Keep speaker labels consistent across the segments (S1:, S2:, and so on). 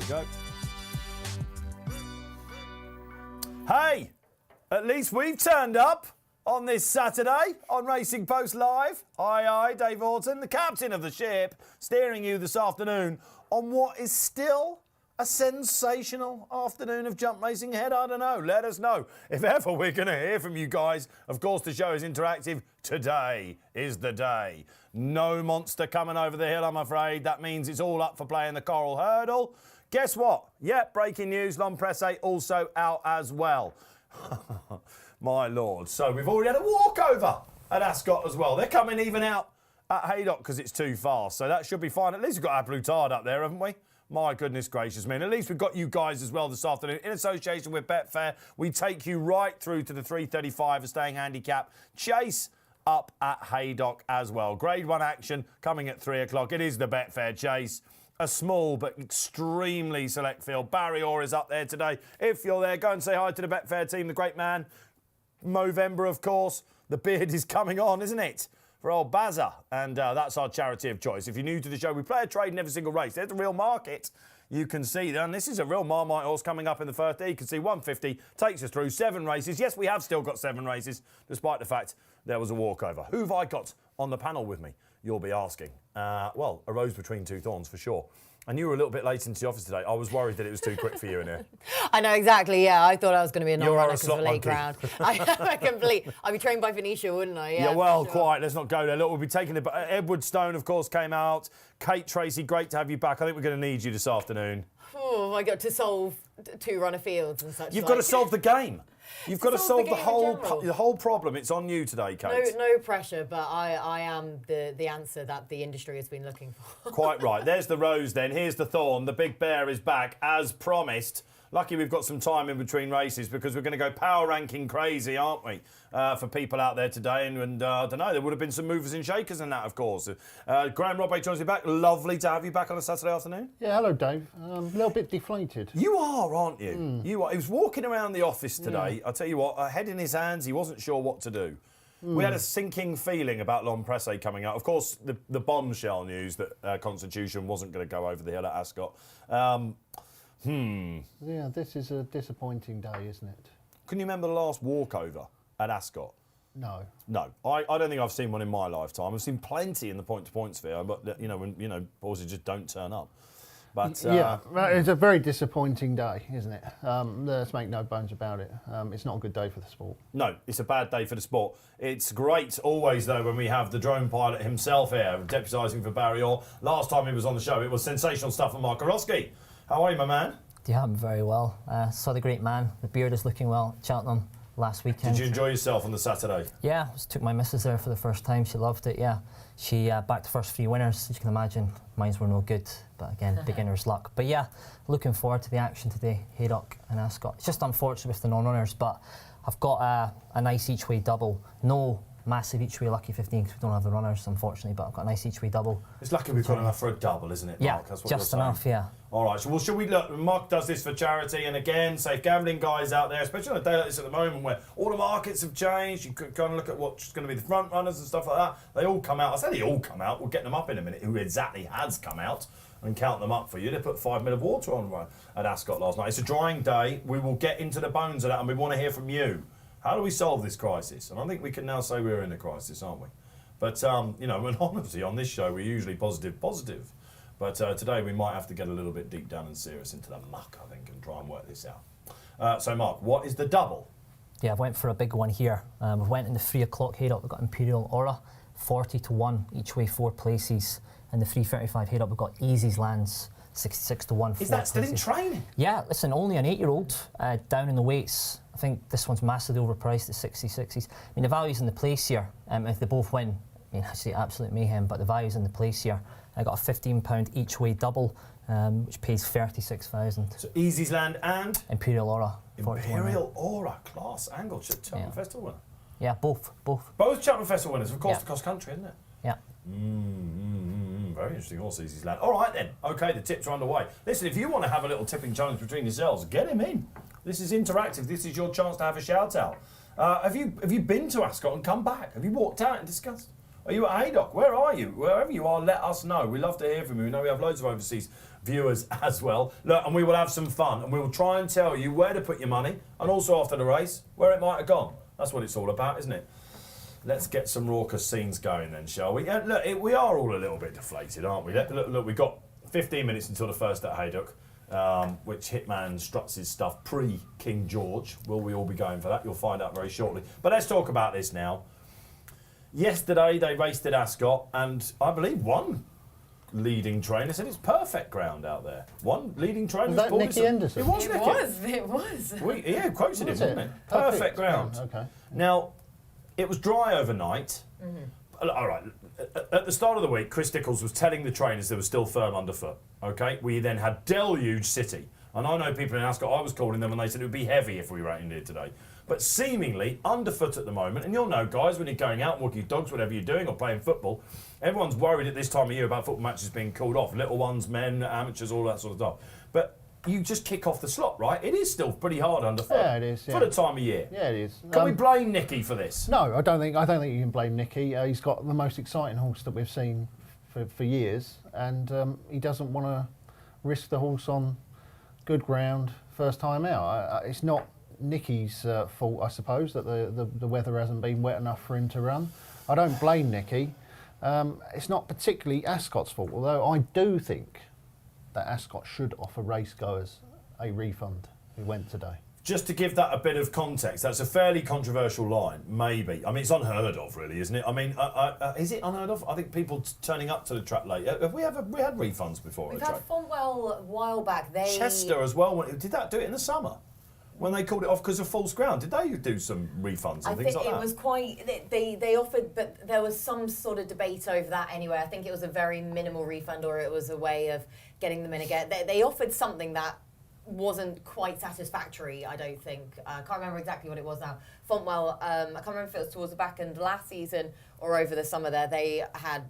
S1: we go. Hey, at least we've turned up on this Saturday on Racing Post Live. Aye, Dave Orton, the captain of the ship, steering you this afternoon on what is still a sensational afternoon of jump racing ahead. I don't know. Let us know. If ever we're going to hear from you guys, of course the show is interactive. Today is the day. No monster coming over the hill, I'm afraid. That means it's all up for playing the Coral Hurdle. Guess what? Yeah, breaking news. L'Homme also out as well. My lord. So we've already had a walkover at Ascot as well. They're coming even out at Haydock because it's too fast. So that should be fine. At least we've got our blue tard up there, haven't we? My goodness gracious me. And at least we've got you guys as well this afternoon. In association with Betfair, we take you right through to the 3:35 of staying handicap. Chase up at Haydock as well. Grade 1 action coming at 3 o'clock. It is the Betfair Chase. A small but extremely select field. Barry Orr is up there today. If you're there, go and say hi to the Betfair team, the great man. Movember, of course. The beard is coming on, isn't it? For old Bazza. And that's our charity of choice. If you're new to the show, we play a trade in every single race. There's the real market. You can see that. And this is a real Marmite horse coming up in the first day. You can see 150 takes us through 7 races. Yes, we have still got 7 races, despite the fact there was a walkover. Who have I got on the panel with me? You'll be asking. Well, a rose between two thorns for sure. And you were a little bit late into the office today. I was worried that it was too quick for you in here.
S2: I know, exactly, yeah. I thought I was going to be a non-runner because of a late
S1: monkey.
S2: ground. I'd be trained by Venetia, wouldn't I?
S1: Yeah, well,
S2: sure.
S1: quite. Let's not go there. Look, we'll be taking it. Edward Stone, of course, came out. Kate Tracey, great to have you back. I think we're going to need you this afternoon.
S2: Oh, I got to solve 2-runner fields and such.
S1: You've got to solve the game. You've got to solve the
S2: game
S1: whole problem. It's on you today, Kate.
S2: No pressure, but I am the answer that the industry has been looking for.
S1: Quite right. There's the rose then. Here's the thorn. The big bear is back, as promised. Lucky we've got some time in between races because we're going to go power ranking crazy, aren't we, for people out there today? And I don't know, there would have been some movers and shakers in that, of course. Graeme Rodway joins me back. Lovely to have you back on a Saturday afternoon.
S3: Yeah, hello, Dave. A little bit deflated.
S1: You are, aren't you? You are. He was walking around the office today.
S3: Yeah.
S1: I'll tell you what, a head in his hands, he wasn't sure what to do. We had a sinking feeling about L'Homme coming out. Of course, the bombshell news that Constitution wasn't going to go over the hill at Ascot.
S3: Yeah, this is a disappointing day, isn't it?
S1: Can you remember the last walkover at Ascot?
S3: No.
S1: No, I don't think I've seen one in my lifetime. I've seen plenty in the point-to-point sphere, but when horses just don't turn up. But
S3: yeah, it's a very disappointing day, isn't it? Let's make no bones about it. It's not a good day for the sport.
S1: No, it's a bad day for the sport. It's great always, though, when we have the drone pilot himself here, deputising for Barry Orr. Last time he was on the show, it was sensational stuff from Marc. Hyrhorskyj. How are you, my man?
S4: Yeah, I'm very well. Saw the great man. The beard is looking well at Cheltenham last weekend.
S1: Did you enjoy yourself on the Saturday?
S4: Yeah, took my missus there for the first time. She loved it, yeah. She backed the first 3 winners, as you can imagine. Mine were no good, but again, beginner's luck. But yeah, looking forward to the action today, Haydock and Ascot. It's just unfortunate with the non-runners, but I've got a nice each-way double. No massive each-way lucky 15 because we don't have the runners, unfortunately, but I've got a nice each-way double.
S1: It's lucky we've got enough for a double, isn't it, Marc?
S4: Yeah,
S1: That's what
S4: just
S1: you're saying.
S4: enough, yeah.
S1: All right, so should we look? Marc does this for charity, and again, safe gambling guys out there, especially on a day like this at the moment where all the markets have changed. You could kind of look at what's going to be the front runners and stuff like that. They all come out. I say they all come out. We'll get them up in a minute. Who exactly has come out and count them up for you? They put 5 mil of water on at Ascot last night. It's a drying day. We will get into the bones of that, and we want to hear from you. How do we solve this crisis? And I think we can now say we're in a crisis, aren't we? But and honestly, on this show, we're usually positive. But today we might have to get a little bit deep down and serious into the muck, I think, and try and work this out. So, Marc, what is the double?
S4: Yeah, I went for a big one here. We went in the 3 o'clock Haydock. We've got Imperial Aura, 40-1 each way, 4 places. And the 3:35 Haydock, we've got Easy's Lands, 66-1.
S1: Is that still in training?
S4: Yeah, listen, only an 8-year-old down in the weights. I think this one's massively overpriced at 66s. I mean, the value's in the place here. If they both win, I mean, actually absolute mayhem, but the value's in the place here. I got a £15 each way double, which pays 36,000.
S1: So Easy's Land and
S4: Imperial Aura.
S1: Imperial Aura, class angle, Cheltenham Festival winner.
S4: Yeah, both.
S1: Both Cheltenham Festival winners, of course, the cross country, isn't it?
S4: Yeah.
S1: Very interesting horse, Easy's Land. All right then, okay, the tips are underway. Listen, if you want to have a little tipping challenge between yourselves, get him in. This is interactive. This is your chance to have a shout out. Have you been to Ascot and come back? Have you walked out and discussed? Are you at Haydock? Where are you? Wherever you are, let us know. We love to hear from you. We know we have loads of overseas viewers as well. Look, and we will have some fun, and we will try and tell you where to put your money, and also after the race, where it might have gone. That's what it's all about, isn't it? Let's get some raucous scenes going then, shall we? Look, we are all a little bit deflated, aren't we? Look, we've got 15 minutes until the first at Haydock, which Hitman struts his stuff pre-King George. Will we all be going for that? You'll find out very shortly. But let's talk about this now. Yesterday, they raced at Ascot, and I believe one leading trainer said it's perfect ground out there. One leading trainer
S3: Was that
S1: called
S3: Nicky
S1: it.
S3: Henderson?
S1: It was
S2: It
S1: Nicky.
S2: was.
S1: Yeah, quoted him,
S3: Was
S1: wasn't it? Perfect ground.
S3: Okay.
S1: Now, it was dry overnight. All right. At the start of the week, Chris Dickles was telling the trainers they were still firm underfoot. Okay. We then had Deluge City, and I know people in Ascot. I was calling them, and they said it would be heavy if we rained here today. But seemingly underfoot at the moment, and you'll know, guys, when you're going out and walking your dogs, whatever you're doing, or playing football, everyone's worried at this time of year about football matches being called off. Little ones, men, amateurs, all that sort of stuff. But you just kick off the slot, right? It is still pretty hard underfoot.
S3: Yeah, it is.
S1: For the time of year.
S3: Yeah, it is.
S1: Can we blame Nicky for this?
S3: No, I don't think you can blame Nicky. He's got the most exciting horse that we've seen for years, and he doesn't want to risk the horse on good ground first time out. It's not Nicky's fault, I suppose, that the weather hasn't been wet enough for him to run. I don't blame Nicky. It's not particularly Ascot's fault, although I do think that Ascot should offer racegoers a refund who went today.
S1: Just to give that a bit of context, that's a fairly controversial line, maybe. I mean, it's unheard of, really, isn't it? I mean, is it unheard of? I think people turning up to the track late. Have we had refunds before?
S2: We've
S1: at a
S2: had
S1: track?
S2: Fontwell a while back.
S1: Chester as well. Did that do it in the summer? When they called it off because of false ground, did they do some refunds and
S2: I
S1: things
S2: think
S1: like that?
S2: it was quite. They offered, but there was some sort of debate over that anyway. I think it was a very minimal refund, or it was a way of getting them in again. They offered something that wasn't quite satisfactory, I don't think. I can't remember exactly what it was now. Fontwell, I can't remember if it was towards the back end last season or over the summer there. They had,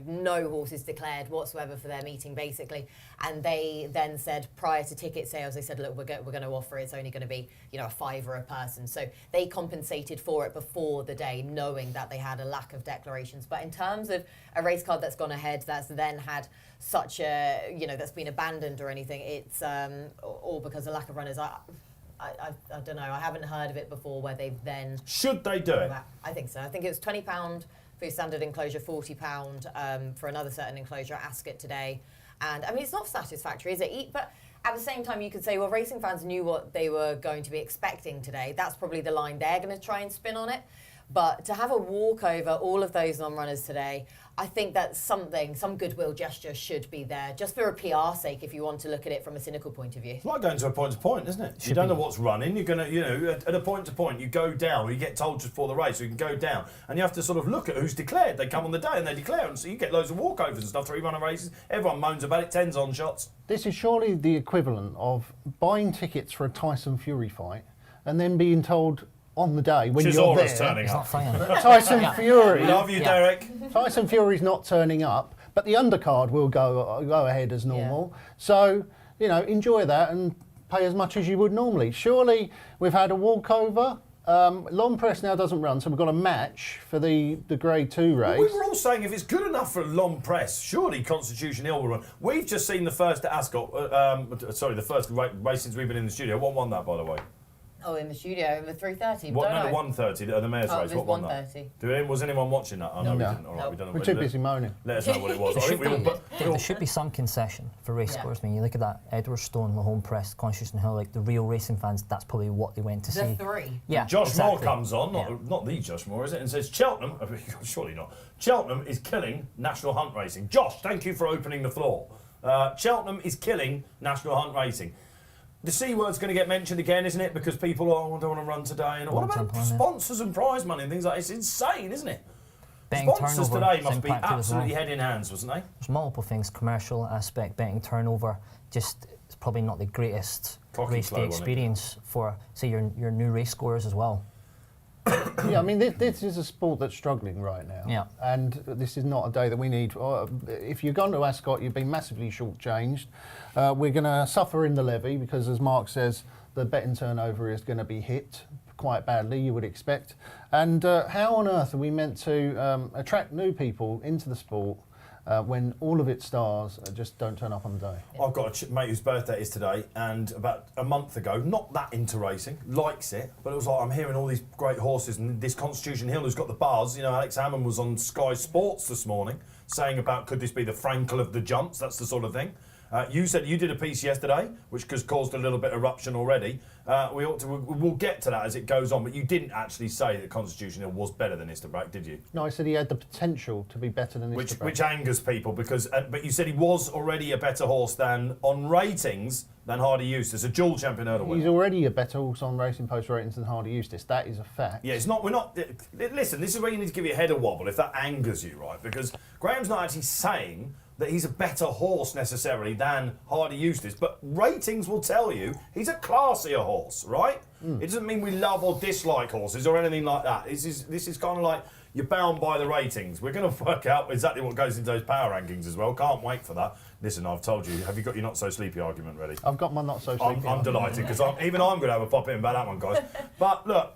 S2: no horses declared whatsoever for their meeting, basically. And they then said, prior to ticket sales, they said, look, we're going to offer it. It's only going to be, a £5 a person. So they compensated for it before the day, knowing that they had a lack of declarations. But in terms of a race card that's gone ahead, that's then had such a, that's been abandoned or anything, it's all because of lack of runners. I don't know. I haven't heard of it before where they've then...
S1: Should they do it?
S2: I think so. I think it was £20 for your standard enclosure, £40 for another certain enclosure at Ascot today. And, I mean, it's not satisfactory, is it? But at the same time, you could say, well, racing fans knew what they were going to be expecting today. That's probably the line they're going to try and spin on it. But to have a walkover, all of those non-runners today, I think that some goodwill gesture should be there, just for a PR sake, if you want to look at it from a cynical point of view.
S1: It's like going to a point, isn't it? You don't know what's running. You're going to, at a point to point, you go down, or you get told just before the race, so you can go down. And you have to sort of look at who's declared. They come on the day and they declare, and so you get loads of walkovers and stuff, 3-runner races. Everyone moans about it, 10s on shots.
S3: This is surely the equivalent of buying tickets for a Tyson Fury fight and then being told on the day when you're there,
S1: turning
S4: It's
S1: up.
S4: not fine.
S3: Tyson Fury.
S1: Love you, Derek.
S3: Tyson Fury's not turning up, but the undercard will go ahead as normal. So, enjoy that and pay as much as you would normally. Surely we've had a walkover. Long Press now doesn't run, so we've got a match for the Grade 2 race.
S1: We were all saying if it's good enough for Long Press, surely Constitution Hill will run. We've just seen the first at Ascot, the first race since we've been in the studio. What won that, by the way?
S2: Oh, in the studio, in the 3:30.
S1: What, no, the 1:30, the mayor's race.
S2: It was
S1: What won that?
S2: 1:30.
S1: Was anyone watching that? Oh, no, we
S3: No.
S1: didn't. All right, we don't know.
S3: We're too busy moaning.
S1: Let us know what it was. I think we all,
S4: There should be some concession for race scores. I mean, you look at that Edwardstone, the home press, Constitution Hill, like the real racing fans, that's probably what they went to see.
S2: The 3.
S4: Yeah,
S1: Josh
S4: exactly.
S1: Moore comes on, not the Josh Moore, is it? And says, Cheltenham, surely not, Cheltenham is killing National Hunt Racing. Josh, thank you for opening the floor. Cheltenham is killing National Hunt Racing. The C word's going to get mentioned again, isn't it? Because people, I don't want to run today. And what about sponsors and prize money and things like that? It's insane, isn't it?
S4: Betting
S1: Sponsors
S4: turnover
S1: today must be
S4: impacted as well.
S1: absolutely head in hands, wasn't they?
S4: There's multiple things, commercial aspect, betting turnover, just it's probably not the greatest race day experience for, say, your new race scorers as well.
S3: Yeah, I mean, this is a sport that's struggling right now.
S4: Yeah.
S3: And this is not a day that we need. If you've gone to Ascot, you've been massively shortchanged. We're going to suffer in the levy because, as Marc says, the betting turnover is going to be hit quite badly, you would expect. And how on earth are we meant to attract new people into the sport when all of its stars just don't turn up on the day?
S1: I've got a mate whose birthday is today, and about a month ago, not that into racing, likes it, but it was like, I'm hearing all these great horses and this Constitution Hill who's got the buzz. You know, Alex Hammond was on Sky Sports this morning saying about, could this be the Frankel of the jumps? That's the sort of thing. You said you did a piece yesterday, which has caused a little bit of eruption already. We'll get to that as it goes on, but you didn't actually say that Constitution Hill was better than Isterbrak, did you?
S3: No, I said he had the potential to be better than Isterbrak.
S1: Which angers people, because but you said he was already a better horse than on ratings than Hardy Eustace, a dual champion hurdle winner.
S3: He's already a better horse on Racing Post ratings than Hardy Eustace. That is a fact.
S1: Yeah, it's not. We're not. Listen, this is where you need to give your head a wobble if that angers you, right? Because Graham's not actually saying that he's a better horse necessarily than Hardy Eustace, but ratings will tell you he's a classier horse, right? It doesn't mean we love or dislike horses or anything like that. This is kind of like you're bound by the ratings. We're going to work out exactly what goes into those power rankings as well. Can't wait for that. Listen, I've told you. Have you got your not so sleepy argument ready?
S3: I've got my not so sleepy.
S1: I'm delighted because I'm going to have a pop in about that one, guys. But look.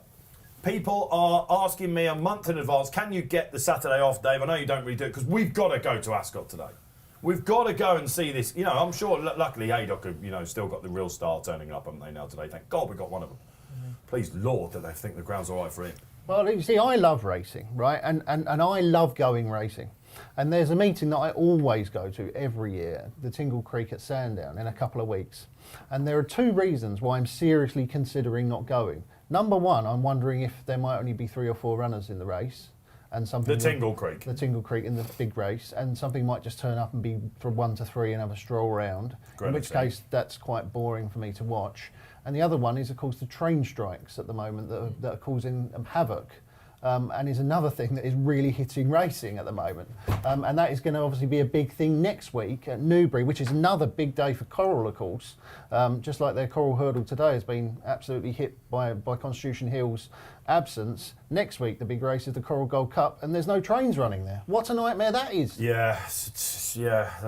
S1: People are asking me a month in advance, can you get the Saturday off, Dave? I know you don't really do it because we've got to go to Ascot today. We've got to go and see this. You know, I'm sure, luckily, Haydock have, still got the real star turning up, haven't they, now today? Thank God we got one of them. Please, Lord, that they think the ground's all right for him.
S3: Well, you see, I love racing, right? And I love going racing. And there's a meeting that I always go to every year, the Tingle Creek at Sandown, in a couple of weeks. And there are two reasons why I'm seriously considering not going. Number one, I'm wondering if there might only be 3 or 4 runners in the race. And something
S1: The Tingle Creek.
S3: The Tingle Creek in the big race. And something might just turn up and be from 1 to 3 and have a stroll round. In which case, that's quite boring for me to watch. And the other one is, of course, the train strikes at the moment that are causing havoc. And is another thing that is really hitting racing at the moment. And that is going to obviously be a big thing next week at Newbury, which is another big day for Coral, of course. Just like their Coral Hurdle today has been absolutely hit by Constitution Hill's absence. Next week, the big race is the Coral Gold Cup, and there's no trains running there. What a nightmare that is.
S1: Yeah, that's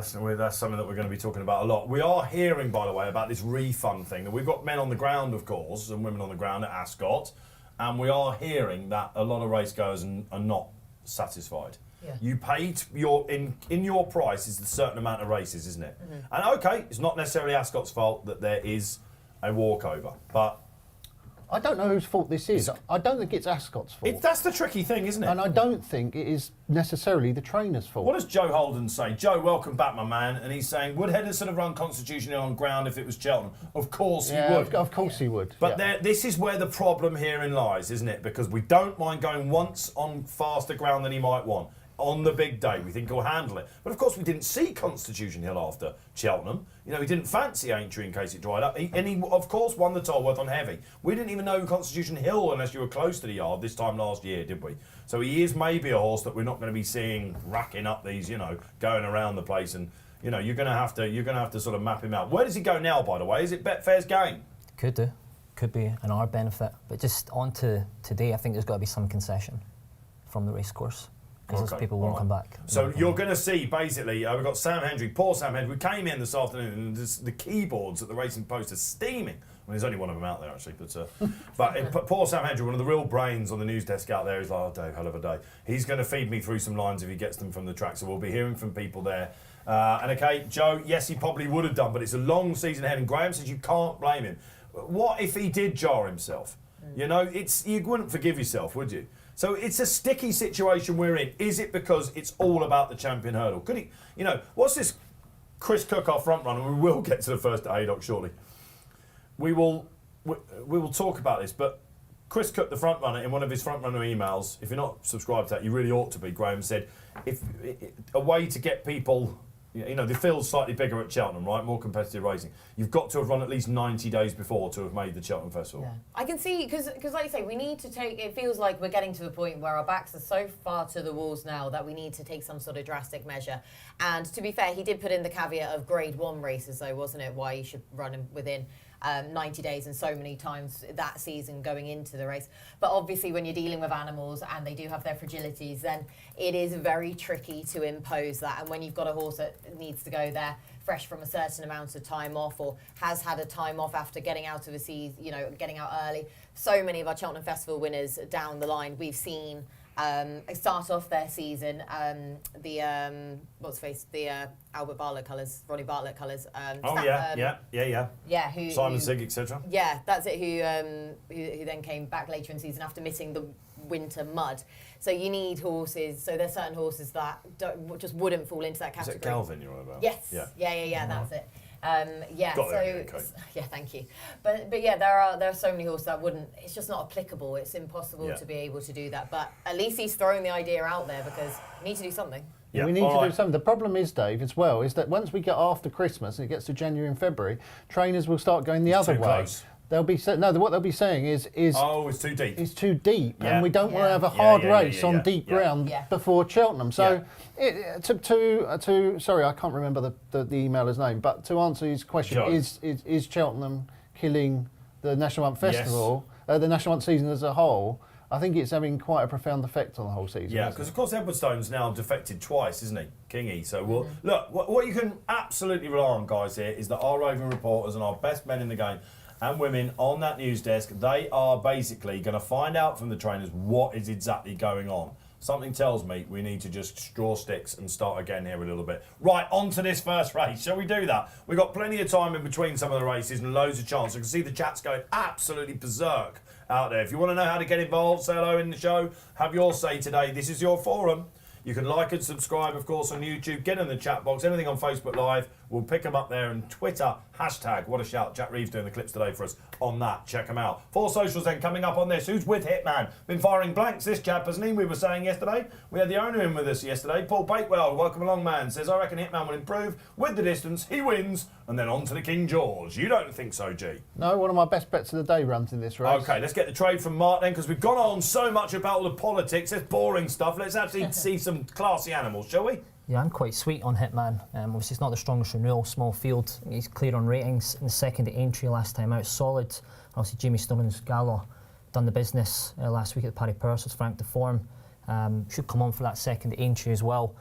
S1: something that we're going to be talking about a lot. We are hearing, by the way, about this refund thing. We've got men on the ground, of course, and women on the ground at Ascot. And we are hearing that a lot of racegoers are not satisfied. Yeah. You paid in your price is a certain amount of races, isn't it? Mm-hmm. And okay, it's not necessarily Ascot's fault that there is a walkover, but
S3: I don't know whose fault this is. I don't think it's Ascot's fault.
S1: That's the tricky thing, isn't it?
S3: And I don't think it is necessarily the trainer's fault.
S1: What does Joe Holden say? Joe, welcome back, my man. And he's saying, would Henderson have run Constitution on ground if it was Cheltenham? Of course he would.
S3: Of course he would.
S1: But this is where the problem herein lies, isn't it? Because we don't mind going once on faster ground than he might want. On the big day, we think he'll handle it. But of course, we didn't see Constitution Hill after Cheltenham. He didn't fancy Aintree in case it dried up. He, of course, won the Tolworth on heavy. We didn't even know Constitution Hill unless you were close to the yard this time last year, did we? So he is maybe a horse that we're not going to be seeing racking up these, going around the place. And you're going to have to sort of map him out. Where does he go now, by the way? Is it Betfair's game?
S4: Could do. Could be an our benefit. But just on to today, I think there's got to be some concession from the racecourse. Because those people won't come back.
S1: So you're going to see, basically, we've got Sam Hendry, poor Sam Hendry, came in this afternoon and the keyboards at the Racing Post are steaming. There's only one of them out there, actually. But poor Sam Hendry, one of the real brains on the news desk out there, is like, oh, Dave, hell of a day. He's going to feed me through some lines if he gets them from the track, so we'll be hearing from people there. And okay, Joe, yes, he probably would have done, but it's a long season ahead, and Graeme says you can't blame him. What if he did jar himself? You wouldn't forgive yourself, would you? So it's a sticky situation we're in. Is it because it's all about the champion hurdle? Could he, what's this Chris Cook, our front runner? We will get to the first at Haydock shortly. We will talk about this, but Chris Cook, the front runner, in one of his front runner emails, if you're not subscribed to that, you really ought to be. Graeme said, if a way to get people. The field's slightly bigger at Cheltenham, right? More competitive racing. You've got to have run at least 90 days before to have made the Cheltenham Festival.
S2: Yeah. I can see, because like you say, we need to take, it feels like we're getting to the point where our backs are so far to the walls now that we need to take some sort of drastic measure. And to be fair, he did put in the caveat of grade 1 races though, wasn't it? Why you should run him within. 90 days and so many times that season going into the race. But obviously when you're dealing with animals and they do have their fragilities, then it is very tricky to impose that. And when you've got a horse that needs to go there fresh from a certain amount of time off, or has had a time off after getting out of a season, getting out early. So many of our Cheltenham Festival winners down the line, we've seen start off their season, the Albert Bartlett colours, Ronnie Bartlett colours.
S1: Yeah.
S2: Who
S1: Simon Sigg, etc.
S2: Yeah, that's it. Who then came back later in season after missing the winter mud. So you need horses. So there's certain horses that just wouldn't fall into that category.
S1: Is it Calvin you're on about?
S2: Yes. Yeah. That's it.
S1: Got there, okay.
S2: Yeah, thank you. But yeah, there are so many horses that wouldn't. It's just not applicable. It's impossible to be able to do that. But at least he's throwing the idea out there because we need to do something.
S3: Yeah, we need to do something. The problem is, Dave, as well, is that once we get after Christmas and it gets to January and February, trainers will start going the other way.
S1: Close.
S3: What they'll be saying is
S1: it's too deep.
S3: It's too deep,
S1: yeah.
S3: and we don't want to have a hard race on deep ground before Cheltenham. So, sorry, I can't remember the emailer's name, but to answer his question, is Cheltenham killing the National Hunt Festival, the National Hunt season as a whole? I think it's having quite a profound effect on the whole season.
S1: Yeah, because of course Edwardstone's now defected twice, isn't he, Kingy? So look, what you can absolutely rely on, guys, here is that our roving reporters and our best men in the game and women on that news desk, they are basically going to find out from the trainers what is exactly going on. Something tells me we need to just draw sticks and start again here a little bit. Right, on to this first race. Shall we do that? We've got plenty of time in between some of the races and loads of chance. I can see the chat's going absolutely berserk out there. If you want to know how to get involved, say hello in the show, have your say today. This is your forum. You can like and subscribe, of course, on YouTube. Get in the chat box. Anything on Facebook Live, we'll pick them up there. And Twitter, hashtag, what a shout. Jack Reeves doing the clips today for us on that. Check them out. 4 socials then coming up on this. Who's with Hitman? Been firing blanks, this chap, hasn't he? We were saying yesterday. We had the owner in with us yesterday. Paul Bakewell, welcome along, man. Says, I reckon Hitman will improve with the distance. He wins. And then on to the King George. You don't think so, G?
S3: No, one of my best bets of the day runs in this race.
S1: OK, let's get the trade from Marc then, because we've gone on so much about all the politics. It's boring stuff. Let's actually see some classy animals, shall we?
S4: Yeah, I'm quite sweet on Hitman. Obviously, it's not the strongest renewal, small field. He's clear on ratings in the second entry last time out, solid. Obviously, Jimmy Stirling's Gallo done the business last week at the Paddy Purse, Frank de Form. Should come on for that second entry as well.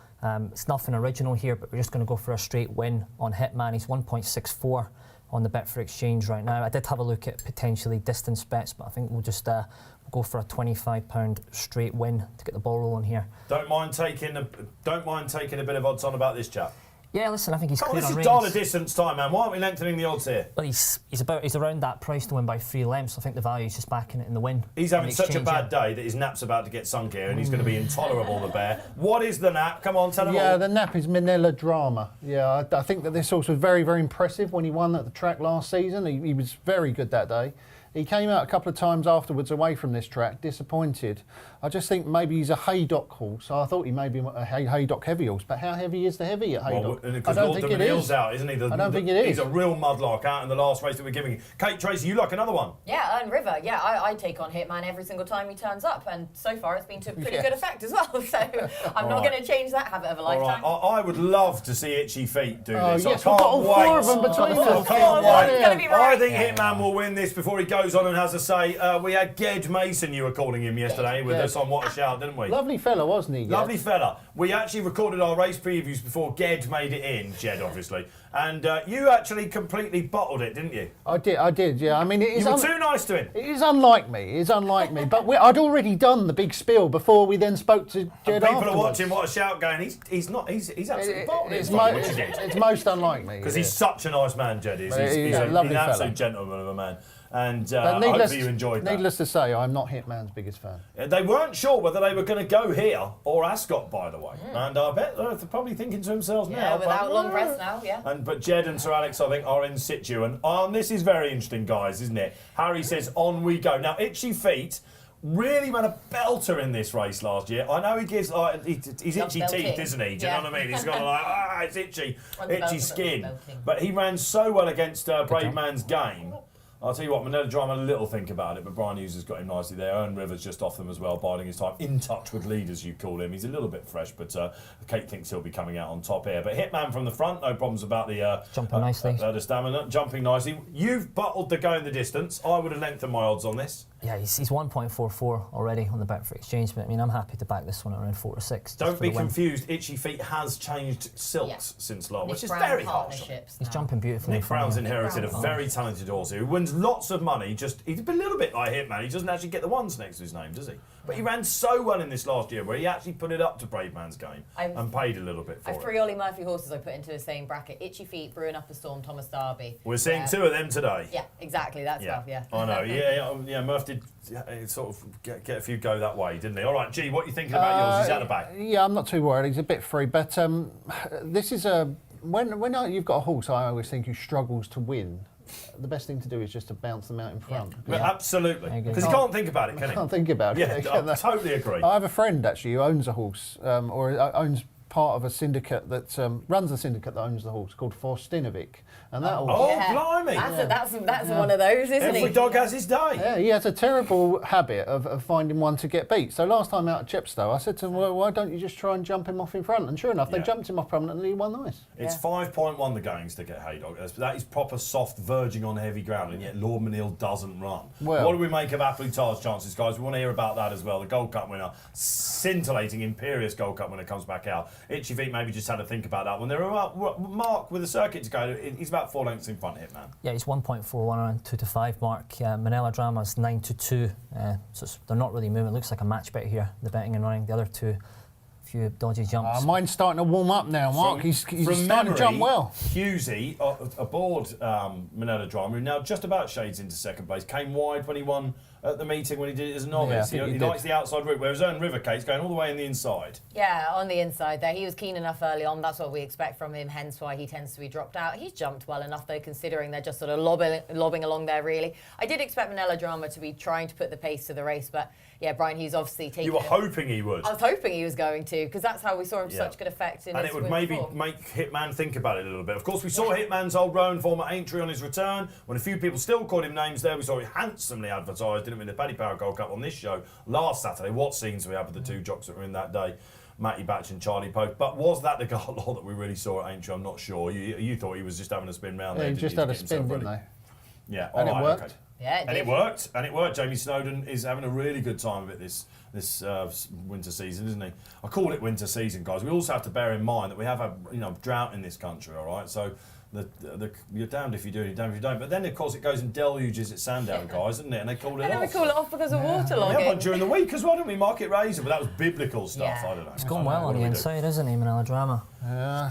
S4: It's nothing original here, but we're just going to go for a straight win on Hitman. He's 1.64 on the Betfair Exchange right now. I did have a look at potentially distance bets, but I think we'll just go for a £25 straight win to get the ball rolling here.
S1: Don't mind taking a bit of odds on about this chap.
S4: Yeah, listen, I think he's clear on
S1: ratings. This is dollar distance time, man. Why aren't we lengthening the odds here?
S4: Well, he's around that price to win by 3 lengths. I think the value is just backing it in the win.
S1: He's having such a bad day that his nap's about to get sunk here, and he's going to be intolerable, the bear. What is the nap? Come on, tell him all.
S3: Yeah, the nap is Manila Drama. Yeah, I think that this horse was very, very impressive when he won at the track last season. He was very good that day. He came out a couple of times afterwards away from this track, disappointed. I just think maybe he's a Haydock horse. I thought he may be a Haydock heavy horse, but how heavy is the heavy at Haydock?
S1: Well, I don't think it is. Out, isn't he?
S3: I don't think it is.
S1: He's a real mudlark out in the last race that we're giving. Kate, Tracey, you like another one?
S2: Yeah, Earn River. Yeah, I take on Hitman every single time he turns up, and so far it's been to pretty good effect as well. So I'm not going to change that habit of a lifetime.
S1: I would love to see Itchy Feet do this.
S3: Yes, we've got all 4 of them between us.
S1: I think Hitman will win this before he goes on and has a say. We had Ged Mason, you were calling him yesterday, with us on What a Shout, didn't we?
S3: Lovely fella, wasn't he? Ged?
S1: Lovely fella. We actually recorded our race previews before Ged made it in, Jed, obviously. And you actually completely bottled it, didn't you?
S3: I did, yeah. I mean,
S1: you were too nice to him.
S3: It is unlike me. But I'd already done the big spiel before we then spoke to Jed afterwards.
S1: People are watching What a Shout going, he's absolutely bottled it.
S3: It's most unlike me.
S1: Because he's such a nice man, Jed is. He's an absolute gentleman of a man. And hopefully you enjoyed that.
S3: Needless to say, I'm not Hitman's biggest fan.
S1: They weren't sure whether they were going to go here or Ascot, by the way. And I bet they're probably thinking to themselves now.
S2: Yeah, without long rest now, yeah.
S1: But Jed and Sir Alex, I think, are in situ. And this is very interesting, guys, isn't it? Harry says, on we go. Now, Itchy Feet really ran a belter in this race last year. I know he gives, he's itchy teeth, isn't he? Do you know what I mean? He's got it's itchy skin. But he ran so well against Brave Man's Game. I'll tell you what, Manila Drama had a little think about it, but Brian Hughes has got him nicely there. Earn Rivers just off them as well, biding his time. In touch with lead, as you call him. He's a little bit fresh, but Kate thinks he'll be coming out on top here. But Hitman from the front, no problems about the
S4: jumping nicely.
S1: The stamina, jumping nicely. You've bottled the go in the distance. I would have lengthened my odds on this.
S4: Yeah, he's 1.44 already on the Betfair Exchange, but I mean, I'm happy to back this one at around 4 to 6.
S1: Don't be confused. Itchy Feet has changed silks since last, which is very harsh.
S4: He's jumping beautifully.
S1: Nick Brown's inherited a very talented horse who wins lots of money. He's a little bit like Hitman. He doesn't actually get the ones next to his name, does he? But he ran so well in this last year where he actually put it up to Brave Man's Game and paid a little bit for it.
S2: I have 3 Ollie Murphy horses I put into the same bracket. Itchy Feet, Brewin'upastorm, Thomas Derby.
S1: We're seeing 2 of them today.
S2: Yeah, exactly. That's stuff, yeah.
S1: I know. Yeah, Murph did sort of get a few go that way, didn't he? All right, G, what are you thinking about yours? He's out the back.
S3: Yeah, I'm not too worried. He's a bit free, but this is when you've got a horse, I always think who struggles to win. The best thing to do is just to bounce them out in front.
S1: Yeah. Well, absolutely. Because he can't think about it, can he?
S3: Can't think about it.
S1: Yeah, I totally agree.
S3: I have a friend actually who owns a horse, or owns part of a syndicate that runs a syndicate that owns the horse called Forstinovic, and that horse.
S1: Blimey!
S2: That's one of those, isn't
S1: Every dog has his day.
S3: Yeah, he has a terrible habit of finding one to get beat. So last time out at Chepstow, I said to him, well, why don't you just try and jump him off in front? And sure enough, they jumped him off permanently, he won nice.
S1: It's 5.1 the goings to get Haydock. That is proper soft, verging on heavy ground, and yet Lord Manil doesn't run. Well, what do we make of Appletar's chances, guys? We want to hear about that as well. The Gold Cup winner, scintillating, imperious Gold Cup winner comes back out. Itchy Feet maybe just had to think about that one. They're about, Marc, with the circuit to go, he's about 4 lengths in front, Hitman.
S4: Yeah, he's 1.41 around 2 to 5 mark. Manila Drama's 9 to 2. So they're not really moving. It looks like a match bet here, the betting and running. The other 2, a few dodgy jumps.
S3: Mine's starting to warm up now, Marc. He's starting to jump well.
S1: Hughesy, aboard Manila Drama, who now just about shades into second place, came wide when he won at the meeting when he did it as a novice.
S3: Yeah,
S1: he likes the outside route, whereas Earn River Kate's going all the way in the inside.
S2: Yeah, on the inside there. He was keen enough early on. That's what we expect from him, hence why he tends to be dropped out. He's jumped well enough, though, considering they're just sort of lobbing along there, really. I did expect Manila Drama to be trying to put the pace to the race, but yeah, Brian Hughes obviously taking
S1: You were hoping he would.
S2: I was hoping he was going to, because that's how we saw him to such good effect in
S1: and
S2: his
S1: it would maybe make Hitman think about it a little bit. Of course, we saw Hitman's old roan former Aintree on his return. When a few people still called him names there, we saw it handsomely advertised, didn't we, in the Paddy Power Gold Cup on this show last Saturday. What scenes we had with the 2 jocks that were in that day, Matty Batch and Charlie Pope. But was that the Garlaw that we really saw at Aintree? I'm not sure. You thought he was just having a spin round there.
S3: He just had a spin, didn't they?
S1: Yeah,
S3: and it worked.
S1: Okay.
S2: Yeah,
S1: it worked. And it worked. Jamie Snowden is having a really good time of it this winter season, isn't he? I call it winter season, guys. We also have to bear in mind that we have a drought in this country, all right? So you're damned if you do, you're damned if you don't. But then, of course, it goes and deluges at Sandown, guys, isn't it? And they call it off.
S2: And then we call it off because of waterlogging.
S1: Yeah, but during the week as well, didn't we? Market Razor, but that was biblical stuff.
S2: Yeah.
S1: I don't know.
S4: It's going well on the inside, isn't he, Manila Drama?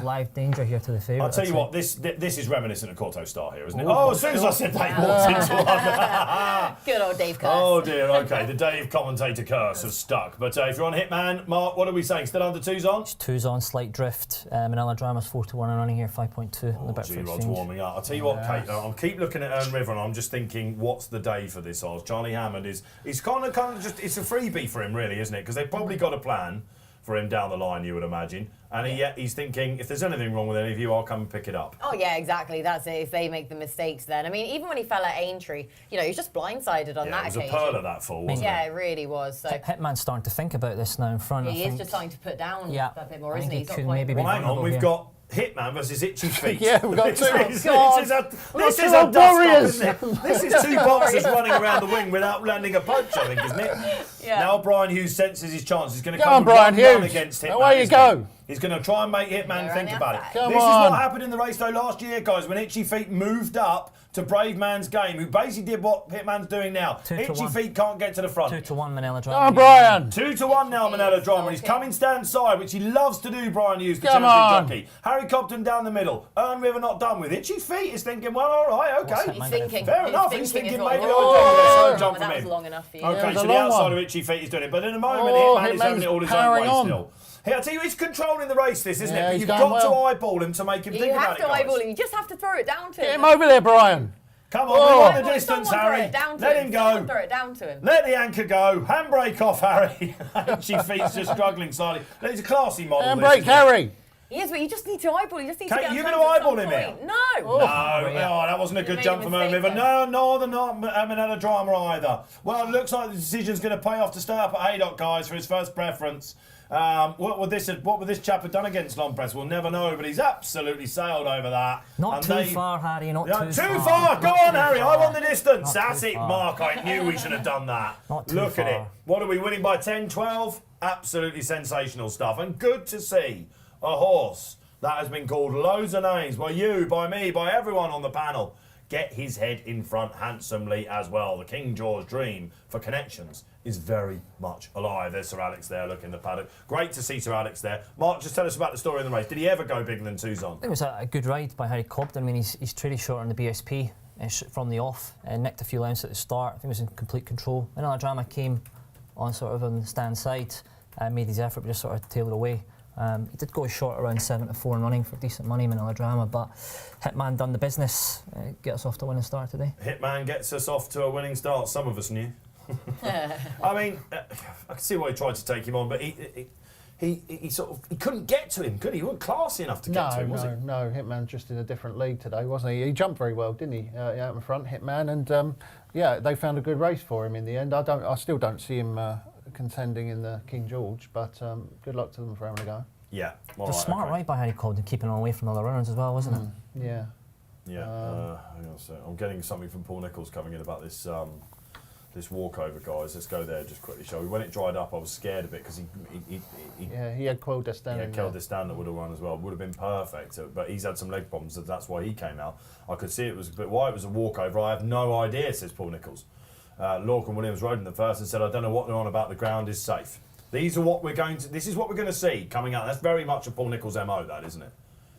S4: Live danger here to the favourite.
S1: I'll tell you what, this is reminiscent of Corto Star here, isn't it? Oh, as soon as I said Dave walks into one.
S2: Good old Dave curse.
S1: Oh dear, okay, the Dave commentator curse has stuck. But if you're on Hitman, Marc, what are we saying? Still under 2s on?
S4: 2s on, slight drift. Manila Drama's 4 to 1 and running here, 5.2 on the Betfair
S1: G-Rod's
S4: Exchange.
S1: warming up. I'll tell you what, Kate, I'll keep looking at Earn River and I'm just thinking, what's the day for this odds? Charlie Hammond he's kind of just, it's a freebie for him really, isn't it? Because they've probably got a plan for him down the line, you would imagine. And he's thinking, if there's anything wrong with any of you, I'll come and pick it up.
S2: Oh, yeah, exactly. That's it. If they make the mistakes then. I mean, even when he fell at Aintree, he's just blindsided on that occasion.
S1: It was a pearl of that fall, wasn't it?
S2: Yeah, it really was. So
S4: Hitman's starting to think about this now in front.
S2: He is just starting to put down a bit more, isn't he? He's not quite
S4: maybe
S1: well, hang on, we've got Hitman versus Itchy Feet.
S3: Yeah, we've got 2.
S1: This is a warriors. This is 2 boxers running around the wing without landing a punch, I think, isn't it?
S2: Yeah.
S1: Now Brian Hughes senses his chance. He's going to
S3: come
S1: come
S3: Brian Hughes
S1: against Hitman.
S3: Away you go.
S1: He's going to try and make Hitman think about it.
S3: Come
S1: this
S3: on.
S1: is what happened in the race though last year, guys, when Itchy Feet moved up to Brave Man's Game, who basically did what Hitman's doing now. Itchy Feet can't get to the front.
S4: 2 to 1 Manila Drama.
S3: Come on, Brian.
S1: 2 to 1 now, Manila Drama. He's coming stand side, which he loves to do, Brian Hughes, the
S3: Come
S1: Chelsea jockey. Harry Cobden down the middle. Earn River not done with. Itchy Feet is thinking, well, all right, okay.
S2: He's thinking.
S1: Fair enough. He's thinking maybe
S2: I'll
S1: slow jump from
S2: that
S1: him.
S2: was long enough for you.
S1: Okay, so the outside of Itchy Feet is doing it. But in a moment, Hitman is having it all his own way still. Hey, I tell you, he's controlling the race, this, isn't it? But you've got to eyeball him to make him think about it,
S2: You have to eyeball
S1: guys.
S2: him. You just have to throw it down to him.
S3: Get him over there, Brian.
S1: Come on, we want the distance, Harry. Let him go.
S2: Throw it down to him.
S1: Let the anchor go. Handbrake off, Harry. Itchy Feet's just struggling slightly. It's a classy model.
S3: Handbrake, Harry.
S2: He is, but you just need to eyeball. You just need to
S1: Kate,
S2: get
S1: you're
S2: going
S1: going to
S2: to
S1: eyeball him here?
S2: No.
S1: No, that wasn't a good
S2: made
S1: jump
S2: a
S1: from
S2: mistake
S1: River.
S2: there.
S1: No, they're not having had a drama either. Well, it looks like the decision's going to pay off to stay up at Haydock, guys, for his first preference. What would this chap have done against Longpress? We'll never know, but he's absolutely sailed over that.
S4: Not too far, Harry, not too
S1: Too
S4: far.
S1: far! Go on, Harry, I want the distance.
S4: Not
S1: That's
S4: too
S1: it,
S4: far.
S1: Marc. I knew we should have done that.
S4: Not too
S1: Look at it.
S4: far.
S1: What are we winning by 10, 12? Absolutely sensational stuff. And good to see a horse that has been called loads of names by you, by me, by everyone on the panel. Get his head in front handsomely as well. The King George dream for connections is very much alive. There's Sir Alex there, look in the paddock. Great to see Sir Alex there. Marc, just tell us about the story in the race. Did he ever go bigger than Tuzon?
S4: It was a good ride by Harry Cobden. I mean, he's treated short on the BSP from the off and nicked a few lengths at the start. I think he was in complete control. Another drama came on sort of on the stand side, made his effort, but just sort of tailed it away. He did go short around 7-4 and running for decent money, Manila Drama, but Hitman done the business, get us off to a winning start today.
S1: Hitman gets us off to a winning start. Some of us knew. I mean, I can see why he tried to take him on, but he sort of he couldn't get to him, could he? He wasn't classy enough to get to him, was he?
S3: No, Hitman just in a different league today, wasn't he? He jumped very well, didn't he? Out in front, Hitman, and yeah, they found a good race for him in the end. I still don't see him contending in the King George, but good luck to them for having a go.
S1: Yeah.
S4: It was a smart ride by Harry Cobden, keeping him away from other runners as well, wasn't it?
S3: Yeah.
S1: Yeah. Hang on a sec. I'm getting something from Paul Nichols coming in about this this walkover, guys. Let's go there just quickly, shall we? When it dried up, I was scared of it because
S3: he had Quil Destin.
S1: He had Quil Destin that would have run as well. Would have been perfect, but he's had some leg problems, so that's why he came out. I could see it was, but why it was a walkover, I have no idea, says Paul Nichols. Lorcan Williams rode in the first and said, I don't know what they're on about, the ground is safe. This is what we're going to see coming out. That's very much a Paul Nichols MO, that, isn't it?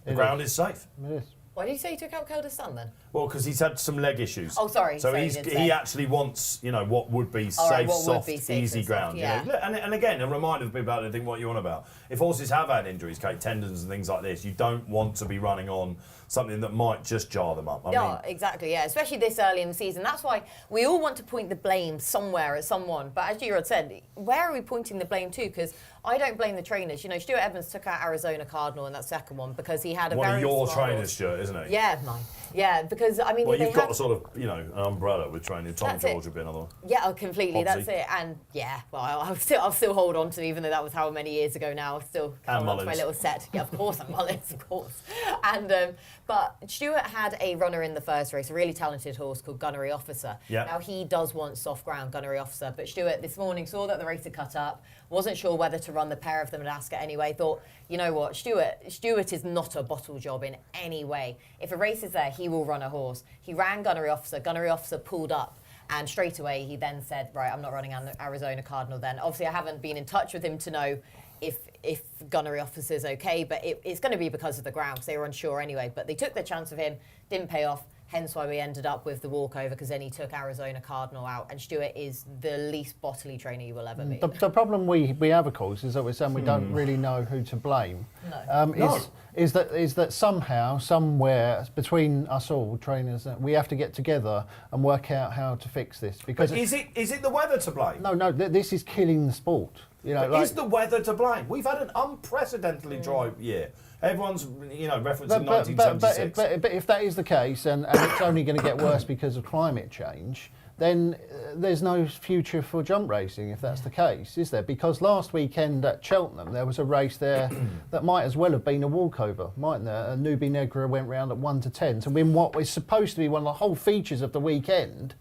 S1: The ground is safe.
S3: It is.
S2: Why did you say he took out Kurdistan then?
S1: Well, because he's had some leg issues.
S2: Oh, sorry.
S1: So
S2: he
S1: he actually wants, what would be safe, soft, easy ground.
S2: Yeah.
S1: And again, a reminder for people out there, think what you want about. If horses have had injuries, Kate, tendons and things like this, you don't want to be running on something that might just jar them up. I mean,
S2: exactly, yeah. Especially this early in the season. That's why we all want to point the blame somewhere at someone. But as Gerard said, where are we pointing the blame to? Because I don't blame the trainers. Stuart Evans took out Arizona Cardinal in that second one because he had a
S1: one
S2: very
S1: of your
S2: smart
S1: trainers,
S2: horse.
S1: Stuart, isn't he?
S2: Yeah, mine. Yeah, because I mean,
S1: Well,
S2: they
S1: you've got
S2: had-
S1: a sort of, an umbrella with training. Tom
S2: That's
S1: George
S2: it.
S1: would be another one.
S2: Yeah, completely.
S1: Hobbsy.
S2: That's it. And yeah, well, I'll still hold on to, even though that was how many years ago now. I still hold on to my
S1: Mullins.
S2: little set. Yeah, of course, I'm Mullins, of course. And but Stuart had a runner in the first race, a really talented horse called Gunnery Officer.
S1: Yeah.
S2: Now he does want soft ground, Gunnery Officer, but Stuart this morning saw that the race had cut up. Wasn't sure whether to run the pair of them at Ascot anyway. Thought, you know what, Stuart is not a bottle job in any way. If a race is there, he will run a horse. He ran Gunnery Officer. Gunnery Officer pulled up. And straight away, he then said, right, I'm not running Arizona Cardinal then. Obviously, I haven't been in touch with him to know if Gunnery Officer's okay, but it's going to be because of the ground, because they were unsure anyway. But they took their chance of him, didn't pay off, hence why we ended up with the walkover, because then he took Arizona Cardinal out. And Stuart is the least bottly trainer you will ever meet.
S3: The problem we have, of course, is that we're saying we don't really know who to blame.
S2: No.
S3: Is that somehow, somewhere between us all trainers, we have to get together and work out how to fix this. Because
S1: Is it the weather to blame?
S3: no, this is killing the sport.
S1: Is the weather to blame? We've had an unprecedentedly dry year. Everyone's, referencing 1976.
S3: But if that is the case, and it's only going to get worse because of climate change, then there's no future for jump racing if that's the case, is there? Because last weekend at Cheltenham, there was a race there that might as well have been a walkover, mightn't there? A Nubi Negra went round at 1-10 to win what was supposed to be one of the whole features of the weekend.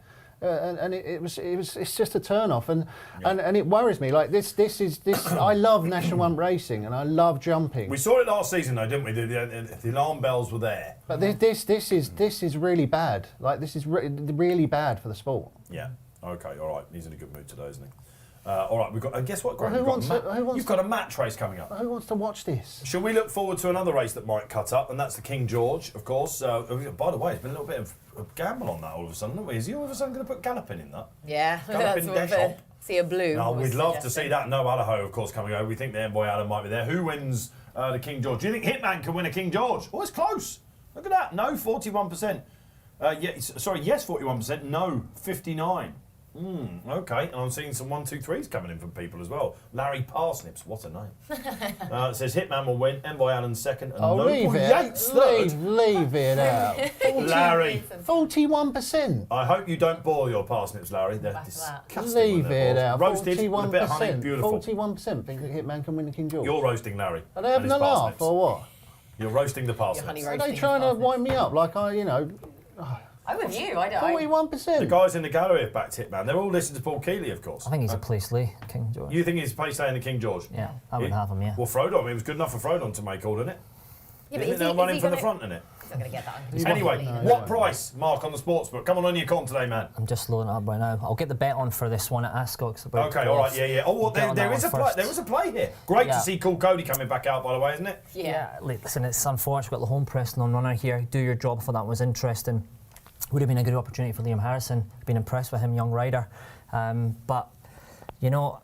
S3: And it's just a turn off, and it worries me. Like this. I love National One racing, and I love jumping.
S1: We saw it last season, though, didn't we? The alarm bells were there.
S3: But this is really bad. Like this is really bad for the sport.
S1: Yeah. Okay. All right. He's in a good mood today, isn't he? All right. We've got. And guess what, Graham? You've got a match race coming up.
S3: Who wants to watch this?
S1: Shall we look forward to another race that might cut up, and that's the King George, of course. By the way, it's been a little bit of a gamble on that all of a sudden, haven't we? Is he all of a sudden going to put Gallopin in that?
S2: Yeah,
S1: Gallopin
S2: that's what see a blue.
S1: No,
S2: was
S1: we'd love to see
S2: suggesting.
S1: that. No Allaho, of course, coming over. We think the Envoy Adam might be there. Who wins the King George? Do you think Hitman can win a King George? Oh, it's close. Look at that. No, 41%. Yes, 41%. No, 59. Okay, and I'm seeing some 1, 2, 3s coming in from people as well. Larry Parsnips, what a name. It says Hitman will win, M by Allen second, and Noble Yates third.
S3: Leave it out.
S1: Larry.
S3: 41%.
S1: I hope you don't boil your parsnips, Larry. They're
S2: Back to that.
S1: disgusting.
S3: Leave it out.
S1: Roasted with a bit of honey,
S3: 41%.
S1: beautiful.
S3: 41% think that Hitman can win the King George.
S1: You're roasting Larry.
S3: Are they having
S1: and
S3: a
S1: his
S3: laugh
S1: parsnips.
S3: or what?
S1: You're roasting the
S2: You're
S1: parsnips.
S2: honey
S3: Are
S2: roasting
S3: they trying to
S2: parsnips.
S3: wind me up like I,
S2: I'm with you. I don't.
S3: 41%?
S1: The guys in the gallery have backed Hitman. They're all listening to Paul Keeley, of course.
S4: I think he's a place Lee, King George.
S1: You think he's place staying the King George?
S4: Yeah, I would have him, yeah.
S1: Well, Frodon, it was good enough for Frodon to make all, didn't it?
S2: Yeah, but
S1: Isn't it? They'll run in from the front, innit?
S2: He's not going to get that.
S1: Anyway, what price, Mark, on the sportsbook? Come on your con today, man.
S4: I'm just loading it up right now. I'll get the bet on for this one at Ascot.
S1: Okay, all right, yeah. Oh, well, there is a play. There is a play here. Great to see Cool Cody coming back out, by the way, isn't it?
S2: Yeah.
S4: Listen, it's unfortunate. We've got the home Preston on runner here. Do your job. I thought that was interesting. Would have been a good opportunity for Liam Harrison. Been impressed with him, young rider. But, you know,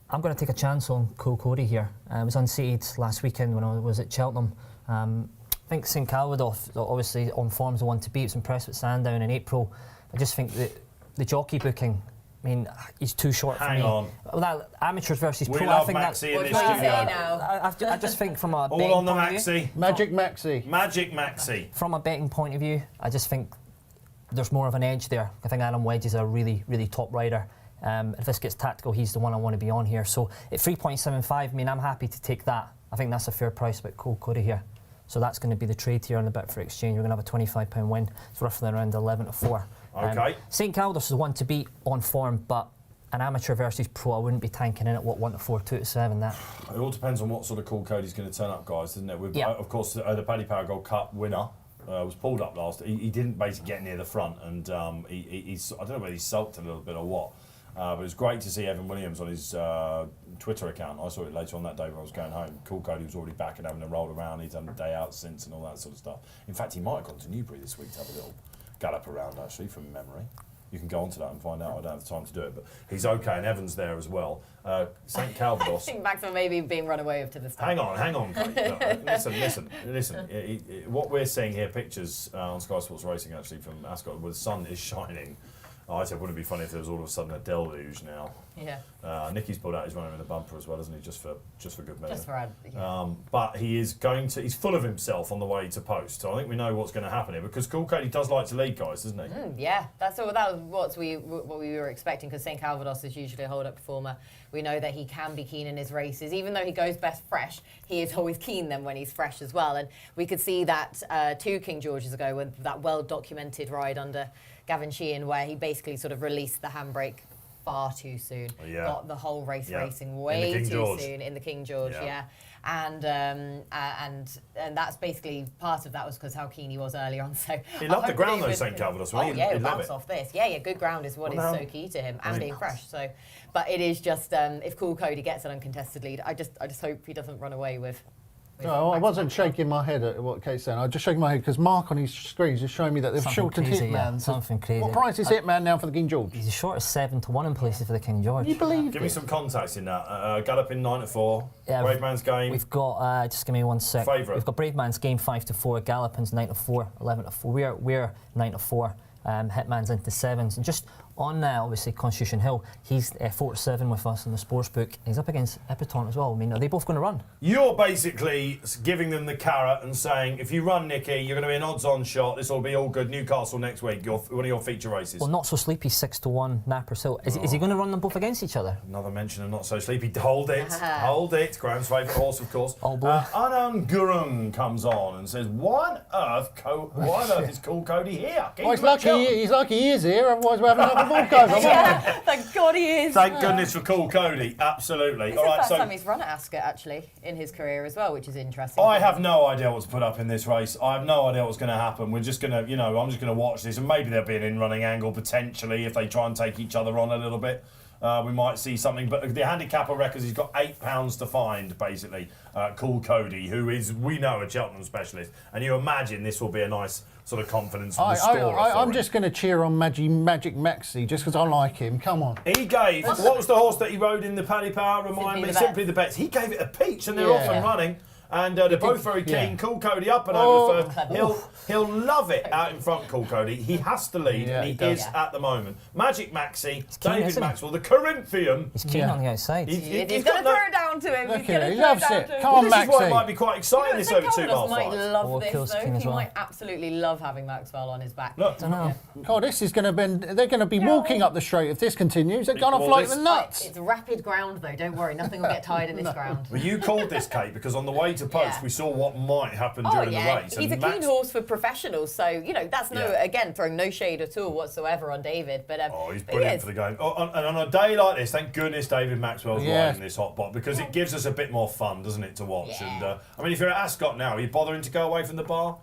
S4: I'm going to take a chance on Cool Cody here. I was unseated last weekend when I was at Cheltenham. I think St Calvados, obviously on form's the one to beat. I was impressed with Sandown in April. I just think that the jockey booking, I mean, he's too short for me.
S1: Hang on.
S4: Well, that amateurs versus
S1: We
S4: pro,
S1: love
S4: I think
S1: Maxi in
S2: What
S1: this
S2: do you say
S1: studio.
S2: now?
S4: I just think from a
S1: All
S4: betting
S1: on the
S4: point of view,
S1: Maxi.
S3: Magic Maxi.
S1: Magic Maxi.
S4: from a betting point of view, I just think there's more of an edge there. I think Adam Wedge is a really, really top rider. If this gets tactical, he's the one I want to be on here. So at 3.75, I mean, I'm happy to take that. I think that's a fair price about Cole Cody here. So that's going to be the trade here on the Betfair Exchange. We're going to have a £25 win. It's roughly around 11 to 4.
S1: Okay.
S4: St Calvados is one to beat on form, but an amateur versus pro, I wouldn't be tanking in at 1 to 4, 2 to 7. That.
S1: It all depends on what sort of Cool Cody's going to turn up, guys, doesn't it?
S4: Yeah.
S1: Of course, the Paddy Power Gold Cup winner was pulled up last. He didn't basically get near the front, and he's I don't know whether he sulked a little bit or what. But it was great to see Evan Williams on his Twitter account. I saw it later on that day when I was going home. Cool Cody was already back and having a roll around. He's done a day out since and all that sort of stuff. In fact, he might have gone to Newbury this week to have a little gallop around, actually, from memory. You can go on to that and find out. I don't have the time to do it, but he's okay, and Evan's there as well. St Calvados.
S2: I think Maxwell may be being run away with to the start.
S1: Hang on. Listen. What we're seeing here, pictures on Sky Sports Racing, actually, from Ascot, where the sun is shining. I said, wouldn't it be funny if there was all of a sudden a deluge now?
S2: Yeah.
S1: Nicky's pulled out his runner in the bumper as well, hasn't he? Just for good measure.
S2: Just for yeah.
S1: But he's full of himself on the way to post. So I think we know what's going to happen here because Cool Cody does like to lead, guys, doesn't he?
S2: Yeah, that was what we were expecting because St Calvados is usually a hold-up performer. We know that he can be keen in his races. Even though he goes best fresh, he is always keen then when he's fresh as well. And we could see that 2 King Georges ago with that well-documented ride under Gavin Sheehan where he basically sort of released the handbrake far too soon.
S1: Yeah.
S2: Got the whole race racing
S1: In
S2: way
S1: the King
S2: too
S1: George.
S2: soon in the King George,
S1: Yeah.
S2: And that's basically part of that was because how keen he was earlier on. So
S1: He loved the ground though, St Calvados.
S2: Oh yeah,
S1: he'd love
S2: bounce
S1: it.
S2: off this. Yeah, good ground is what is so key to him and being fresh. So, but it is just if Cool Cody gets an uncontested lead, I just hope he doesn't run away with.
S3: No, I wasn't shaking my head at what Kate's saying. I was just shaking my head because Mark on his screen is just showing me that they've
S4: Something
S3: shortened
S4: crazy,
S3: Hitman.
S4: yeah, something crazy.
S3: What price is Hitman now for the King George?
S4: He's as short as 7 to 1 in places for the King George.
S3: Can you believe
S1: Give me
S3: it?
S1: some contacts in that. Galloping 9 to 4.
S4: Yeah,
S1: Brave Man's Game.
S4: We've got, just give me 1 sec.
S1: Favourite.
S4: We've got Brave Man's Game 5 to 4, Gallopin's 9 to 4, 11 to 4. We're 9 to 4. Hitman's into 7s. And just on obviously Constitution Hill, he's 4 to 7 with us in the sportsbook. He's up against Epitont as well. I mean, are they both going to run?
S1: You're basically giving them the carrot and saying, if you run, Nicky, you're going to be an odds-on shot. This will be all good. Newcastle next week, one of your feature races.
S4: Well, Not So Sleepy 6 to 1, Nappers Hill. Is he going to run them both against each other?
S1: Another mention of Not So Sleepy. Hold it. Hold it. Graham's favourite horse, of course.
S4: Oh, boy.
S1: Anand Gurung comes on and says, why on earth is Cool Cody here?
S3: Well, he's lucky he is here, otherwise we're having another walkover.
S2: Thank God he is.
S1: Thank goodness for Cool Cody. Absolutely.
S2: It's the first time he's run at Ascot actually in his career as well, which is interesting.
S1: I have no idea what's put up in this race. I have no idea what's going to happen. We're just going to, I'm just going to watch this, and maybe there'll be an in-running angle potentially if they try and take each other on a little bit. We might see something, but the handicapper reckons he's got £8 to find, basically. Cool Cody, who is, we know, a Cheltenham specialist, and you imagine this will be a nice sort of confidence restorer.
S3: I'm just going to cheer on Magic Maxi just because I like him. Come on.
S1: He gave, what was the horse that he rode in the Paddy Power? Remind me, Simply the Bets. He gave it a peach, and they're off and running. And they're both very keen. Cool Cody up and over first. He'll love it out in front, Cool Cody. He has to lead, and he is at the moment. Magic Maxi, David Maxwell, the Corinthian.
S4: He's keen on the outside.
S2: He's going to throw it down to him.
S3: He loves it. Come on,
S1: This is why it
S3: Maxi.
S1: might be quite exciting, this over 2 mile
S2: might
S1: fight.
S2: love this,
S4: Kills
S2: though.
S4: keen as
S2: He
S4: well.
S2: might absolutely love having Maxwell on his back.
S1: Look,
S4: don't know.
S3: God, this is going to be. They're going to be walking up the straight if this continues. They're going off
S1: Well,
S3: like
S1: this-
S3: the nuts.
S2: It's rapid ground, though. Don't worry. Nothing will get tied in this ground.
S1: well, you called this, Kate, because on the way to Post, we saw what might happen during the race.
S2: He's
S1: and
S2: a keen horse for professionals, so that's again throwing no shade at all whatsoever on David. But
S1: he's brilliant for the game. And on a day like this, thank goodness David Maxwell's riding this hot pot because it gives us a bit more fun, doesn't it, to watch?
S2: Yeah.
S1: And I mean, if you're at Ascot now, are you bothering to go away from the bar?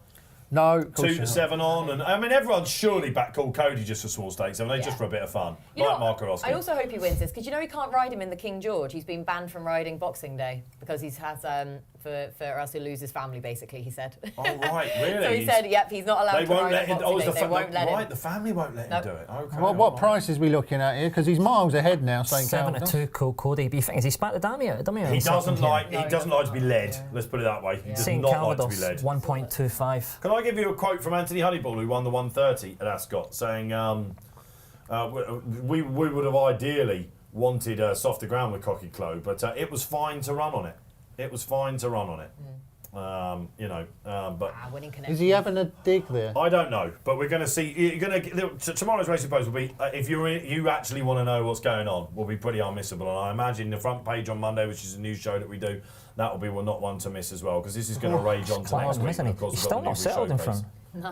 S3: No,
S1: 2 to 7 on, and I mean everyone's surely back Cool Cody just for small stakes, haven't they? Just for a bit of fun, like Marc
S2: I also hope he wins this because he can't ride him in the King George. He's been banned from riding Boxing Day because he has for us to lose his family. Basically, he said.
S1: Oh right, really?
S2: So he said, "Yep, he's not allowed
S1: They
S2: to
S1: won't
S2: ride
S1: let
S2: on
S1: him.
S2: Boxing
S1: Oh,
S2: Day. They won't let him."
S1: The family won't let him do it. Okay.
S3: What price is we looking at here? Because he's miles ahead now. St.
S4: 7-2, Cool Cody. But you think, has he spat the dummy out?
S1: He doesn't like to be led. Let's put it that way. He does
S4: St.
S1: not like to be led.
S4: 1.25.
S1: Can I give you a quote from Anthony Honeyball, who won the 130 at Ascot, saying we would have ideally wanted softer ground with Cocky Clo, but it was fine to run on it. It was fine to run on it. But
S2: Winning connection.
S3: Is he having a dig there?
S1: I don't know, but we're going to see. Tomorrow's Racing Post will be, if you actually want to know what's going on, will be pretty unmissable. And I imagine the front page on Monday, which is a news show that we do, that will be not one to miss as well, because this is going to rage on to next week.
S4: Isn't he?
S1: Of course,
S4: He's
S1: we've got
S4: still
S1: the
S4: not
S1: new
S4: settled in
S1: showcase.
S4: front.
S2: No.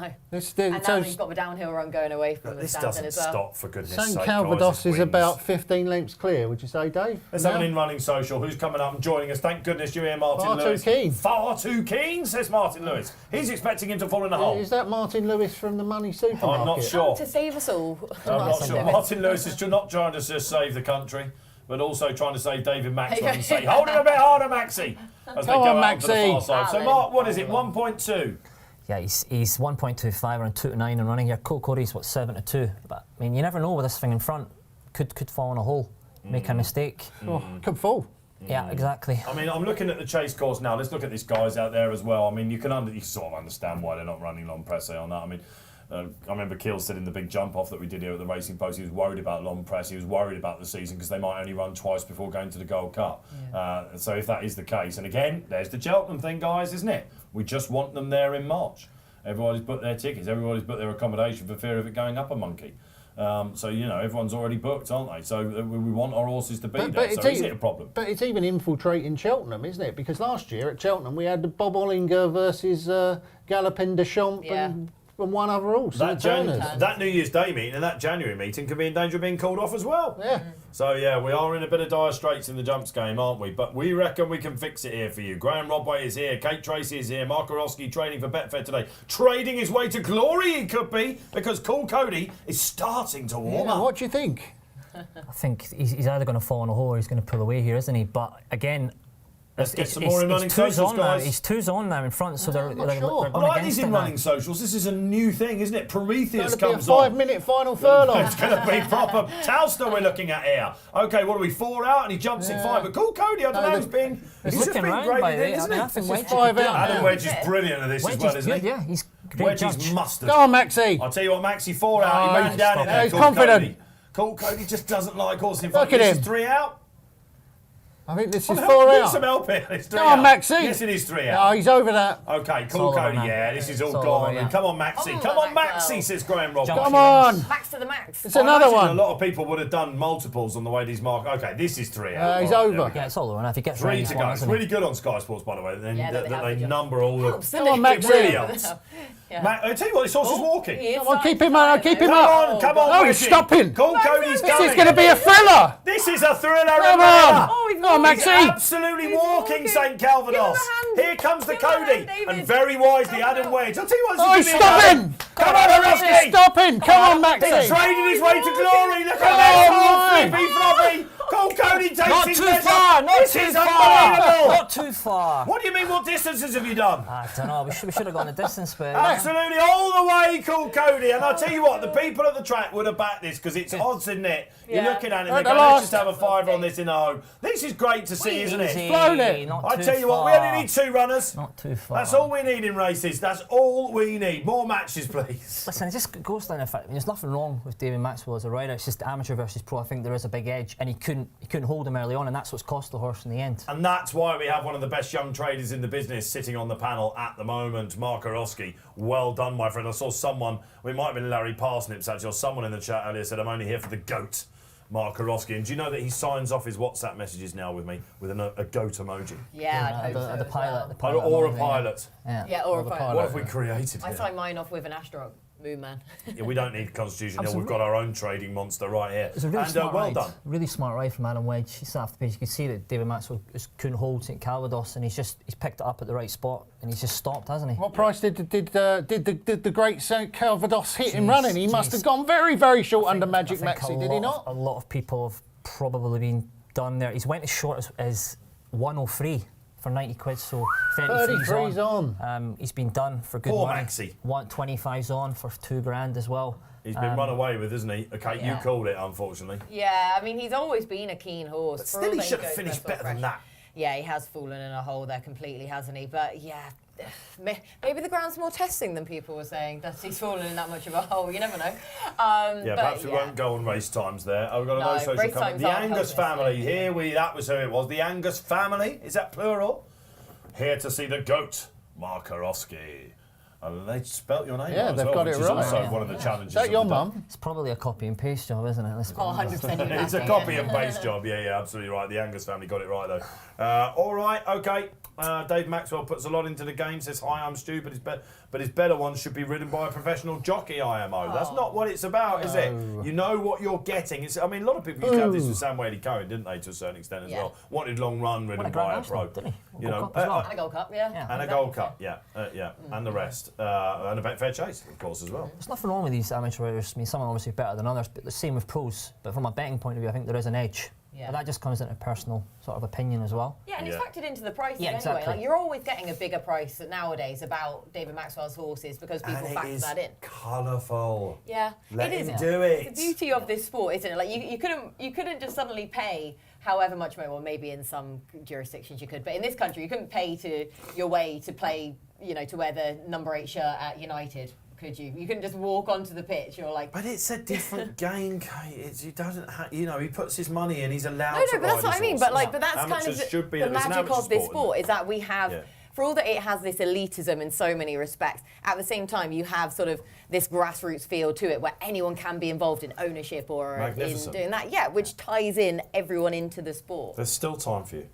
S3: And
S2: now he's got the downhill run going away from the
S1: This
S2: Stanton
S1: doesn't
S2: as well.
S1: stop, for goodness
S3: St.
S1: sake.
S3: Calvados
S1: guys, this
S3: is
S1: wins.
S3: about 15 lengths clear, would you say, Dave?
S1: Let's have an in-running social. Who's coming up and joining us? Thank goodness you're here, Martin
S3: Far too
S1: Lewis.
S3: keen.
S1: Far too keen, says Martin Lewis. He's expecting him to fall in a hole.
S3: Is that Martin Lewis from the Money Supermarket?
S1: I'm not sure.
S2: To save us all.
S1: I'm not sure. Martin Lewis is not trying to just save the country, but also trying to save David Maxwell and say, hold him a bit harder, Maxi, as they
S3: Go
S1: go
S3: on,
S1: out to the
S3: Maxi.
S1: far side. So, Mark, what is it, 1.2?
S4: Yeah, he's 1.25 and 2 to 9 and running here. Cool Cody's 7 to 2. But I mean, you never know with this thing in front. Could fall in a hole, make a mistake.
S3: Oh, could fall.
S4: Yeah, exactly.
S1: I mean, I'm looking at the chase course now. Let's look at these guys out there as well. I mean, you sort of understand why they're not running long press on that. I mean, I remember Keel said in the big jump off that we did here at the Racing Post, he was worried about long press. He was worried about the season because they might only run twice before going to the Gold Cup. Yeah. So if that is the case, and again, there's the Cheltenham thing, guys, isn't it? We just want them there in March. Everybody's booked their tickets. Everybody's booked their accommodation for fear of it going up a monkey. So, everyone's already booked, aren't they? So we want our horses to be there. So is it a problem?
S3: But it's even infiltrating Cheltenham, isn't it? Because last year at Cheltenham we had the Bob Ollinger versus Galopin Deschamps and one other horse.
S1: That New Year's Day meeting and that January meeting could be in danger of being called off as well.
S3: Yeah.
S1: So, we are in a bit of dire straits in the jumps game, aren't we? But we reckon we can fix it here for you. Graeme Rodway is here. Kate Tracey is here. Marc Hyrhorskyj training for Betfair today. Trading his way to glory, he could be, because Cool Cody is starting to warm up.
S3: What do you think?
S4: I think he's either going to fall in a hole or he's going to pull away here, isn't he? But again,
S1: let's get some more in running socials, guys.
S4: He's 2's on now in front, so they're
S3: sure.
S1: I like these in running socials. This is a new thing, isn't it? Prometheus
S3: It's going
S1: comes
S3: to be a
S1: on.
S3: 5-minute final furlong.
S1: It's going to be proper Towster we're looking at here. Okay, what are we, 4 out and he jumps in 5. But Cool Cody, I don't know, he's just been great, isn't he?
S3: It's 5 out.
S1: Adam Wedge is brilliant at this as well, isn't he?
S4: Yeah, he's great
S1: Wedge
S4: judge.
S1: is mustard.
S3: Go on, Maxi.
S1: I'll tell you what, Maxi, 4 out. He moved down in there.
S3: He's
S1: Cool
S3: confident.
S1: Cody. Cool Cody just doesn't like horses in front.
S3: Look at
S1: This
S3: him.
S1: is 3 out.
S3: I think this is
S1: Well,
S3: 4
S1: give
S3: out.
S1: some help here. It's 3
S3: Come on,
S1: out.
S3: Maxi.
S1: Yes, it is 3 out.
S3: Oh, he's over that.
S1: Okay, Cool
S4: all over
S1: Cody,
S4: now.
S1: this is all
S4: It's all
S1: gone.
S4: over, yeah.
S1: Come on, Maxi.
S2: Oh,
S1: Come on,
S2: Maxwell.
S1: Maxi, says Graeme Rodway.
S3: Come on.
S2: Max to the max.
S3: It's another
S1: I imagine
S3: one.
S1: A lot of people would have done multiples on the way these mark. Okay, this is 3 out.
S3: He's
S1: Right,
S3: over.
S1: there we go.
S4: Yeah, it's all over. And if he gets
S1: 3
S4: right,
S1: to
S4: he's
S1: go.
S4: won,
S1: It's
S4: isn't he?
S1: really good on Sky Sports, by the way.
S2: Yeah, that they have
S1: They
S2: the
S1: number all the.
S3: Come on, Maxi.
S1: Really helps.
S2: Yeah.
S1: I tell you what, this horse is walking.
S2: He is
S3: Come on,
S2: side
S3: keep him
S2: to
S3: up,
S2: side,
S3: keep
S2: though.
S3: him
S1: Come on, come on.
S3: Oh, he's
S1: Wedgie.
S3: stopping.
S1: Cool Cody's
S3: This
S1: going.
S3: is going to be a thriller.
S1: This is a thriller.
S3: Come
S1: remember.
S3: on.
S2: Oh, he's
S3: Go on,
S2: walking.
S3: Maxi.
S1: Absolutely walking, St. Calvados.
S2: Give him a hand.
S1: Here comes the
S2: Give him a
S1: Cody.
S2: hand, David.
S1: And very wisely,
S2: Come
S1: Adam
S2: on.
S1: Wedge. I'll tell you what,
S3: Oh,
S1: this
S3: he's
S1: is gonna be
S3: stopping.
S1: another- Come on, Hyrhorskyj.
S3: He's stopping. Come on,
S1: He's
S3: Maxi.
S1: trading his way to glory. Look at
S3: Come
S1: that.
S3: on,
S1: Flippy floppy. Come Cool Cody takes
S4: Not
S1: his
S4: too
S1: measure.
S4: far, not
S1: This
S4: too
S1: is
S4: far.
S1: unbelievable.
S4: Not too far.
S1: What do you mean, what distances have you done?
S4: I don't know, we should have gone the distance, but...
S1: Absolutely all the way, Cool Cody. And I'll tell you what, the people at the track would have backed this because it's odds, isn't it? You're looking at it and
S3: At
S1: they're
S3: the
S1: going, let's
S3: last.
S1: just have a fiver on this in the home. This is great to see, isn't it?
S3: Flown it.
S4: Not
S1: I
S4: too
S1: tell you what, we
S4: far.
S1: only need 2 runners.
S4: Not too far.
S1: That's all we need in races. That's all we need. More matches, please.
S4: Listen, it just goes down the fact. I mean, there's nothing wrong with David Maxwell as a rider. It's just amateur versus pro. I think there is a big edge, and he couldn't hold him early on, and that's what's cost the horse in the end.
S1: And that's why we have one of the best young traders in the business sitting on the panel at the moment, Marc Hyrhorskyj. Well done, my friend. I saw someone, it might have been Larry Parsnips actually, or someone in the chat earlier said, I'm only here for the GOAT, Marc Hyrhorskyj. And do you know that he signs off his WhatsApp messages now with me with a GOAT emoji?
S2: Yeah, I'd hope so
S4: The
S2: as
S4: pilot.
S2: well.
S4: The pilot
S1: Or a
S4: emoji,
S1: pilot.
S2: Yeah, or a pilot.
S1: What have we created
S2: I
S1: here?
S2: signed mine off with an astronaut. Moon man.
S1: Yeah, we don't need Constitution Hill. We've got our own trading monster right here.
S4: It's a really
S1: And
S4: smart
S1: well
S4: ride.
S1: done.
S4: Really smart ride from Adam Wedge. He sat off the page. You could see that David Maxwell just couldn't hold St Calvados, and he's picked it up at the right spot, and he's just stopped, hasn't he?
S3: What price did the great St Calvados hit him
S4: Jeez,
S3: running? He must
S4: jeez.
S3: have gone very, very short under
S4: I
S3: Magic
S4: think
S3: Maxi, did he not?
S4: A lot of people have probably been done there. He's went as short as 103 for 90 quid, so
S3: 33's on.
S4: He's been done for good
S1: Poor
S4: money.
S1: Maxi.
S4: 125's on for £2,000 as well.
S1: He's been run away with, isn't he? Okay, you
S4: yeah.
S1: called it, unfortunately.
S2: Yeah, I mean, he's always been a keen horse.
S1: But
S2: For
S1: still,
S2: all
S1: he
S2: that
S1: should have
S2: goes
S1: finished
S2: for a
S1: better than
S2: fresh-
S1: that.
S2: Yeah, he has fallen in a hole there completely, hasn't he? But yeah, maybe the ground's more testing than people were saying. That he's fallen in that much of a hole. You never know.
S1: Yeah, perhaps we won't go on race times there. Oh, we've got
S2: No,
S1: another social
S2: race
S1: comment.
S2: times
S1: The
S2: aren't
S1: Angus
S2: helping us,
S1: family. That was who it was. The Angus family. Is that plural? Here to see the GOAT, Marc Hyrhorskyj. They spelt your name
S3: Yeah,
S1: right as
S3: they've
S1: well,
S3: got
S1: which
S3: it
S1: is
S3: right.
S1: also
S4: Yeah.
S1: one of the challenges.
S3: Is that
S1: of
S3: your
S1: the day.
S3: mum?
S4: It's probably a copy and paste job, isn't it? Let's be honest.
S2: 100% you
S1: It's a copy and paste job. Yeah, absolutely right. The Angus family got it right, though. All right, okay. Dave Maxwell puts a lot into the game, says, hi, I'm Stu, but his better ones should be ridden by a professional jockey, IMO. That's not what it's about, is it? You know what you're getting. I mean, a lot of people used to have this with Sam Whaley-Cohen, didn't they, to a certain extent as
S2: Yeah.
S1: well? Wanted long run ridden
S4: Won a
S1: by
S4: Grand
S1: a
S4: National,
S1: pro.
S4: didn't he?
S1: You know,
S4: Gold Cup as well.
S2: And a Gold Cup, yeah.
S1: and a Gold Cup, yeah, and the rest. And a Betfair Chase, of course, as well.
S4: There's nothing wrong with these amateur riders. I mean, some are obviously better than others, but the same with pros. But from a betting point of view, I think there is an edge.
S2: Yeah.
S4: But that just comes into personal sort of opinion as well.
S2: Yeah, and
S1: Yeah.
S2: it's factored into the prices
S4: Yeah,
S2: anyway.
S4: exactly.
S2: Like, you're always getting a bigger price nowadays about David Maxwell's horses because people
S1: And it
S2: factor
S1: is
S2: that in.
S1: colourful.
S2: Yeah,
S1: Let
S2: it is.
S1: him do it.
S2: It's the beauty of this sport, isn't it? Like you couldn't just suddenly pay however much money. Well, maybe in some jurisdictions you could, but in this country you couldn't pay to your way to play. You know, to wear the number 8 shirt at United. Could you? You couldn't just walk onto the pitch. You're like.
S1: But it's a different game, Kate. He doesn't, he puts his money in. He's allowed
S2: No,
S1: to
S2: but that's
S1: ride
S2: what I
S1: his
S2: mean.
S1: horse.
S2: But that's kind
S1: Amateurs
S2: of
S1: should be.
S2: the
S1: It's an
S2: magic
S1: amateur
S2: of this
S1: isn't
S2: sport
S1: it?
S2: is that we have.
S1: Yeah.
S2: For all that it has this elitism in so many respects, at the same time you have sort of this grassroots feel to it where anyone can be involved in ownership or in
S1: Magnificent.
S2: doing that. Yeah, which ties in everyone into the sport.
S1: There's still time for you.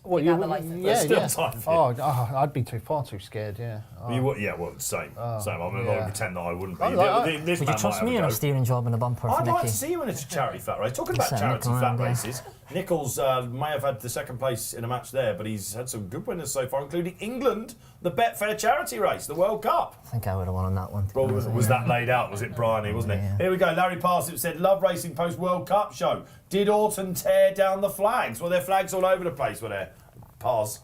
S3: What,
S2: Without the license.
S1: There's still time for you.
S3: I'd be far too scared, yeah.
S1: You would, yeah, well, same. Same. I'm not going to
S3: yeah.
S1: pretend that I wouldn't be.
S3: Oh,
S1: This
S4: Would
S1: man
S4: you trust
S1: might
S4: me
S1: have
S4: on
S1: a
S4: a
S1: go.
S4: steering job and a bumper for
S1: I'd like
S4: Nicky?
S1: to see you in a charity flat race. Talking about
S4: Set
S1: charity
S4: Nick
S1: flat
S4: around, yeah.
S1: races, Nichols may have had the second place in a match there, but he's had some good winners so far, including England, the Betfair charity race, the World Cup.
S4: I think I would have won on that one. to be
S1: Well,
S4: honest with
S1: was
S4: you.
S1: that laid out? Was it Bryony, wasn't it?
S4: Yeah.
S1: Here we go. Larry Parsnip said, love racing post World Cup show. Did Orton tear down the flags? Well, there are flags all over the place, were there? Pars.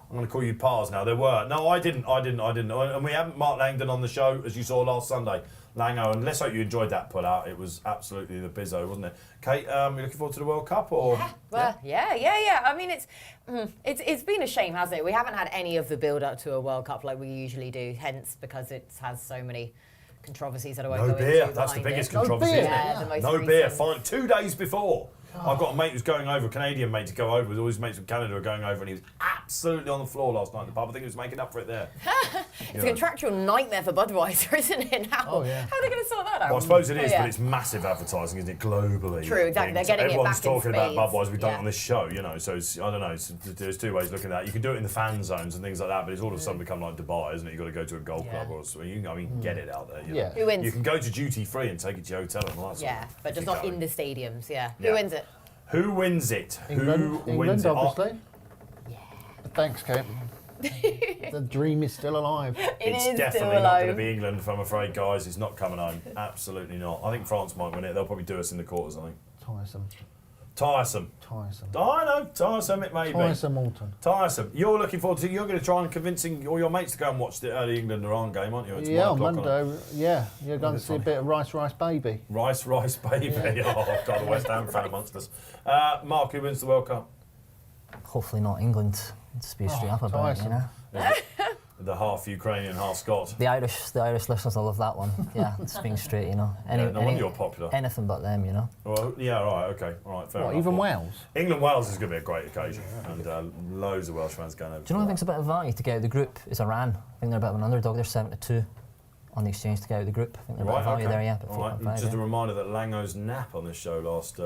S1: I'm going to call you Pars now. There were. No, I didn't. And we haven't Mark Langdon on the show, as you saw last Sunday. Lango, and let's hope you enjoyed that pull out. It was absolutely the bizzo, wasn't it? Kate, you looking forward to the World Cup? Or
S2: Well, yeah. I mean, it's been a shame, hasn't it? We haven't had any of the build up to a World Cup like we usually do. Hence, because it has so many controversies that I won't
S1: No
S2: go
S1: beer.
S2: into.
S1: That's the
S2: behind
S1: biggest
S2: it.
S1: controversy,
S3: beer.
S1: isn't it?
S2: Yeah, the most
S1: No beer.
S2: recent.
S1: Fine. 2 days before. I've got a mate who's going over, a Canadian mate to go over with all his mates from Canada are going over, and he was absolutely on the floor last night in the pub. I think he was making up for it there.
S2: It's a contractual nightmare for Budweiser, isn't it? Now,
S3: Oh, yeah.
S2: how are they going to sort that out?
S1: Well, I suppose it is,
S2: Yeah.
S1: but it's massive advertising, isn't it, globally?
S2: True, exactly. They're getting it
S1: Everyone's
S2: back in
S1: talking about
S2: spades.
S1: Budweiser. We've done it
S2: Yeah.
S1: on this show, you know, so it's, I don't know. There's two ways of looking at that. You can do it in the fan zones and things like that, but it's all of a sudden become like Dubai, isn't it? You've got to go to a golf club or something. You can get it out there. You know.
S3: Yeah.
S2: Who wins?
S1: You can go to duty free and take it to your hotel and all that sort
S2: Yeah,
S1: of
S2: but just not in the stadiums. Yeah.
S1: Yeah.
S2: Who wins it?
S1: Who wins it?
S3: England,
S1: Who
S3: England
S1: wins it?
S3: obviously. Yeah. Thanks, Kate. The dream is still alive.
S1: It's
S2: is
S1: definitely
S2: still
S1: not going to
S2: alive.
S1: be England, I'm afraid, guys. It's not coming home. Absolutely not. I think France might win it. They'll probably do us in the quarters, I think.
S3: Tiresome.
S1: Tiresome. I know, tiresome it may be.
S3: Tiresome Alton.
S1: Tiresome. You're looking forward to. You're going to try and convincing all your mates to go and watch the early England Iran game, aren't you? It's
S3: Yeah,
S1: 1
S3: on
S1: o'clock
S3: Monday. Yeah, you're going to see a bit of Rice Baby.
S1: Rice baby.
S3: Yeah.
S1: Oh God, a West Ham fan amongst us. Marc, who wins the World Cup?
S4: Hopefully not England. Just be straight up about it, you know.
S1: The half Ukrainian, half Scot.
S4: The Irish listeners will love that one. Yeah, just being straight, you know.
S1: No wonder you're popular.
S4: Anything but them, you know.
S1: Well, yeah, right, okay, all right, fair enough.
S3: Even Wales?
S1: England-Wales is going to be a great occasion, and loads of Welsh fans going over.
S4: Do you know what I think's a bit of value to get out of the group is Iran. I think they're a bit of an underdog. They're 7-2 on the exchange to get out of the group. I think they're a bit of value there, yeah.
S1: All right. Just a reminder that Lango's nap on this show last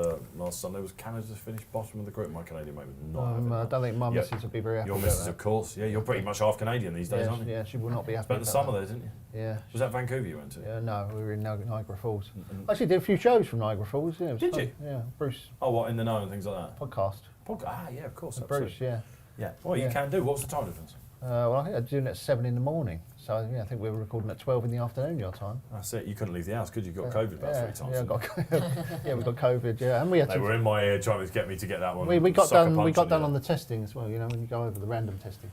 S1: Sunday was Canada's finished bottom of the group. My Canadian mate was not.
S3: I don't think my missus would be very happy.
S1: Your missus, of course. Yeah, you're pretty much half Canadian these days, aren't you?
S3: Yeah, she will not be happy.
S1: Spent the summer there, didn't you?
S3: Yeah.
S1: Was that Vancouver you went to?
S3: Yeah, no, we were in Niagara Falls. Actually, did a few shows from Niagara Falls. Yeah,
S1: did you?
S3: Yeah, Bruce.
S1: Oh, what, In the Know and things like that?
S3: Podcast.
S1: Yeah, of course.
S3: Bruce, yeah.
S1: Yeah. Well, you can do. What's the time difference?
S3: Well, I think I'm doing it at 7 in the morning. So, yeah, I think we were recording at 12 in the afternoon your time.
S1: That's it. You couldn't leave the house, could you? You got COVID about 3 times.
S3: Yeah, we got COVID, yeah. And we had
S1: they were in my ear trying to get me to get that one.
S3: We got done on the testing as well, you know, when you go over the random testing.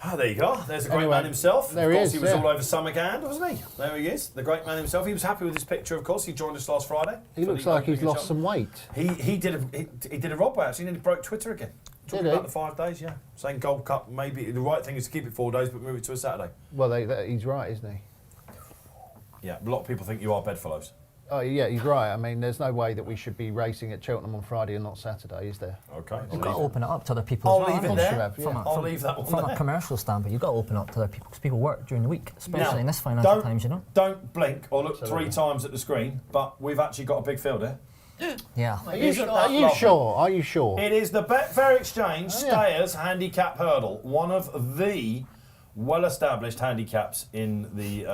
S1: Ah, there you go. There's the great man himself.
S3: There
S1: of course,
S3: he is,
S1: was all over Summergand, wasn't he? There he is, the great man himself. He was happy with his picture, of course. He joined us last Friday.
S3: He looks like he's lost some weight.
S1: He did a Rodway, actually, and he broke Twitter again. Talking about the 5 days, yeah. Saying Gold Cup, maybe the right thing is to keep it 4 days, but move it to a Saturday.
S3: Well, he's right, isn't he?
S1: Yeah, a lot of people think you are bedfellows.
S3: Oh, yeah, he's right. I mean, there's no way that we should be racing at Cheltenham on Friday and not Saturday, is there?
S1: Okay.
S4: You've got to open it up to other people
S1: I'll
S4: as well.
S1: leave it there.
S4: I'll
S1: leave that one
S4: From
S1: there.
S4: a commercial standpoint, you've got to open up to other people because people work during the week, especially in this financial times, you know.
S1: Don't blink or look 3 times at the screen, but we've actually got a big field here.
S4: Yeah.
S3: Are you sure? Are you sure?
S1: It is the Betfair Exchange Stayers Handicap Hurdle, one of the well-established handicaps in the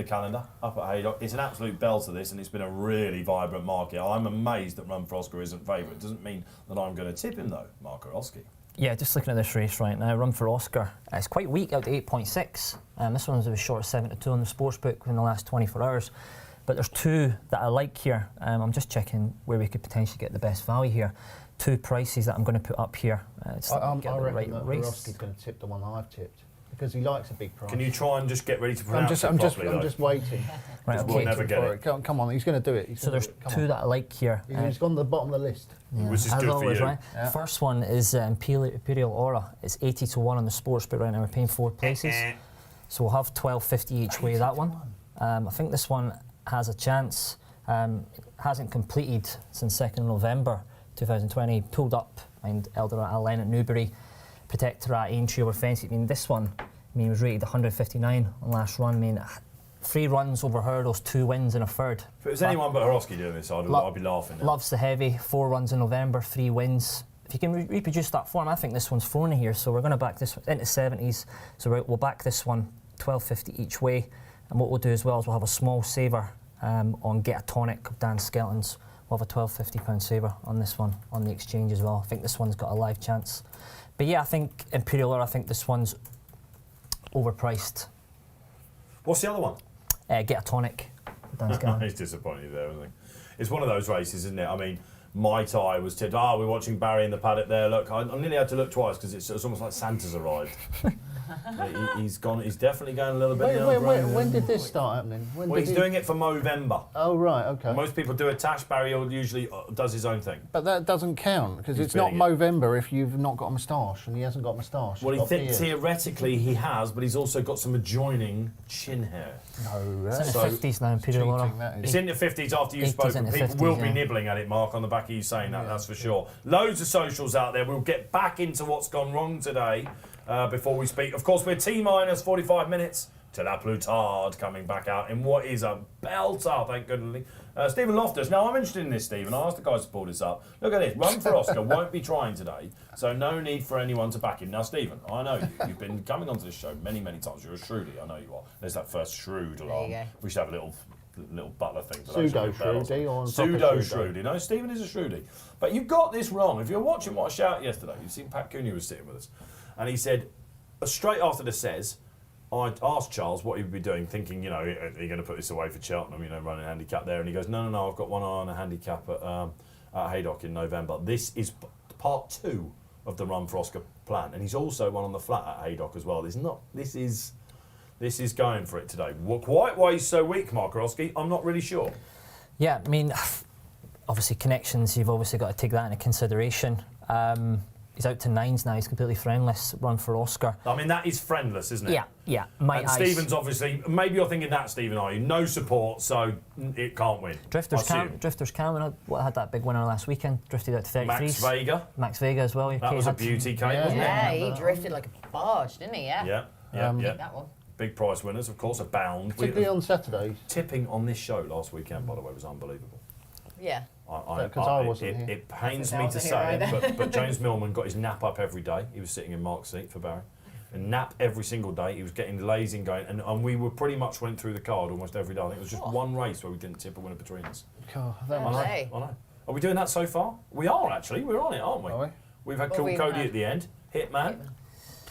S1: calendar up at Haydock. It's an absolute belter, this, and it's been a really vibrant market. I'm amazed that Run for Oscar isn't favourite. It doesn't mean that I'm going to tip him though, Marc Hyrhorskyj.
S4: Yeah, just looking at this race right now, Run for Oscar. It's quite weak out to 8.6. This one was short of 7-2 on the sportsbook in the last 24 hours. But there's 2 that I like here. I'm just checking where we could potentially get the best value here. 2 prices that I'm going to put up here.
S3: I reckon that Hyrhorskyj's going to tip the one that I've tipped because he likes a big price.
S1: Can you try and just get ready to pronounce
S3: I'm
S1: it properly?
S3: I'm just waiting.
S4: Right,
S1: we'll never get it.
S3: Come on, he's going to do it.
S4: So there's 2 that I like here.
S3: He's gone to the bottom of the list.
S4: Yeah,
S1: which is
S4: as
S1: good
S4: always,
S1: for you.
S4: Right?
S3: Yeah.
S4: First one is Imperial Aura. It's 80-1 on the sportsbook right now. We're paying 4 places. So we'll have 12.50 each way, that one. I think this one has a chance. Hasn't completed since 2nd November 2020. Pulled up behind Eldorado Allen at Newbury, Protectorat, Aintree over Fence. I mean, this one was rated 159 on last run. I mean, 3 runs over hurdles, 2 wins and a third.
S1: If it was anyone but Hyrhorskyj doing this, I'd be laughing now.
S4: Loves the heavy, 4 runs in November, 3 wins. If you can reproduce that form, I think this one's thrown in here. So we're going to back this one into 70s. So we'll back this one 12.50 each way. And what we'll do as well is we'll have a small saver on Get a Tonic of Dan Skelton's. We'll have a £12.50 saver on this one on the exchange as well. I think this one's got a live chance. But yeah, I think Imperial Aura, I think this one's overpriced.
S1: What's the other one?
S4: Get a Tonic. Dan Skelton.
S1: He's disappointed there, isn't he? It's one of those races, isn't it? I mean, my tie was tipped. We're watching Barry in the paddock there. Look, I nearly had to look twice because it's almost like Santa's arrived. He's gone. He's definitely going a little bit.
S3: When did this start happening?
S1: He's doing it for Movember.
S3: Oh right, okay.
S1: Most people do a Tash. Barry usually does his own thing.
S3: But that doesn't count because it's not Movember if you've not got a moustache, and he hasn't got a moustache.
S1: Well, he thinks theoretically he has, but he's also got some adjoining chin hair.
S3: No,
S4: it's in the 50s now, Imperial Aura.
S1: It's in the 50s after you've spoken. People will be nibbling at it, Marc, on the back of you saying that. That's for sure. Loads of socials out there. We'll get back into what's gone wrong today. Before we speak, of course, we're T-minus 45 minutes to La Plutard coming back out in what is a belter, thank goodness. Stephen Loftus. Now, I'm interested in this, Stephen. I asked the guys to pull this up. Look at this. Run for Oscar won't be trying today, so no need for anyone to back him. Now, Stephen, I know you. You've been coming onto this show many, many times. You're a shrewdy. I know you are. There's that first shrewd alarm. We should have a little butler thing. Pseudo-shrewdy. No, Stephen is a shrewdy. But you got this wrong. If you're watching what I shouted yesterday, you've seen Pat Cooney was sitting with us. And he said, straight after the says, I asked Charles what he would be doing, thinking, are you going to put this away for Cheltenham, running a handicap there? And he goes, no, I've got one eye on a handicap at Haydock in November. This is part 2 of the Run for Oscar plan, and he's also won on the flat at Haydock as well. This is going for it today. Quite why he's so weak, Marc Hyrhorskyj, I'm not really sure.
S4: Yeah, I mean, obviously connections, you've obviously got to take that into consideration. He's out to 9s now, he's completely friendless, Run for Oscar.
S1: I mean, that is friendless, isn't it?
S4: Yeah.
S1: And Stephen's obviously, maybe you're thinking that, Stephen, are you? No support, so it can't win.
S4: Drifters Cameron had that big winner last weekend, drifted out to 33s.
S1: Max
S4: Vega as well.
S1: That was a beauty, Kate, wasn't it?
S2: Yeah, he drifted like a barge, didn't he? Yeah.
S1: Yeah.
S2: That one.
S1: Big prize winners, of course, abound.
S3: Particularly on Saturdays.
S1: Tipping on this show last weekend, by the way, was unbelievable.
S2: Yeah.
S3: Because I wasn't here.
S1: It pains me to say it, but James Millman got his nap up every day. He was sitting in Marc's seat for Barry. And nap every single day. He was getting lazy and going. And we were pretty much went through the card almost every day. I think it was just one race where we didn't tip a winner between us.
S3: God, that was
S1: I know. Are we doing that so far? We are, actually. We're on it, aren't we?
S3: Are we?
S1: We've had Cool Cody at the end. Hitman.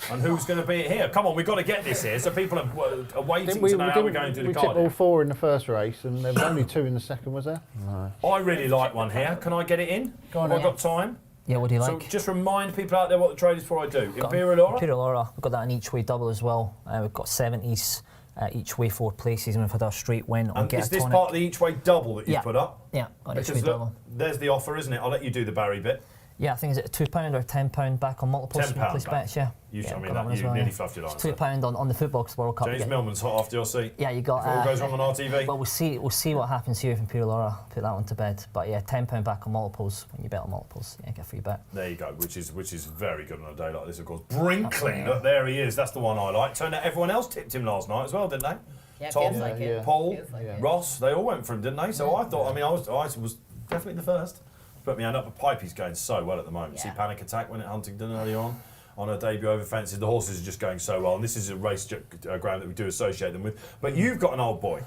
S1: And who's going to be here? Come on, we've got to get this here. So people are waiting to know how we're going to do the card.
S3: We tipped all 4 in the first race, and there was only 2 in the second, was there? No.
S1: I really like one here. Can I get it in?
S3: Go on,
S1: Have I got time?
S4: Yeah, what do you like?
S1: So just remind people out there what the trade is before I do. Imperial Aura?
S4: Imperial Aura, we've got that in each way double as well. We've got 70s each way 4 places, and we've had our straight win on
S1: And
S4: Get
S1: is
S4: a
S1: this
S4: Tonic.
S1: part of the each way double that you put up?
S4: Yeah, got each way
S1: Because look,
S4: double.
S1: there's the offer, isn't it? I'll let you do the Barry bit.
S4: Yeah, I think is it £2 or £10 back on multiples
S1: £10
S4: from place
S1: back.
S4: bets, yeah.
S1: You
S4: yeah,
S1: told me
S4: got
S1: that.
S4: one as
S1: You
S4: well,
S1: nearly
S4: yeah.
S1: fluffed your
S4: It's
S1: answer.
S4: £2 on the Football World Cup.
S1: James Millman's hot off your seat.
S4: Yeah, you got.
S1: If all goes wrong on RTV.
S4: Well, we'll see what happens here with Imperial Aura. Put that one to bed. But yeah, £10 back on multiples when you bet on multiples. Yeah, get a free bet.
S1: There you go, which is very good on a day like this, of course. Brinkley, look, there he is. That's the one I like. Turned out everyone else tipped him last night as well, didn't they?
S2: Yeah,
S1: Tom,
S2: feels like it.
S1: Paul,
S2: Feels like it.
S1: Ross, they all went for him, didn't they? So I thought, I mean, I was definitely the first. Put me hand up. But Pipey's going so well at the moment.
S2: Yeah.
S1: See Panic Attack went at Huntingdon earlier on her debut over fences. The horses are just going so well, and this is a race ground that we do associate them with. But you've got an old boy.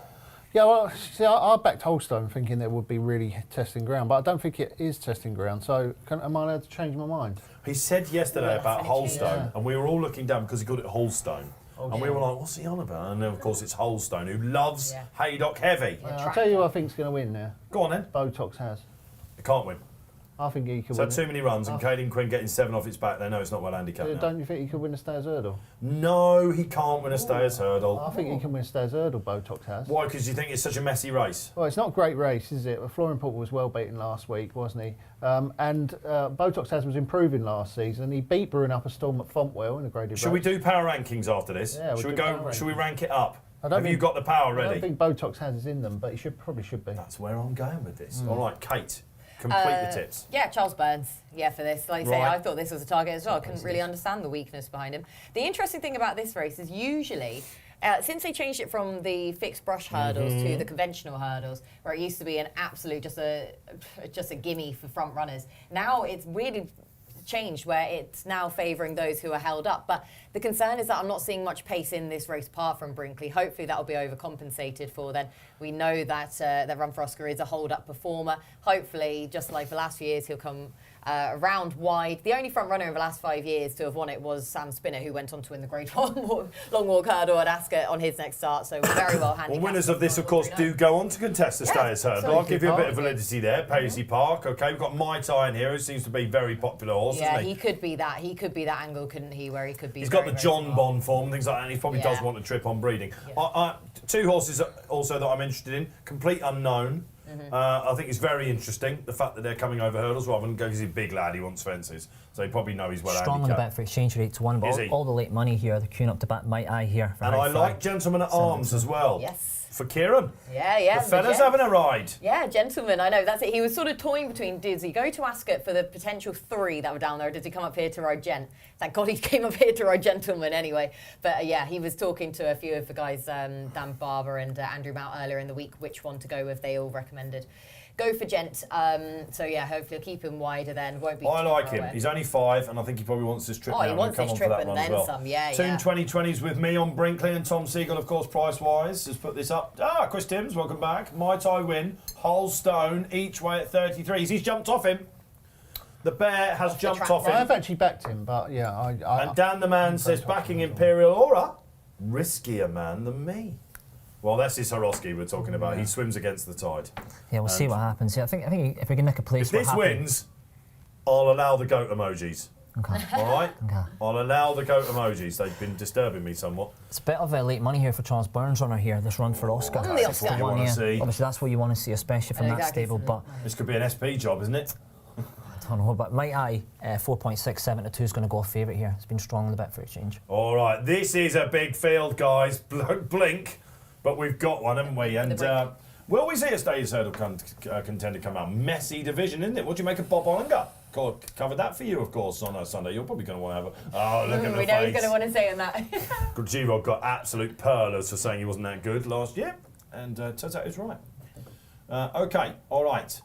S3: Yeah, well, see, I backed Holstone thinking there would be really testing ground, but I don't think it is testing ground. So am I allowed to change my mind?
S1: He said yesterday about Holstone,
S3: Yeah.
S1: and we were all looking down because he called it Holstone. And we were like, what's he on about? And then, of course, it's Holstone, who loves Haydock heavy.
S3: I'll tell you who I think's going to win now.
S1: Go on then.
S3: Botox has.
S1: He can't win.
S3: I think he could
S1: It's
S3: win.
S1: had too many runs, and Caden Quinn getting 7 off its back, they know it's not well handicapped now.
S3: Don't you think he could win a Stayers Hurdle?
S1: No, he can't win a Stayers Hurdle.
S3: I think he can win a Stayers Hurdle, Botox has.
S1: Why? Because you think it's such a messy race?
S3: Well, it's not a great race, is it? Florian Porter was well beaten last week, wasn't he? And Botox has was improving last season. He beat Brewin'upastorm at Fontwell in a graded
S1: Should we
S3: race.
S1: do power rankings after this?
S3: Yeah,
S1: should we
S3: do
S1: go?
S3: power
S1: Should we
S3: rankings.
S1: rank it up?
S3: I don't
S1: Have you
S3: think-
S1: got the power
S3: I
S1: ready?
S3: don't think Botox has is in them, but he probably should be.
S1: That's where I'm going with this. All right, Kate, complete the tips.
S2: Yeah, Charles Burns. Yeah, for this. Like I say,
S1: Right.
S2: I thought this was a target as well. I couldn't really understand the weakness behind him. The interesting thing about this race is usually, since they changed it from the fixed brush hurdles to the conventional hurdles, where it used to be an absolute just a gimme for front runners, now it's weirdly changed where it's now favouring those who are held up. But the concern is that I'm not seeing much pace in this race apart from Brinkley. Hopefully that will be overcompensated for then. We know that that Run for Oscar is a hold-up performer. Hopefully, just like the last few years, he'll come around wide. The only front runner in the last 5 years to have won it was Sam Spinner, who went on to win the Grade 1 long walk hurdle at Ascot on his next start. So very well handicapped.
S1: Well, winners of this, of course, do go on to contest the Stayers Hurdle. I'll give you a bit of
S3: Park.
S1: validity there. Paisley Park, okay. We've got Mai Tai in here, who seems to be a very popular horse,
S2: Yeah,
S1: isn't
S2: he could be that. He could be that angle, couldn't he? Where he could be.
S1: He's got
S2: very,
S1: the
S2: very
S1: John
S2: smart.
S1: Bond form, things like that, and he probably does
S2: Yeah.
S1: want to trip on breeding.
S2: Yeah.
S1: 2 horses also that I'm interested in, complete unknown. I think it's very interesting, the fact that they're coming over hurdles rather than because he's a big lad, he wants fences. So he probably know he's well
S4: Strong on the
S1: handicapped.
S4: Betfair Exchange rate to 1, but
S1: Is he?
S4: all the late money here, they're queuing up to bat Might Eye here. For
S1: And
S4: high
S1: I
S4: five.
S1: like Gentlemen at Arms as well.
S2: Yes.
S1: For Kieran.
S2: Yeah.
S1: The fella's
S2: gent.
S1: having a ride.
S2: Yeah, gentleman. I know, that's it. He was sort of toying between, does he go to Ascot for the potential 3 that were down there, or does he come up here to ride gent? Thank God he came up here to ride gentleman anyway. But yeah, he was talking to a few of the guys, Dan Barber and Andrew Mount earlier in the week, which one to go with. They all recommended go for gent. So yeah, hopefully he'll keep him wider then. Won't be
S1: I
S2: too
S1: like
S2: far
S1: him.
S2: away.
S1: He's only 5, and I think he probably wants this trip
S2: Oh,
S1: now.
S2: he
S1: and
S2: wants
S1: we'll
S2: this
S1: come on
S2: trip
S1: for that
S2: and
S1: one as
S2: then
S1: well.
S2: some, yeah,
S1: Toon
S2: yeah.
S1: 2020s with me on Brinkley, and Tom Siegel, of course, price-wise, has put this up. Chris Timms, welcome back. Mai Tai win, Holstone, each way at 33s. He's jumped off him. The bear has
S2: Off the
S1: jumped
S2: track
S1: off
S2: then.
S3: I've
S1: him.
S3: actually backed him, but yeah,
S1: And Dan the man says, backing Imperial Aura, riskier man than me. Well, this is Hyrhorskyj we're talking about. He swims against the tide.
S4: Yeah, we'll see what happens. Yeah, I think if we can nick a place,
S1: If this wins, I'll allow the goat emojis.
S4: Okay.
S1: All right?
S4: Okay.
S1: I'll allow the goat emojis. They've been disturbing me somewhat.
S4: It's a bit of a late money here for Charles Burns runner here, this run for Oscar.
S2: On the Oscar.
S1: What you want to see.
S4: Obviously, that's what you want to see, especially from that
S2: Exactly.
S4: stable. But
S1: This could be an SP job, isn't it?
S4: I don't know. But Might I, 4.67 to 2 is going to go off favourite here. It's been strong in the Betfair Exchange.
S1: All right, this is a big field, guys. Blink, but we've got one, haven't we? And will we see a Stayers Hurdle contender come out? Messy division, isn't it? What do you make of Bob Ollinger? Covered that for you, of course, on a Sunday. You're probably going to want to have a... Oh, look at the
S2: We
S1: face.
S2: know he's going to want to say in that.
S1: G-Rod got absolute pearlers for saying he wasn't that good last year. And turns out he was right. OK, all right.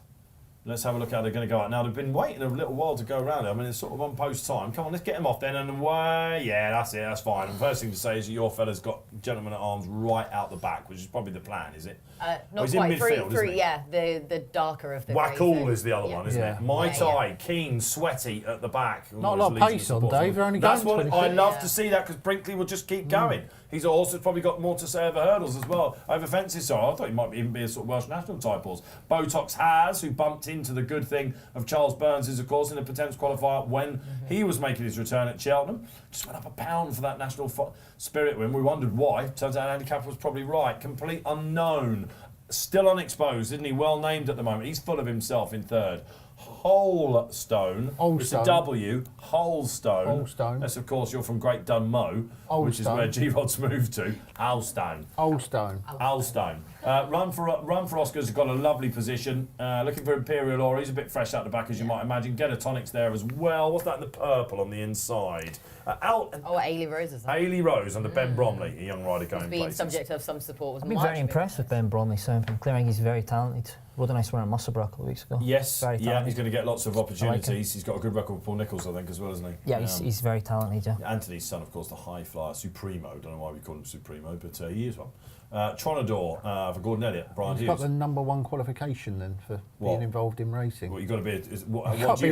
S1: Let's have a look how they're going to go out. Now, they've been waiting a little while to go around. I mean, it's sort of on post time. Come on, let's get him off then and away. Yeah, that's it. That's fine. And the first thing to say is that your fella's got gentleman at arms right out the back, which is probably the plan, is it?
S2: Not
S1: he's in
S2: quite.
S1: midfield, isn't he?
S2: Yeah, the darker of the
S1: Wackall is the other one, isn't it? Mai
S2: Yeah,
S1: Tai, keen, sweaty at the back.
S3: Not a lot of pace on, Dave. They're only
S1: That's
S3: going
S1: what
S3: 26.
S1: I love to see that because Brinkley will just keep going. He's a horse that's probably got more to say over hurdles as well. Over fences, so I thought he might even be a sort of Welsh national type horse. Botox has, who bumped into the good thing of Charles Burns, is of course in a potential qualifier when he was making his return at Cheltenham. Just went up a pound for that national spirit win. We wondered why. Turns out Handicap was probably right. Complete unknown. Still unexposed, isn't he? Well named at the moment. He's full of himself in third. Holstone. It's a W. Holstone. That's, of course, you're from Great Dunmow, which is where G-Rod's moved to. Alstone. Run for Oscar's got a lovely position. Looking for Imperial Ore. He's a bit fresh out the back, as you might imagine. Get a tonics there as well. What's that in the purple on the inside?
S2: Ailey Rose is that?
S1: Ailey Rose under Ben Bromley, a young rider going
S2: Being
S1: places.
S2: subject of some support was
S4: I've been very impressed with Ben Bromley, so I'm clearing he's very talented. Rode a nice run at Musselburgh a couple of weeks ago.
S1: Yes,
S4: very talented.
S1: he's going to get lots of opportunities. He's got a good record with Paul Nichols, I think, as well, isn't he?
S4: Yeah, he's very talented, yeah.
S1: Anthony's son, of course, the high flyer, Supremo. Don't know why we call him Supremo, but he is one. Tronador for Gordon Elliott, Brian
S3: He's
S1: Hughes.
S3: got the #1 qualification then for being involved in racing.
S1: Well, you've got to be.
S3: You've got to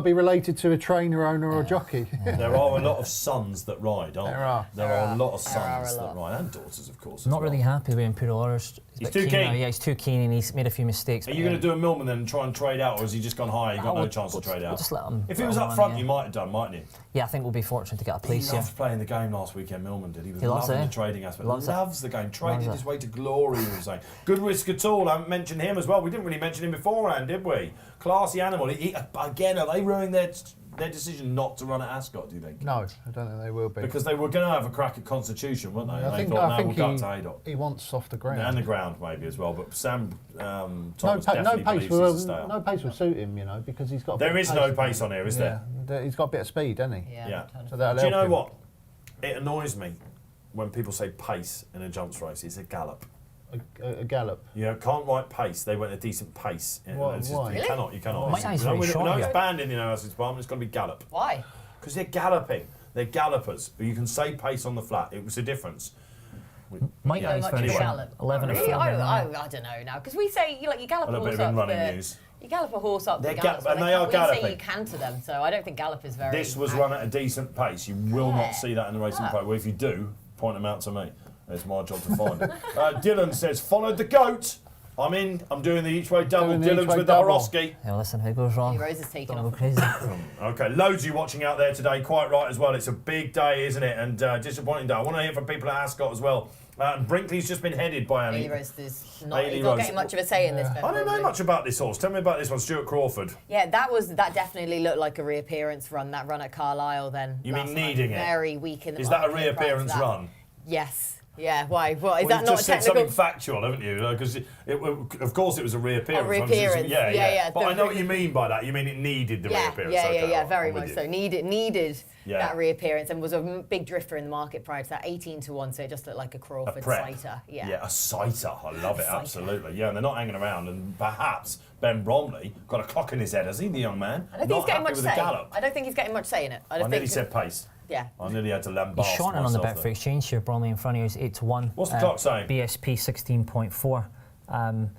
S3: be related to a trainer, owner, or jockey.
S1: There are a lot of sons that ride, aren't there? There are a lot of
S2: There
S1: sons
S2: are a
S1: that
S2: lot.
S1: ride, and daughters, of course.
S4: Not really happy with Imperial Orders.
S1: He's too keen.
S4: Yeah, he's too keen and he's made a few mistakes.
S1: Are you going to do a Millman then and try and trade out, or has he just gone higher? You got no chance to trade out.
S4: Just let him.
S1: If he was up front, you might have done, mightn't you?
S4: Yeah, I think we'll be fortunate to get a place
S1: He
S4: here.
S1: loved playing the game last weekend, Millman did. He was
S4: loves
S1: loving
S4: it.
S1: the trading aspect.
S4: Loves
S1: Loves the game. Traded
S4: Loves
S1: his
S4: it.
S1: way to glory, we were saying. Good risk at all. I haven't mentioned him as well. We didn't really mention him beforehand, did we? Classy animal. Again, are they ruining their decision not to run at Ascot, do you think?
S3: No, I don't think they will be.
S1: Because they were going to have a crack at Constitution, weren't they?
S3: I think
S1: we'll go to
S3: he
S1: Haydock.
S3: wants softer ground.
S1: And the ground, maybe, as well. But Sam Thomas
S3: no
S1: definitely
S3: pace
S1: believes he's a stay up.
S3: no pace will suit him, because he's got.
S1: There is no pace on here, is there?
S3: He's got a bit of speed, hasn't he?
S1: Yeah.
S3: So that'll
S1: Do you
S3: help
S1: know
S3: him.
S1: what? It annoys me when people say pace in a jumps race. It's a gallop.
S3: A gallop.
S1: You can't write pace. They went a decent pace.
S3: Why?
S1: It's just-
S3: Why?
S1: You cannot. You cannot.
S4: My eyes are very short
S1: no,
S4: here.
S1: it's banned in the University Department. It's got to be gallop.
S2: Why?
S1: Because they're galloping. They're gallopers. You can say pace on the flat. It was a difference.
S4: Mike
S1: Yeah,
S4: is
S2: much
S4: very
S2: of a
S4: short.
S2: gallop.
S4: 11 and
S2: Really?
S4: 4
S2: I don't know now, because we say you gallop
S1: A
S2: a
S1: little
S2: horse
S1: bit of
S2: up.
S1: running news.
S2: You gallop a horse up.
S1: They're
S2: the gallops,
S1: and
S2: but
S1: they are
S2: we say
S1: galloping.
S2: you canter them, so I don't think gallop is very.
S1: This was run at a decent pace. You will not
S2: Yeah.
S1: see that in the racing pro. Well, if you do, point them out to me. It's my job to find it. Dylan says, followed the goat. I'm in. I'm doing the each way double.
S3: Doing the
S1: Dylan's
S3: each-way
S1: with the
S3: double.
S1: Hyrhorskyj.
S4: Yeah, listen, who goes wrong?
S2: Rose is taking
S4: Don't go
S2: off.
S4: crazy.
S1: Okay, loads of you watching out there today. Quite right as well. It's a big day, isn't it? And disappointing day. I want to hear from people at Ascot as well. Brinkley's just been headed by Annie.
S2: Ailey Rose is not,
S1: Ailey
S2: he's not
S1: Rose.
S2: getting much of a say in this.
S1: I don't know
S2: probably.
S1: much about this horse. Tell me about this one, Stuart Crawford.
S2: Yeah, that definitely looked like a reappearance run. That run at Carlisle, then.
S1: You mean
S2: last night.
S1: needing it?
S2: Very weak in the.
S1: Is that a
S2: market prior to
S1: reappearance
S2: that.
S1: run?
S2: Yes. Yeah. Why? What is
S1: Well,
S2: that
S1: you've
S2: not
S1: just said
S2: technical?
S1: something factual, haven't you? Because of course it was a reappearance.
S2: A reappearance, yeah.
S1: But I know what you mean by that. You mean it needed the reappearance.
S2: Yeah,
S1: Okay, right,
S2: very
S1: I'm with
S2: much
S1: you.
S2: so. Needed
S1: Yeah.
S2: that reappearance and was a big drifter in the market prior to that. 18-1, so it just looked like a Crawford
S1: prep.
S2: sighter.
S1: Yeah, a sighter. I love it,
S2: Sighter.
S1: absolutely. Yeah, and they're not hanging around. And perhaps Ben Bromley got a clock in his head, has he, the young man?
S2: I don't think
S1: not
S2: he's getting
S1: happy
S2: much
S1: with
S2: say.
S1: the gallop.
S2: I don't think he's getting much say in it. I
S1: I
S2: don't
S1: nearly
S2: think.
S1: said pace.
S2: Yeah.
S1: I nearly had to lambast
S4: He's short on the
S1: myself
S4: Betfair
S1: there.
S4: Exchange here, Bromley in front of you is 8-1.
S1: What's the clock saying?
S4: BSP 16.4.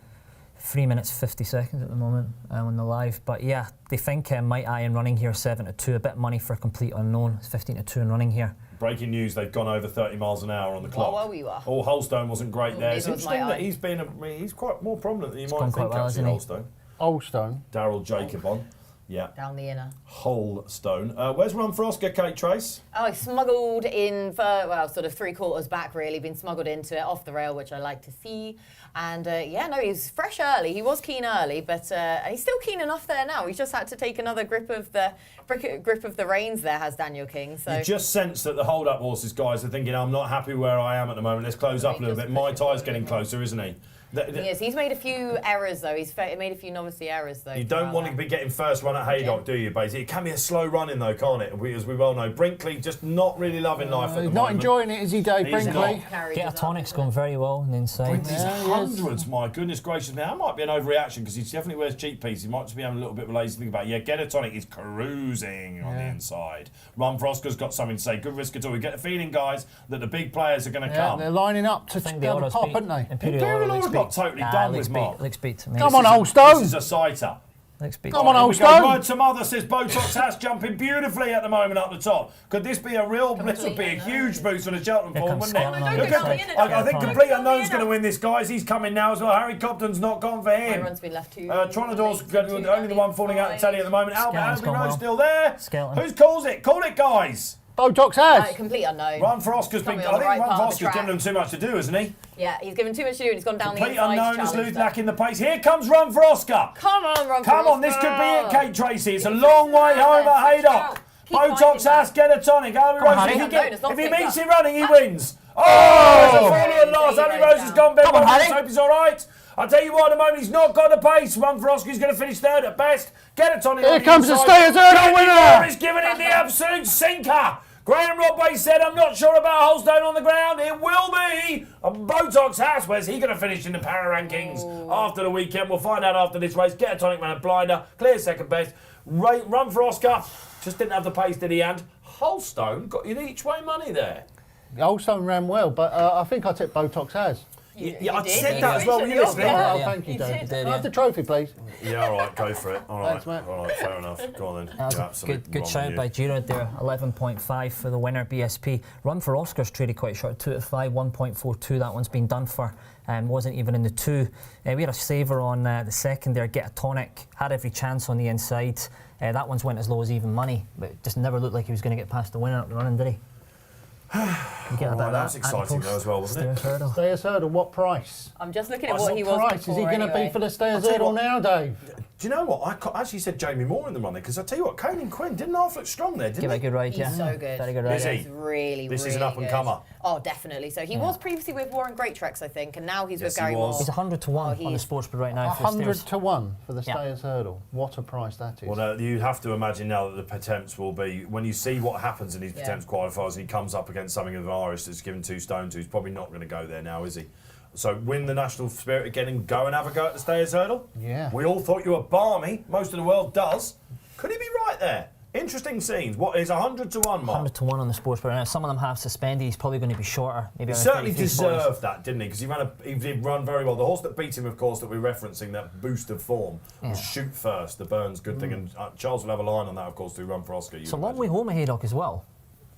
S4: 3 minutes 50 seconds at the moment on the live. But yeah, they think Might I in running here 7-2. A bit of money for a complete unknown. It's 15-2 in running here.
S1: breaking news, they've gone over 30 miles an hour on the clock.
S2: Well, we were.
S1: Oh, Holstone wasn't great there. It's
S2: neither was
S1: interesting
S2: my
S1: that he's quite more prominent than you might
S4: gone
S1: think,
S4: quite well,
S1: actually,
S4: hasn't he?
S1: Holstone.
S3: Oldstone.
S1: Daryl Jacob on. Yeah.
S2: Down the inner.
S1: Holstone. Where's Run for Oscar, Kate Trace?
S2: Oh, he smuggled in for, well, sort of 3/4 back, really. Been smuggled into it off the rail, which I like to see. And he was fresh early. He was keen early, but he's still keen enough there now. He's just had to take another grip of the reins there, has Daniel King. So
S1: You just sense that the hold-up horses guys are thinking, I'm not happy where I am at the moment. Let's close up a little bit. My Tie's getting closer, isn't he?
S2: Yes, he's made a few errors though. He's made a few novice errors though.
S1: You don't want to be getting first run at Haydock, do you, basically? It can be a slow running though, can't it? As we well know. Brinkley just not really loving life at the
S3: He's
S1: moment.
S3: not enjoying it, is he, Dave
S1: He's
S3: Brinkley?
S1: not.
S4: Get a tonic's gone very well on the inside.
S1: Brinkley's hundreds, my goodness gracious. Now, that might be an overreaction because he definitely wears cheap pieces. He might just be having a little bit of a lazy think about it. Yeah, Get a Tonic is cruising on the inside. Run for Oscar's got something to say. Good risk at all. We get the feeling, guys, that the big players are going to come.
S3: They're lining up to
S4: I think
S3: go to
S4: Aura's
S3: pop,
S4: beat-
S3: aren't they?
S1: Imperial Aura got totally done with Marc.
S4: Looks beat.
S3: Come on,
S1: This
S3: Oldstone.
S1: is a sighter.
S4: Looks beat.
S3: Come on,
S1: Here we go.
S3: Oldstone.
S1: Word to mother says Botox has jumping beautifully at the moment up the top. Could this be a real? This would be a huge boost for the Cheltenham
S4: Here
S1: form,
S4: comes
S1: wouldn't it?
S4: Scotland on
S2: the
S1: Look at-
S2: inside.
S1: I think
S2: Don't
S1: Complete
S2: go
S1: Unknown's
S2: down
S1: going to win this, guys. He's coming now as well. Harry Cobden's not gone for him.
S2: Byron's been left too.
S1: Tronador's only the one falling out of telly at the moment.
S4: Skelton's
S1: Albie
S4: gone
S1: Rowe's
S4: well.
S1: still there.
S4: Skelton.
S1: Who's calls it? Call it, guys.
S3: Botox has.
S2: Complete unknown.
S1: Run for Oscar's been.
S2: Something
S1: I
S2: on the
S1: think
S2: right
S1: Run
S2: part
S1: for
S2: of the
S1: Oscar's
S2: track.
S1: given him too much to do, hasn't he?
S2: Yeah, he's given too much to do and he's gone down
S1: Complete
S2: the inside.
S1: Unknown
S2: to
S1: is
S2: challenge
S1: lacking the pace. Here comes Run for Oscar.
S2: Come on, Run
S1: Come
S2: for
S1: on, this could be it,
S2: Oscar.
S1: Kate Tracy. It's a long way home at Haydock.
S2: Keep
S1: Botox
S2: finding
S1: has, get a tonic. Ali Rose,
S4: Harry.
S1: if he meets him running, he
S2: Ah.
S1: wins. Oh, it's a failure at last.
S2: There you
S1: Ali
S2: go,
S1: Rose has gone big.
S3: Come on,
S1: Let's
S3: Harry.
S1: hope he's all right. I'll tell you what, at the moment, he's not got the pace. Run for Oscar, he's going to finish third at best. Get a tonic.
S3: Here
S1: on the
S3: comes the
S1: inside.
S3: Stayers Hurdle
S1: Danny
S3: winner.
S1: Moore is giving it the absolute sinker. Graeme Rodway said, I'm not sure about Holstone on the ground. It will be a Botox House. Where's he going to finish in the para rankings after the weekend? We'll find out after this race. Get a tonic, man, a blinder. Clear second best. Run for Oscar. Just didn't have the pace, did he? And Holstone got you the each way money there.
S3: Oldstone ran well, but I think I tipped Botox has.
S1: Yeah, I
S2: did.
S1: said
S2: You
S1: that as well. Were
S2: did.
S1: you listening?
S2: Yeah.
S3: Oh, thank you, Dave.
S2: did.
S3: Can I have the trophy, please?
S1: Yeah, all right, go for it. All right,
S3: Thanks, mate.
S1: all right, fair enough. Go on then.
S4: That's
S1: You're
S4: a
S1: absolutely
S4: good
S1: wrong,
S4: shout
S1: you.
S4: by Gerard there. 11.5 for the winner, BSP. Run for Oscar's traded quite short. 2 to 5, 1.42. That one's been done for. Wasn't even in the 2. We had a saver on the second there. Get a tonic. Had every chance on the inside. That one's went as low as even money, but it just never looked like he was going to get past the winner up the running, did he?
S1: Right, that was exciting though as well, wasn't it?
S4: Stayers Hurdle.
S3: Stayers Hurdle, what price?
S2: I'm just looking at
S1: What
S2: what he was
S3: Price is he
S2: before
S3: going to
S2: anyway.
S3: be for the Stayers
S1: I'll tell you
S3: Hurdle
S1: what.
S3: now, Dave?
S1: Do you know what? I actually said Jamie Moore in the running because I tell you what, Kane and Quinn didn't half look strong there, didn't
S4: Give it a
S1: they?
S4: good ride,
S2: He's
S4: yeah.
S2: so good.
S4: Very good ride.
S1: Is he?
S2: He's really,
S1: This
S2: really
S1: is an up and
S2: good.
S1: comer.
S2: Oh, definitely. So he was previously with Warren Great Treks, I think, and now he's
S1: Yes,
S2: with Gary
S1: he was.
S2: Moore.
S4: He's 100 to 1
S2: Oh,
S4: on the
S2: he's-
S4: sportsbook right now for the
S3: 100
S4: Stayers.
S3: to 1 for the
S4: Yeah.
S3: Stayers Hurdle. What a price that is.
S1: Well, you have to imagine now that the attempts will be, when you see what happens in these
S2: Yeah.
S1: attempts qualifiers and he comes up against something of an Irish that's given 2 stone to, he's probably not going to go there now, is he? So win the national spirit again and go and have a go at the Stayers Hurdle?
S3: Yeah.
S1: We all thought you were balmy. Most of the world does. Could he be right there? Interesting scenes. What is 100 to 1, Mark?
S4: 100 to 1 on the sportsbook. Now, some of them have suspended. He's probably going to be shorter. Maybe
S1: He
S4: around
S1: certainly
S4: 33, 40.
S1: deserved that, didn't he? Because he did run very well. The horse that beat him, of course, that we're referencing, that boost of form, was Shoot First, the Burns good thing. And Charles will have a line on that, of course, to Run for Oscar.
S4: It's a long way home at Haydock as well.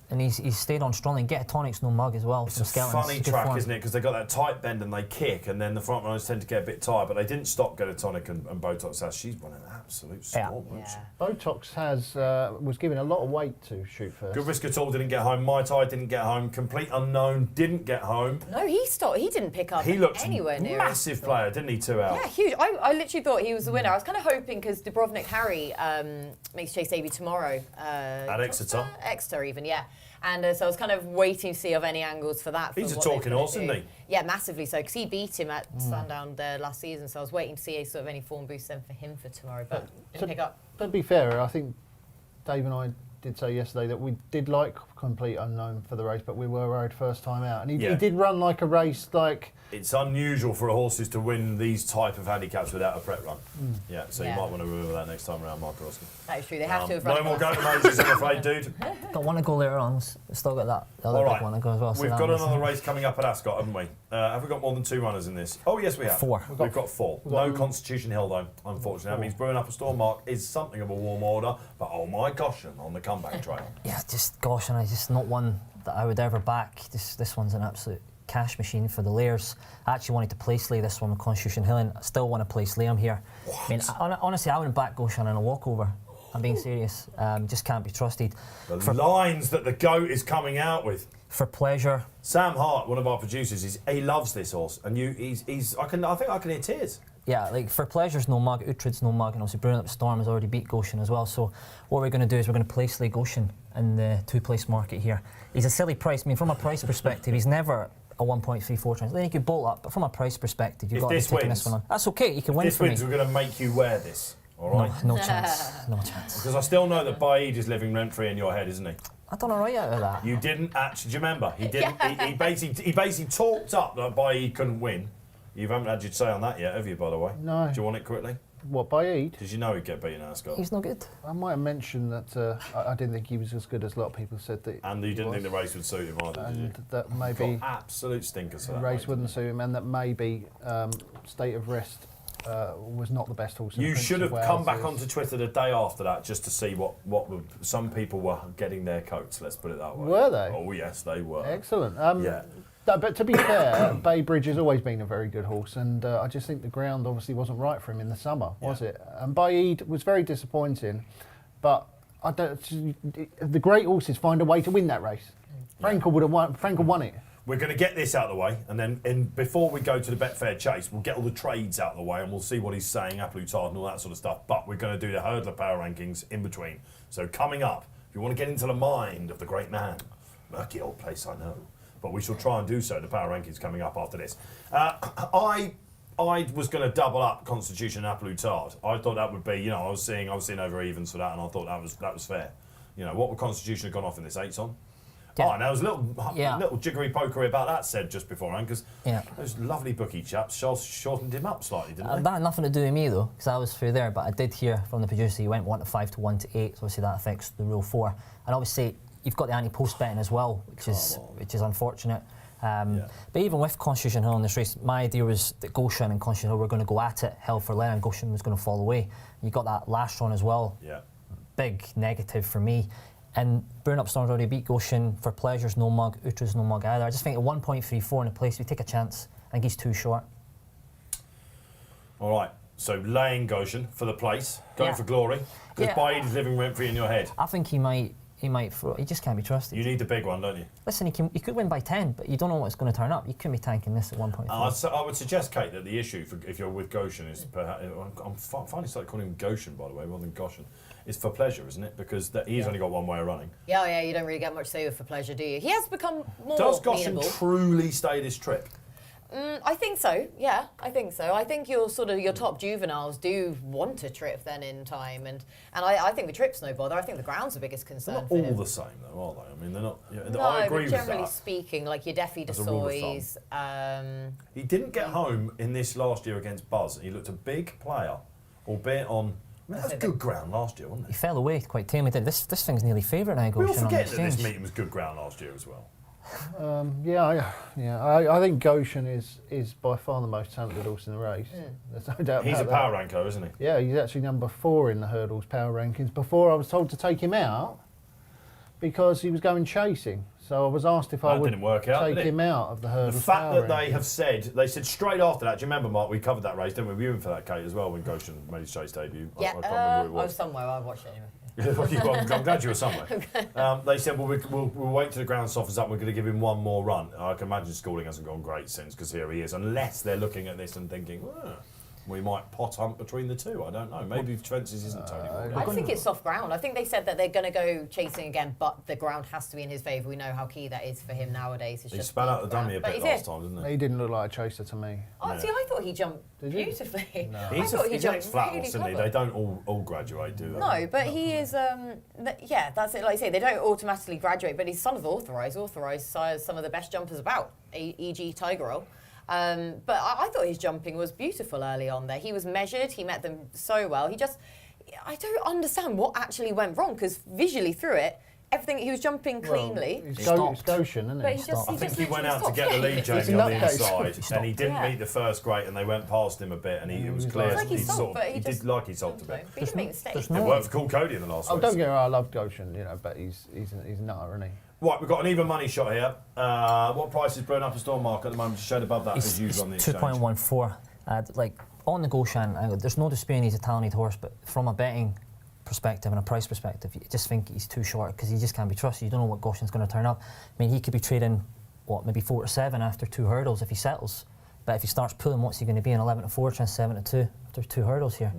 S4: And he's stayed on strong and Get a Tonic's no mug as well.
S1: It's a funny track, isn't it? Because they've got that tight bend and they kick, and then the front runners tend to get a bit tired, but they didn't stop Get a Tonic and Botox Sass. She's won an absolute storm, wasn't she?
S3: Botox has was giving a lot of weight to Shoot First.
S1: Good Risk at All didn't get home. My Tie didn't get home. Complete Unknown didn't get home.
S2: No, he stopped. He didn't pick up
S1: He looked
S2: anywhere near
S1: massive
S2: it.
S1: player, didn't he? 2 out.
S2: Yeah, huge. I literally thought he was the winner. I was kind of hoping because Dubrovnik Harry makes Chase Davy tomorrow.
S1: At Exeter.
S2: Exeter even, yeah. And so I was kind of waiting to see of any angles for that.
S1: He's
S2: for
S1: a
S2: what they're
S1: talking
S2: gonna
S1: horse,
S2: do.
S1: isn't he?
S2: Yeah, massively so, because he beat him at Sandown there last season. So I was waiting to see sort of any form boost then for him for tomorrow, but didn't pick up.
S3: To be fair, I think Dave and I did say yesterday that we did like Complete Unknown for the race, but we were worried first time out. And he did run like a race, like...
S1: It's unusual for horses to win these type of handicaps without a prep run. Yeah, so you
S2: Yeah.
S1: might want to remember that next time around, Mark Roski.
S2: That is true. They have to have run.
S1: No more
S2: fast.
S1: go to Moses, I'm afraid, dude.
S4: Got one to go later on. We've still got that the other
S1: All
S4: big
S1: right,
S4: one to go as well. so
S1: we've
S4: that
S1: got
S4: one's-
S1: another race coming up at Ascot, haven't we? Have we got more than 2 runners in this? Oh, yes, we have.
S4: 4.
S1: We've got 4. No Constitution Hill, though, unfortunately. That means Brewing Up a Storm, Mark, is something of a warm order, but oh my gosh, on the comeback trail.
S4: Yeah, just gosh, and I just not one that I would ever back. This one's an absolute cash machine for the layers. I actually wanted to place lay this one with Constitution Hill, and I still want to place lay him here.
S1: What?
S4: I mean, honestly, I wouldn't back Goshen in a walkover. I'm being serious. Just can't be trusted.
S1: The lines that the goat is coming out with.
S4: For pleasure.
S1: Sam Hart, one of our producers, he loves this horse, and I think I can hear tears.
S4: Yeah, like for pleasure's no mug, Uhtred's no mug, and obviously brewin'upastorm has already beat Goshen as well. So what we're going to do is we're going to place lay Goshen in the 2-place market here. He's a silly price. I mean, from a price perspective, he's never a 1.34 chance. Then you could bolt up, but from a price perspective, you've got to be taking this one on. That's okay. You can win
S1: this
S4: for me.
S1: wins, we're going to make you wear this. All right.
S4: No chance. No chance.
S1: Because I still know that Baid is living rent free in your head, isn't he?
S4: I done all right out of that.
S1: You didn't actually. Do you remember? He didn't. He basically talked up that Baid couldn't win. You haven't had your say on that yet, have you? By the way.
S3: No.
S1: Do you want it quickly?
S3: What, Baid?
S1: Did you know he'd get beaten at Ascot?
S4: He's no good.
S3: I might have mentioned that I didn't think he was as good as a lot of people said that.
S1: And you didn't think the race would suit him either, did you?
S3: And that maybe
S1: Got absolute stinkers for
S3: the
S1: that
S3: race wouldn't suit him, and that maybe State of Rest was not the best horse. in the
S1: You
S3: Prince
S1: should
S3: of
S1: have come
S3: Wales.
S1: back onto Twitter the day after that just to see what some people were getting their coats. Let's put it that way.
S3: Were they?
S1: Oh yes, they were.
S3: Excellent.
S1: Yeah.
S3: But to be fair, Bay Bridge has always been a very good horse, and I just think the ground obviously wasn't right for him in the summer, was it? And Baid was very disappointing, but the great horses find a way to win that race. Frankel would have won. Frankel won it.
S1: We're going to get this out of the way, and then before we go to the Betfair Chase, we'll get all the trades out of the way, and we'll see what he's saying, Applutard and all that sort of stuff. But we're going to do the hurdler power rankings in between. So coming up, if you want to get into the mind of the great man, murky old place, I know, but we shall try and do so. The power rankings coming up after this. I was going to double up Constitution and Applutard. I thought that would be, I was seeing over evens for that, and I thought that was fair. What would Constitution have gone off in this? 8's on.
S4: Yeah.
S1: Oh, and there was a little jiggery pokery about that said just beforehand, because those lovely bookie chaps shortened him up slightly, didn't they?
S4: That had nothing to do with me though, because I was through there, but I did hear from the producer he went 1-5 to 1-8, so obviously that affects the rule 4. And obviously you've got the anti-post betting as well, which is unfortunate. But even with Constitution Hill in this race, my idea was that Goshen and Constitution Hill were going to go at it, hell for leather, and Goshen was going to fall away. You got that last run as well.
S1: Yeah.
S4: Big negative for me. And brewin'upastorm's already beat Goshen. For pleasure's no mug, Uhtred's no mug either. I just think at 1.34 in a place, we take a chance. I think he's too short.
S1: All right, so laying Goshen for the place, going for glory, because Baid is living rent free in your head.
S4: I think he might throw. He just can't be trusted.
S1: You need the big one, don't you?
S4: Listen, he could win by 10, but you don't know what's going to turn up. You couldn't be tanking this at 1.4.
S1: I would suggest, Kate, that the issue if you're with Goshen is perhaps, I'm finally started calling him Goshen, by the way, rather than Goshen. It's for pleasure, isn't it? Because he's only got one way of running.
S2: Yeah, you don't really get much say with for pleasure, do you? He has become more
S1: Does Goshen
S2: amenable.
S1: truly stay this trip?
S2: I think so. Yeah, I think so. I think your top juveniles do want a trip then in time, and I think the trip's no bother. I think the ground's the biggest concern.
S1: They're not
S2: for
S1: all
S2: him.
S1: the same, though, are they? I mean, they're not.
S2: No,
S1: I agree
S2: but
S1: with
S2: generally
S1: that.
S2: speaking, like your Defi
S1: As a rule of
S2: DeSoys.
S1: He didn't get home in this last year against Buzz. He looked a big player, albeit on. That was good ground last year, wasn't
S4: He
S1: it?
S4: fell away quite tamely. This thing's nearly favourite now.
S1: We all
S4: Goshen on
S1: forget
S4: the
S1: that this
S4: exchange.
S1: meeting was good ground last year as well.
S3: I think Goshen is by far the most talented horse in the race. There's no doubt
S1: He's
S3: about
S1: a
S3: that.
S1: power ranker, isn't he?
S3: Yeah, he's actually number 4 in the hurdles power rankings. Before I was told to take him out because he was going chasing. So I was asked if I
S1: That
S3: would
S1: didn't work out,
S3: take
S1: did it?
S3: him out of the
S1: The
S3: hurdles
S1: fact
S3: power
S1: that they
S3: rankings.
S1: have said straight after that. Do you remember, Marc? We covered that race, didn't we? We were in for that, Kate, as well when Goshen made his chase debut.
S2: Yeah,
S1: I can't remember who it
S2: I was
S1: was.
S2: somewhere. I watched it anyway.
S1: I'm glad you were somewhere. They said, well, we'll wait till the ground softens up. We're going to give him one more run. I can imagine schooling hasn't gone great since, because here he is. Unless they're looking at this and thinking, we might pot hunt between the two. I don't know. Maybe Fences isn't Tony.
S2: I think it's soft ground. I think they said that they're going to go chasing again, but the ground has to be in his favour. We know how key that is for him nowadays. It's
S1: He
S2: just
S1: spat out the
S2: ground.
S1: dummy a
S2: But
S1: bit
S2: he's
S1: last
S2: here.
S1: time, didn't he?
S3: He didn't look like a chaser to me.
S2: Oh, see, I thought he jumped
S3: Did you?
S2: beautifully.
S3: No.
S2: I
S1: He's
S2: thought he
S1: an
S2: jumped
S1: ex-flat
S2: really
S1: horse, isn't he?
S2: clever.
S1: They don't all graduate, do they?
S2: No, but he is. That's it. Like I say, they don't automatically graduate, but he's son of Authorised. Authorised sires some of the best jumpers about, e.g. Tiger Roll. But I thought his jumping was beautiful early on there. He was measured. He met them so well. I don't understand what actually went wrong, because visually through it, everything, he was jumping cleanly.
S3: It's
S4: stopped.
S3: Goshen, isn't
S2: But
S3: it?
S2: he just,
S1: I think he
S2: literally
S1: went out to
S2: stopped.
S1: get the lead,
S3: He's
S1: Jamie,
S3: a
S1: on the
S3: nutcase.
S1: inside, and he didn't
S2: Yeah.
S1: meet the first great, and they went past him a bit, and it was clear
S2: It's like he
S1: he
S2: sulked, but he
S1: did
S2: just-
S1: like he sulked a
S2: But
S1: bit.
S2: he didn't make mistakes.
S1: It worked for Cool Cody in the last
S3: Oh,
S1: race.
S3: don't get me wrong, I love Goshen, but he's a nutter, isn't he?
S1: Right, we've got an even money shot here. What price is brewin'upastorm, Marc, at the moment? Just showed above that as usual on the exchange.
S4: 2.14. Like on the Goshen, there's no disputing he's a talented horse, but from a betting perspective and a price perspective, you just think he's too short because he just can't be trusted. You don't know what Goshen's going to turn up. I mean, he could be trading maybe 4 to 7 after 2 hurdles if he settles. But if he starts pulling, what's he going to be? An 11 to 4 chance, 7 to 2 after 2 hurdles here.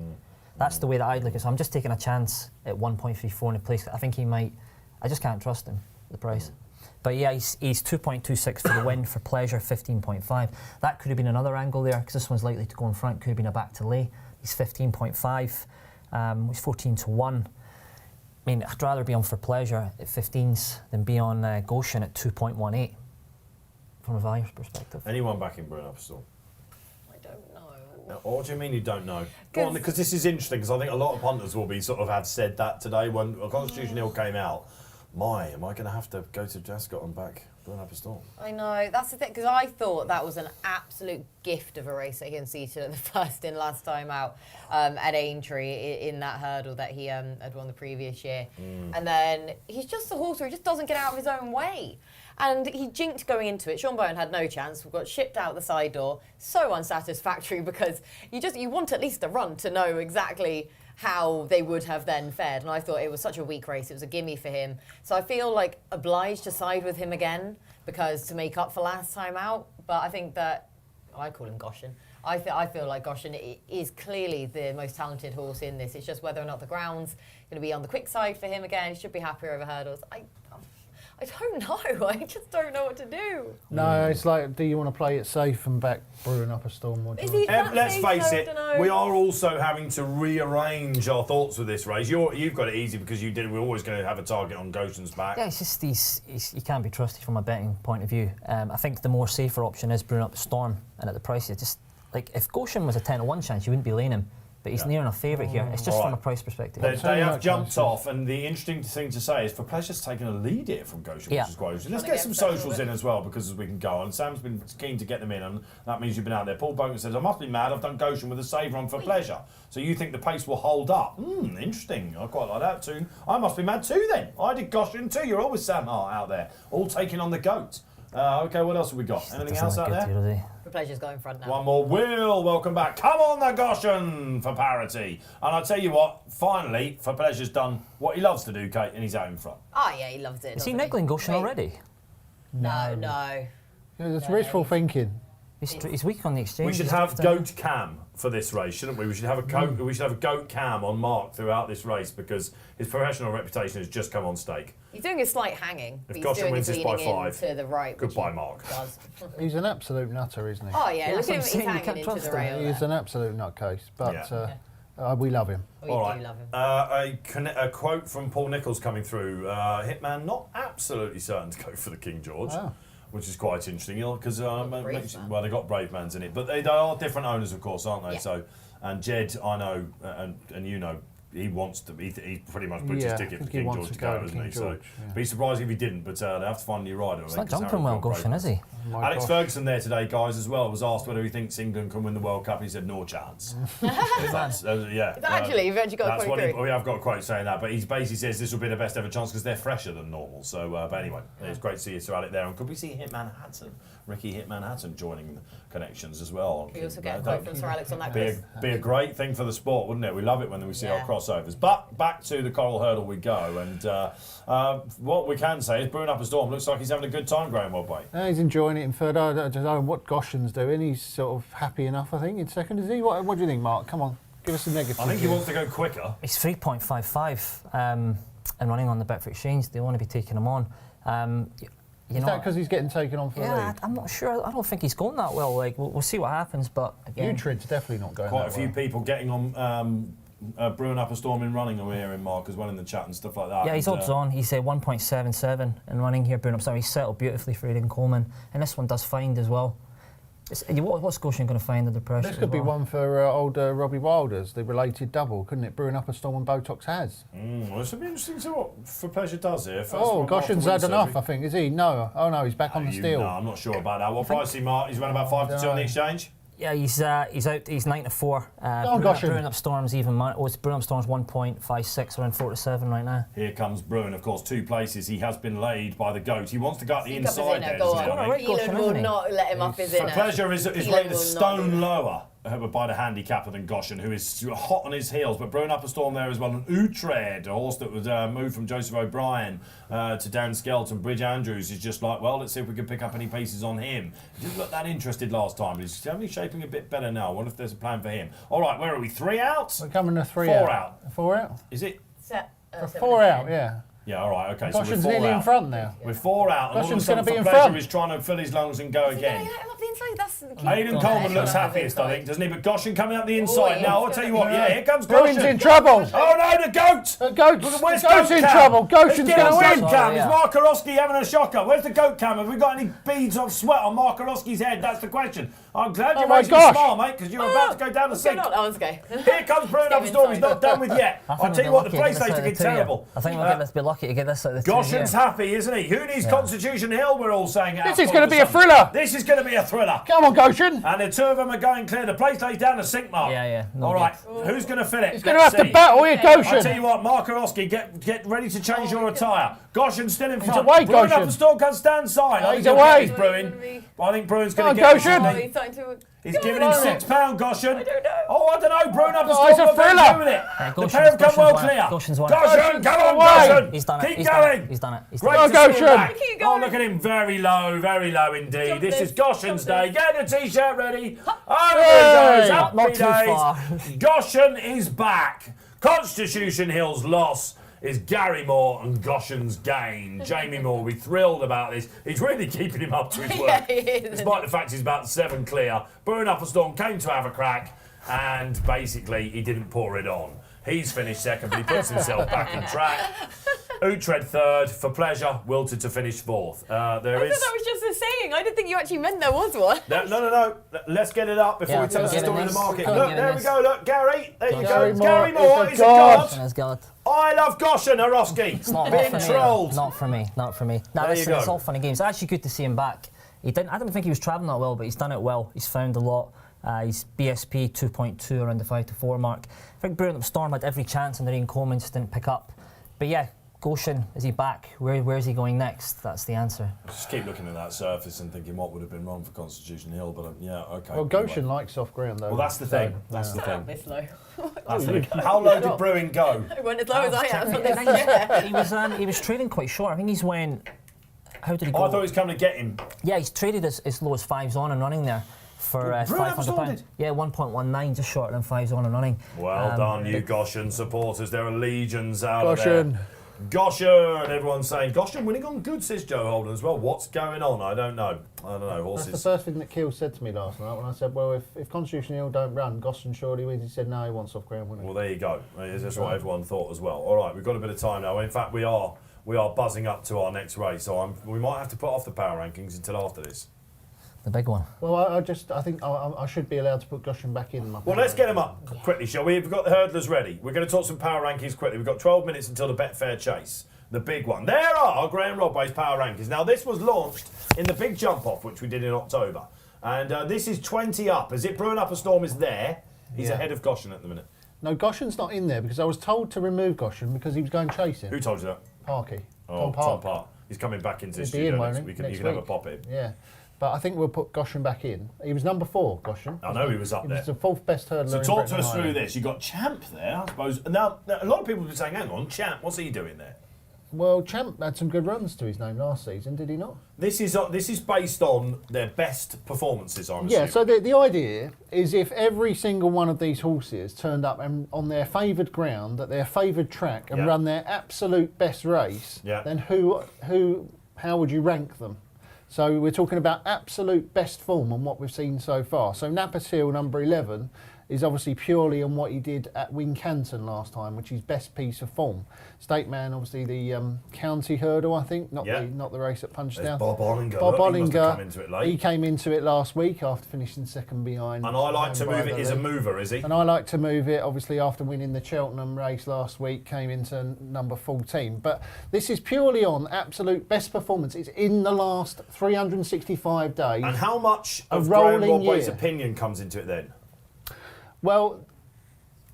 S4: That's the way that I'd look at it. So I'm just taking a chance at 1.34 in the place. I think he might. I just can't trust him, the price. But yeah, he's 2.26 for the win, for pleasure 15.5. That could have been another angle there because this one's likely to go in front. Could have been a back to lay. He's 15.5. He's 14 to 1. I mean, I'd rather be on for pleasure at 15s than be on Goshen at 2.18 from a value perspective.
S1: Anyone back in brewin'upastorm?
S2: I don't know.
S1: What do you mean you don't know? Go on, because this is interesting, because I think a lot of punters will be have said that today when Constitution Hill came out. Am I going to have to go to Ascot and back brewin'upastorm?
S2: I know, that's the thing, because I thought that was an absolute gift of a race against Eton at the first in last time out at Aintree in that hurdle that he had won the previous year. And then he's just a horse where he just doesn't get out of his own way. And he jinked going into it. Sean Bowen had no chance. We got shipped out the side door. So unsatisfactory because you want at least a run to know exactly how they would have then fared. And I thought it was such a weak race. It was a gimme for him. So I feel like obliged to side with him again because to make up for last time out. But I think that, I call him Goshen. I feel like Goshen is clearly the most talented horse in this. It's just whether or not the ground's going to be on the quick side for him again. He should be happier over hurdles. I don't know. I just don't know what to do.
S3: No, it's like, do you want to play it safe and back brewin'upastorm? Or do you want-
S1: Let's face
S2: so,
S1: it, we are also having to rearrange our thoughts with this race. You've got it easy because we're always going to have a target on Goshen's back.
S4: Yeah, it's just he can't be trusted from a betting point of view. I think the more safer option is brewin'upastorm, and at the price, it's just like if Goshen was a 10 to 1 chance, you wouldn't be laying him. But he's near enough favourite here. It's just from a price perspective.
S1: They have jumped off, and the interesting thing to say is for pleasure's taken a lead here from Goshen, which is quite interesting. Let's get some socials in as well because we can go on. Sam's been keen to get them in, and that means you've been out there. Paul Bogan says, I must be mad, I've done Goshen with a save run for pleasure. So you think the pace will hold up? Interesting. I quite like that too. I must be mad too then. I did Goshen too. You're always Sam Hart out there, all taking on the goat. Okay, what else have we got? Anything else out there?
S2: The pleasure's going front now.
S1: One more. Will, welcome back. Come on, the Goshen for parity. And I'll tell you what, finally, for pleasure's done what he loves to do, Kate, and he's out in front.
S2: Oh, yeah, he loves it.
S4: Is he niggling Goshen already?
S2: No.
S3: Yeah, that's wishful thinking.
S4: He's weak on the exchange.
S1: We should have goat cam for this race, shouldn't we? We should have a goat cam on Marc throughout this race because his professional reputation has just come on stake.
S2: He's doing a slight hanging.
S1: If
S2: He's
S1: Goshen
S2: doing
S1: wins
S2: his
S1: this by
S2: leaning
S1: 5,
S2: to the right.
S1: goodbye, Marc.
S3: He's an absolute nutter, isn't he?
S2: Oh yeah, look at him.
S4: that's
S2: He's
S4: what I'm saying, you
S2: hanging
S4: can't
S2: into
S4: trust
S2: the
S4: him.
S2: rail.
S3: He's an absolute nutcase, but we love him.
S2: We
S1: All right.
S2: do love him.
S1: A quote from Paul Nicholls coming through. Hitman not absolutely certain to go for the King George.
S3: Oh.
S1: Which is quite interesting, because they got Brave Man's in it, but they are different owners, of course, aren't they?
S2: Yeah.
S1: So, and Jed, I know, and you know, he wants to. He pretty much puts his ticket for King George to go, isn't he? So, be surprised if he didn't. But they have to find a new rider.
S4: He's not jumping well, Goshen, is he?
S1: Alex Ferguson there today, guys, as well, was asked whether he thinks England can win the World Cup. He said no chance.
S2: Actually, you've actually got a quote through.
S1: We have got a quote saying that, but he basically says this will be the best ever chance because they're fresher than normal. So, but anyway, it's great to see you, Sir Alec, there. And could we see Hitman Hatton, Ricky Hitman Hatton, joining the connections as well?
S2: We also get a quote from Sir Alex on that.
S1: Be a great thing for the sport, wouldn't it? We love it when we see our crossovers. But back to the Coral Hurdle we go, and what we can say is brewin'upastorm looks like he's having a good time, Graeme Rodway.
S3: He's enjoying it in third. I don't know what Goshen's doing. He's sort of happy enough, I think, in second. Is he? What do you think, Marc? Come on, give us a negative.
S1: I think he wants to go quicker.
S4: He's 3.55 and running on the Betfair Exchange. They want to be taking him on.
S3: Is that because he's getting taken on for the lead?
S4: I'm not sure. I don't think he's going that well. Like we'll see what happens, but again,
S3: Utrid's definitely not going.
S1: Quite a
S3: that
S1: few
S3: well.
S1: people getting on brewin'upastorm in running over here in Marc as well in the chat and stuff like that.
S4: Yeah, he's odds on. He's 1.77 in running here. Brewin'upastorm. He's settled beautifully for Aidan Coleman, and this one does find as well. What's Goshen going to find under pressure?
S3: This could be one for old Robbie Wilder's, the related double, couldn't it? Brewin'upastorm and Botox has.
S1: Well, this would be interesting to see what For Pleasure does here.
S3: Goshen's had enough, I think. Is he? No. Oh no, he's back on the steel.
S1: No, I'm not sure about that. What price is he, Marc? He's run about 5 to 2 on the exchange.
S4: Yeah, he's out. He's 9 to 4. Brewing Up Storm's even. It's Brewing Up Storm's 1.56, around 4 to 7 right now.
S1: Here comes Bruin, of course, 2 places. He has been laid by the goat. He wants to go up the inside there,
S2: Go
S1: doesn't
S2: on.
S1: he?
S2: Keelan will not let him off his inner.
S1: Pleasure is rated a stone lower by the handicapper than Goshen, who is hot on his heels. But Brewing Up a Storm there as well. And Utrecht, a horse that was moved from Joseph O'Brien to Darren Skelton. Bridge Andrews is just like, well, let's see if we can pick up any pieces on him. He didn't look that interested last time, but he's definitely shaping a bit better now. I wonder if there's a plan for him. All right, where are we? 3 out?
S3: We're coming to 3
S1: 4
S3: out.
S1: out.
S3: 4 out?
S1: Is it?
S3: 4 out, yeah.
S1: Yeah, all right, okay.
S3: Goshen's
S1: so we're 4
S3: nearly
S1: out.
S3: in front now.
S1: We're 4 out. And all of a
S3: Goshen's
S1: sudden,
S3: gonna be
S1: for
S3: in
S1: Pleasure,
S3: front.
S1: he's trying to fill his lungs and go again.
S2: Let him up the inside. That's the key.
S1: Aidan Coleman looks happiest, I think, doesn't he? But Goshen coming up the inside. Now, I'll tell you what, here comes
S3: Bruin's
S1: Goshen.
S3: in trouble.
S1: Oh no, the goat!
S3: The goat's,
S1: Where's
S3: goat's
S1: Goat
S3: in
S1: Cam?
S3: trouble. Goshen's
S1: Let's get
S3: going to
S1: on
S3: win.
S1: Goat Cam.
S4: Yeah.
S1: Is Marc Hyrhorskyj having a shocker? Where's the goat cam? Have we got any beads of sweat on Marc Hyrhorskyj's head? That's the question. I'm glad you're
S3: my
S1: racing
S3: gosh.
S1: smart, mate, because you're about to go down the sink.
S2: Oh, let's go.
S1: Here comes Brewing Up a Storm. He's not done with yet. I'll tell you what, the place looking terrible.
S4: I think we'll be lucky to get this out of the
S1: Goshen's happy, isn't he? Who needs Constitution Hill, we're all saying.
S3: This is going to be a thriller.
S1: This is going to be a thriller.
S3: Come on, Goshen.
S1: And the 2 of them are going clear. The place lays down the sink, Mark.
S4: Yeah. No
S1: all right, who's going to fill it?
S3: He's going to have to battle here,
S1: I'll tell
S3: Goshen.
S1: you what, Marc Hyrhorskyj, get ready to change your attire. Goshen's still in front.
S3: away,
S1: Brewing Up
S3: Goshen.
S1: a Storm can stand side. I
S3: He's
S1: think
S3: away.
S1: he's Brewing. I think Bruin's
S3: Come
S1: going to
S3: on,
S1: get
S3: Goshen.
S1: this, isn't he?
S2: He's starting to...
S1: He's giving him £6, Goshen.
S2: I don't know.
S1: Oh, I don't know. Brewing Up a
S3: Oh,
S1: Storm.
S3: it's a
S1: What they
S3: thriller.
S1: do with it? The
S4: Goshen's-
S1: pair have come well
S4: Goshen's won.
S1: clear.
S4: Goshen's won.
S1: Goshen, come on,
S3: away.
S1: Goshen.
S4: He's done it.
S1: Keep
S4: He's
S1: going.
S4: done it. He's done it. He's
S1: Great
S4: done
S1: to
S3: Go,
S1: see you
S3: Goshen.
S1: back.
S2: Keep
S1: Oh,
S2: going.
S1: look at him. Very low indeed.
S2: Jump
S1: This
S2: this,
S1: is Goshen's
S2: jump
S1: day. Get the t-shirt ready. Over
S3: Hey.
S1: he goes.
S4: Not
S1: Happy
S4: too
S1: days.
S4: far.
S1: Goshen is back. Constitution Hill's loss is Gary Moore and Goshen's gain. Jamie Moore will be thrilled about this. He's really keeping him up to his work.
S2: Yeah, he is.
S1: Despite the fact he's about 7 clear. Brewing Up a Storm came to have a crack and basically he didn't pour it on. He's finished second, but he puts himself back in track. Utrecht third, for Pleasure, wilted to finish fourth. There
S2: I thought that was just a saying. I didn't think you actually meant there was one.
S1: No. Let's get it up before we tell us the
S4: get
S1: story
S4: in
S1: of the
S4: this.
S1: market.
S4: Go on,
S1: Look,
S4: get in
S1: there we
S4: this.
S1: go. Look, Gary. There you go.
S3: Gary
S1: Gary
S3: Moore
S1: Moore
S3: is
S1: is
S3: a
S1: a
S3: god.
S1: god.
S4: That's good.
S1: I love Goshen Hyrhorskyj.
S4: It's not
S1: Being
S4: for me.
S1: trolled.
S4: Not for me. Not for me. No,
S1: There you
S4: listen,
S1: go.
S4: it's all fun and games. It's actually good to see him back. I didn't think he was travelling that well, but he's done it well. He's found a lot. He's BSP 2.2 around the 5 to 4 mark. I think Brewing Up Storm had every chance and the Ian Coleman just didn't pick up. But yeah, Goshen, is he back? Where is he going next? That's the answer.
S1: Just keep looking at that surface and thinking what would have been wrong for Constitution Hill, but yeah, okay.
S3: Well, Goshen likes soft ground, though.
S1: Well, that's the thing. That's the thing.
S2: This low.
S1: That's the thing. How low did Brewing go?
S2: I went as low as I am. on this chair.
S4: He was trading quite short. I think he's went. How did he go?
S1: Oh, I thought he was coming to get him.
S4: Yeah, he's traded as low as 5s on and running there for
S1: Brewing Up a Storm
S4: £500.
S1: did?
S4: Yeah, 1.19, just shorter than 5s on and running.
S1: Well done, you Goshen supporters. There are legions out of
S3: Goshen.
S1: there. Goshen, everyone's saying Goshen winning on good, says Joe Holden as well. What's going on? I don't know.
S3: That's the
S1: Horses.
S3: first thing that Keel said to me last night when I said, well, if Constitution Hill don't run, Goshen surely wins. He said, no, he wants off ground winning.
S1: Well, there you go. That's what everyone thought as well. All right, we've got a bit of time now. In fact, we are buzzing up to our next race, so we might have to put off the power rankings until after this.
S4: The big one.
S3: Well, I think I should be allowed to put Goshen back in.
S1: Well, let's get them up quickly, shall we? We've got the hurdlers ready. We're going to talk some power rankings quickly. We've got 12 minutes until the Betfair Chase, the big one. There are Graeme Rodway's power rankings. Now, this was launched in the big jump-off, which we did in October. And this is 20 up. As it Brewing Up a Storm is there. He's ahead of Goshen at the minute.
S3: No, Goshen's not in there because I was told to remove Goshen because he was going chasing.
S1: Who told you that?
S3: Parky.
S1: Oh,
S3: Tom Park.
S1: Tom Park. He's coming back into the
S3: He'll be in,
S1: studio
S3: won't
S1: next
S3: he?
S1: week.
S3: Next
S1: You can have a
S3: week.
S1: pop in.
S3: Yeah. But I think we'll put Goshen back in. He was number 4, Goshen.
S1: I know he was up
S3: He
S1: there.
S3: was the 4th best hurdler.
S1: So
S3: in
S1: talk to
S3: Britain
S1: us through
S3: Ireland.
S1: this. You've got Champ there, I suppose. Now, a lot of people have been saying, hang on, Champ, what's he doing there?
S3: Well, Champ had some good runs to his name last season, did he not?
S1: This is based on their best performances, I'm
S3: Yeah,
S1: assuming.
S3: so the idea is if every single one of these horses turned up and on their favoured ground, at their favoured track, and
S1: Yeah.
S3: run their absolute best race,
S1: Yeah.
S3: then how would you rank them? So we're talking about absolute best form on what we've seen so far. So Napa's Hill, number 11, is obviously purely on what he did at Wincanton last time, which is best piece of form. State Man, obviously the county hurdle, I think, not the race at Punchestown.
S1: Bob Ollinger.
S3: Bob
S1: He must have come
S3: Ollinger,
S1: into it late.
S3: he came into it last week after finishing second behind.
S1: And I like to move it. He's a
S3: lead.
S1: mover, is he?
S3: And I like to move it, obviously, after winning the Cheltenham race last week, came into number 14. But this is purely on absolute best performance. It's in the last 365 days.
S1: And how much
S3: A
S1: of Graeme
S3: rolling
S1: Rodway's
S3: year.
S1: opinion comes into it then?
S3: Well,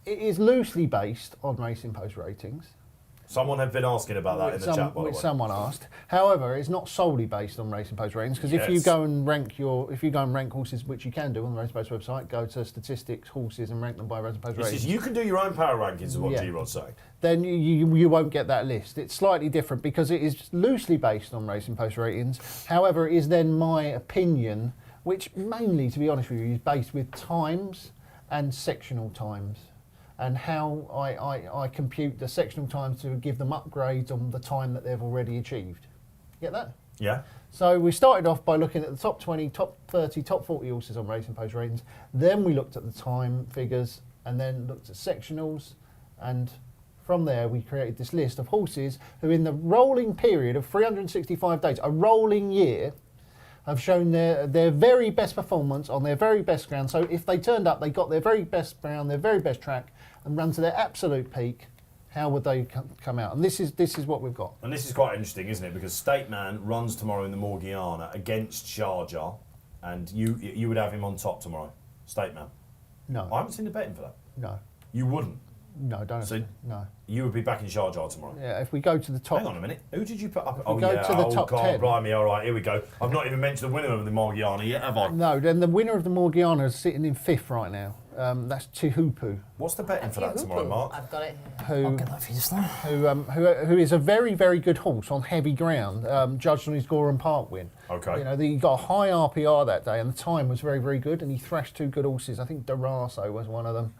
S3: it is loosely based on Racing Post ratings.
S1: Someone had been asking about that in the chat, by the way.
S3: Someone asked. However, it's not solely based on Racing Post ratings, because if you go and rank horses, which you can do on the Racing Post website, go to statistics, horses, and rank them by Racing Post ratings.
S1: You can do your own power rankings, is what G-Rod's saying.
S3: Then you won't get that list. It's slightly different because it is loosely based on Racing Post ratings. However, it is then my opinion, which mainly, to be honest with you, is based with times and sectional times, and how I compute the sectional times to give them upgrades on the time that they've already achieved. Get that?
S1: Yeah.
S3: So we started off by looking at the top 20, top 30, top 40 horses on Racing Post ratings. Then we looked at the time figures, and then looked at sectionals, and from there we created this list of horses who, in the rolling period of 365 days, a rolling year, have shown their very best performance on their very best ground. So if they turned up, they got their very best ground, their very best track, and run to their absolute peak, how would they come out? And this is what we've got.
S1: And this is quite interesting, isn't it? Because State Man runs tomorrow in the Morgiana against Sharjah, and you would have him on top tomorrow. State Man.
S3: No.
S1: I haven't seen the betting for that.
S3: No.
S1: You wouldn't.
S3: No, don't.
S1: So
S3: no.
S1: You would be back in Sharjah tomorrow.
S3: Yeah, if we go to the top.
S1: Hang on a minute. Who did you put up?
S3: Go to the top 10.
S1: Blimey, all right, here we go. I've not even mentioned the winner of the Morgiana yet, have I?
S3: No, then the winner of the Morgiana is sitting in 5th right now. That's Tihupu.
S1: What's the betting for that tomorrow, Marc?
S2: I've got it here.
S3: Who,
S4: Get that for you just now.
S3: who is a very, very good horse on heavy ground, judged on his Gorham Park win.
S1: Okay.
S3: You know, he got a high RPR that day, and the time was very, very good, and he thrashed 2 good horses. I think Daraso was one of them,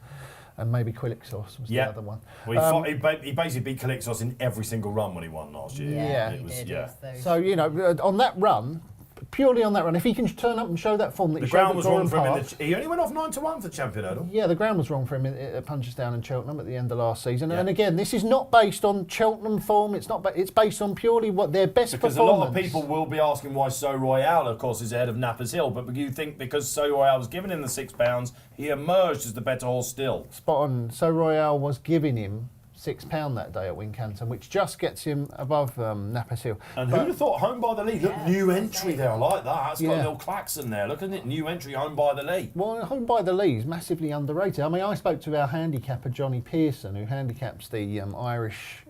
S3: and maybe Quilixos was the other one.
S1: Well, he basically beat Calixos in every single run when he won last year.
S3: Yeah.
S1: It was,
S2: He did,
S1: yeah.
S3: So, you know, on that run, purely on that run, if he can turn up and show that form that
S1: The
S3: he showed
S1: ground
S3: at
S1: was wrong
S3: Gorham
S1: for him.
S3: Park,
S1: He only went off 9-1 for Champion Hurdle.
S3: yeah, the ground was wrong for him at Punchestown and Cheltenham at the end of last season.
S1: Yeah.
S3: And again, this is not based on Cheltenham form. It's not. It's based on purely what their best
S1: Because
S3: performance.
S1: a lot of people will be asking why So Royale, of course, is ahead of Nappers Hill. But you think because So Royale was given him the £6, he emerged as the better horse still.
S3: Spot on. So Royale was giving him £6 that day at Wincanton, which just gets him above Nappers Hill.
S1: And who'd have thought Home by the Lee? Look, new entry there. I like that. It's got a
S3: Yeah.
S1: little klaxon there. Look at it. New entry, Home by the Lee.
S3: Well, Home by the Lee is massively underrated. I mean, I spoke to our handicapper, Johnny Pearson, who handicaps the Irish